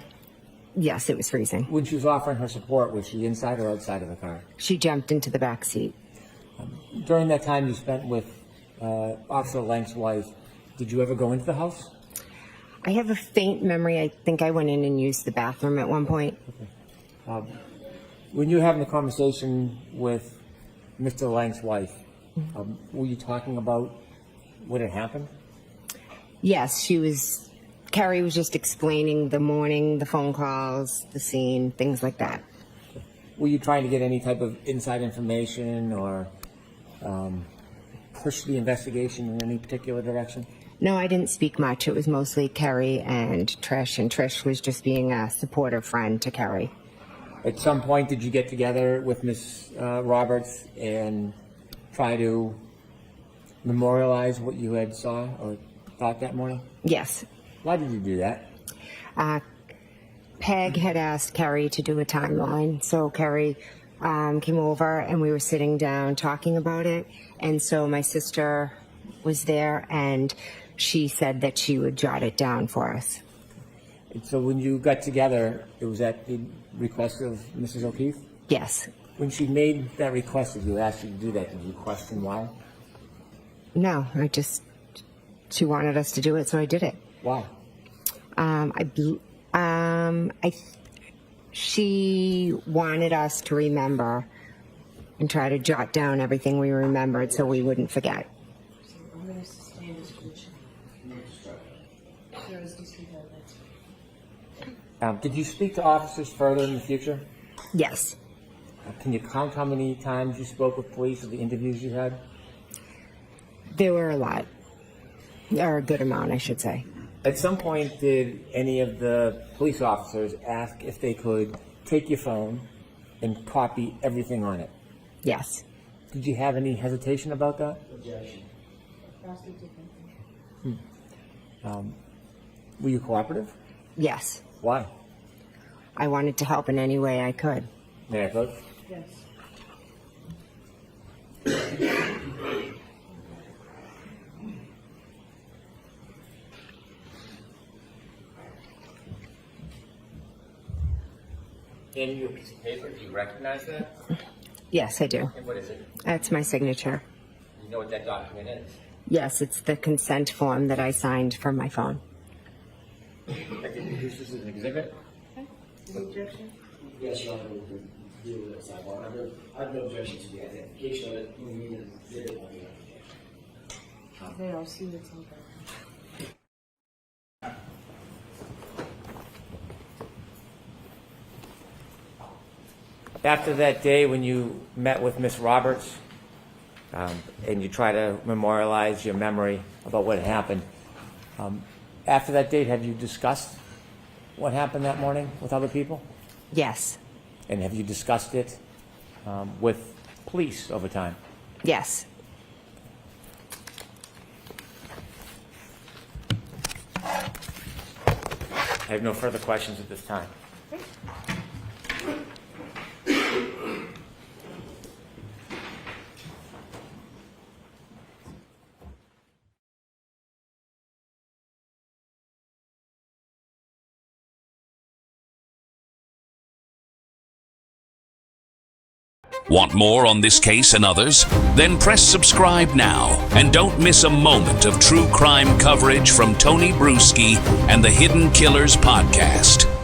Yes, it was freezing. When she was offering her support, was she inside or outside of the car? She jumped into the back seat. During that time you spent with Officer Lank's wife, did you ever go into the house? I have a faint memory. I think I went in and used the bathroom at one point. When you were having a conversation with Mr. Lank's wife, were you talking about what had happened? Yes, Carrie was just explaining the morning, the phone calls, the scene, things like that. Were you trying to get any type of inside information or push the investigation in any particular direction? No, I didn't speak much. It was mostly Carrie and Trish was just being a supportive friend to Carrie. At some point, did you get together with Miss Roberts and try to memorialize what you had saw or thought that morning? Yes. Why did you do that? Peg had asked Carrie to do a timeline, so Carrie came over and we were sitting down talking about it, and so my sister was there and she said that she would jot it down for us. And so when you got together, it was at the request of Mrs. O'Keefe? Yes. When she made that request of you, asked you to do that, did you question why? No, she wanted us to do it, so I did it. Why? She wanted us to remember and try to jot down everything we remembered so we wouldn't forget. Did you speak to officers further in the future? Yes. Can you count how many times you spoke with police or the interviews you had? There were a lot, or a good amount, I should say. At some point, did any of the police officers ask if they could take your phone and copy everything on it? Yes. Did you have any hesitation about that? Were you cooperative? Yes. Why? I wanted to help in any way I could. May I vote? Yes. In your piece of paper, do you recognize that? Yes, I do. And what is it? That's my signature. You know what that document is? Yes, it's the consent form that I signed from my phone. This is an exhibit? Yes, Your Honor, we can deal with it sidebar. I have no objection to the identification of it. We need an exhibit on the application. Okay, I'll see what's on there. After that day when you met with Miss Roberts, and you try to memorialize your memory about what happened, after that date, have you discussed what happened that morning with other people? Yes. And have you discussed it with police over time? Yes. I have no further questions at this time. Want more on this case and others? Then press subscribe now and don't miss a moment of true crime coverage from Tony Bruschi and the Hidden Killers podcast.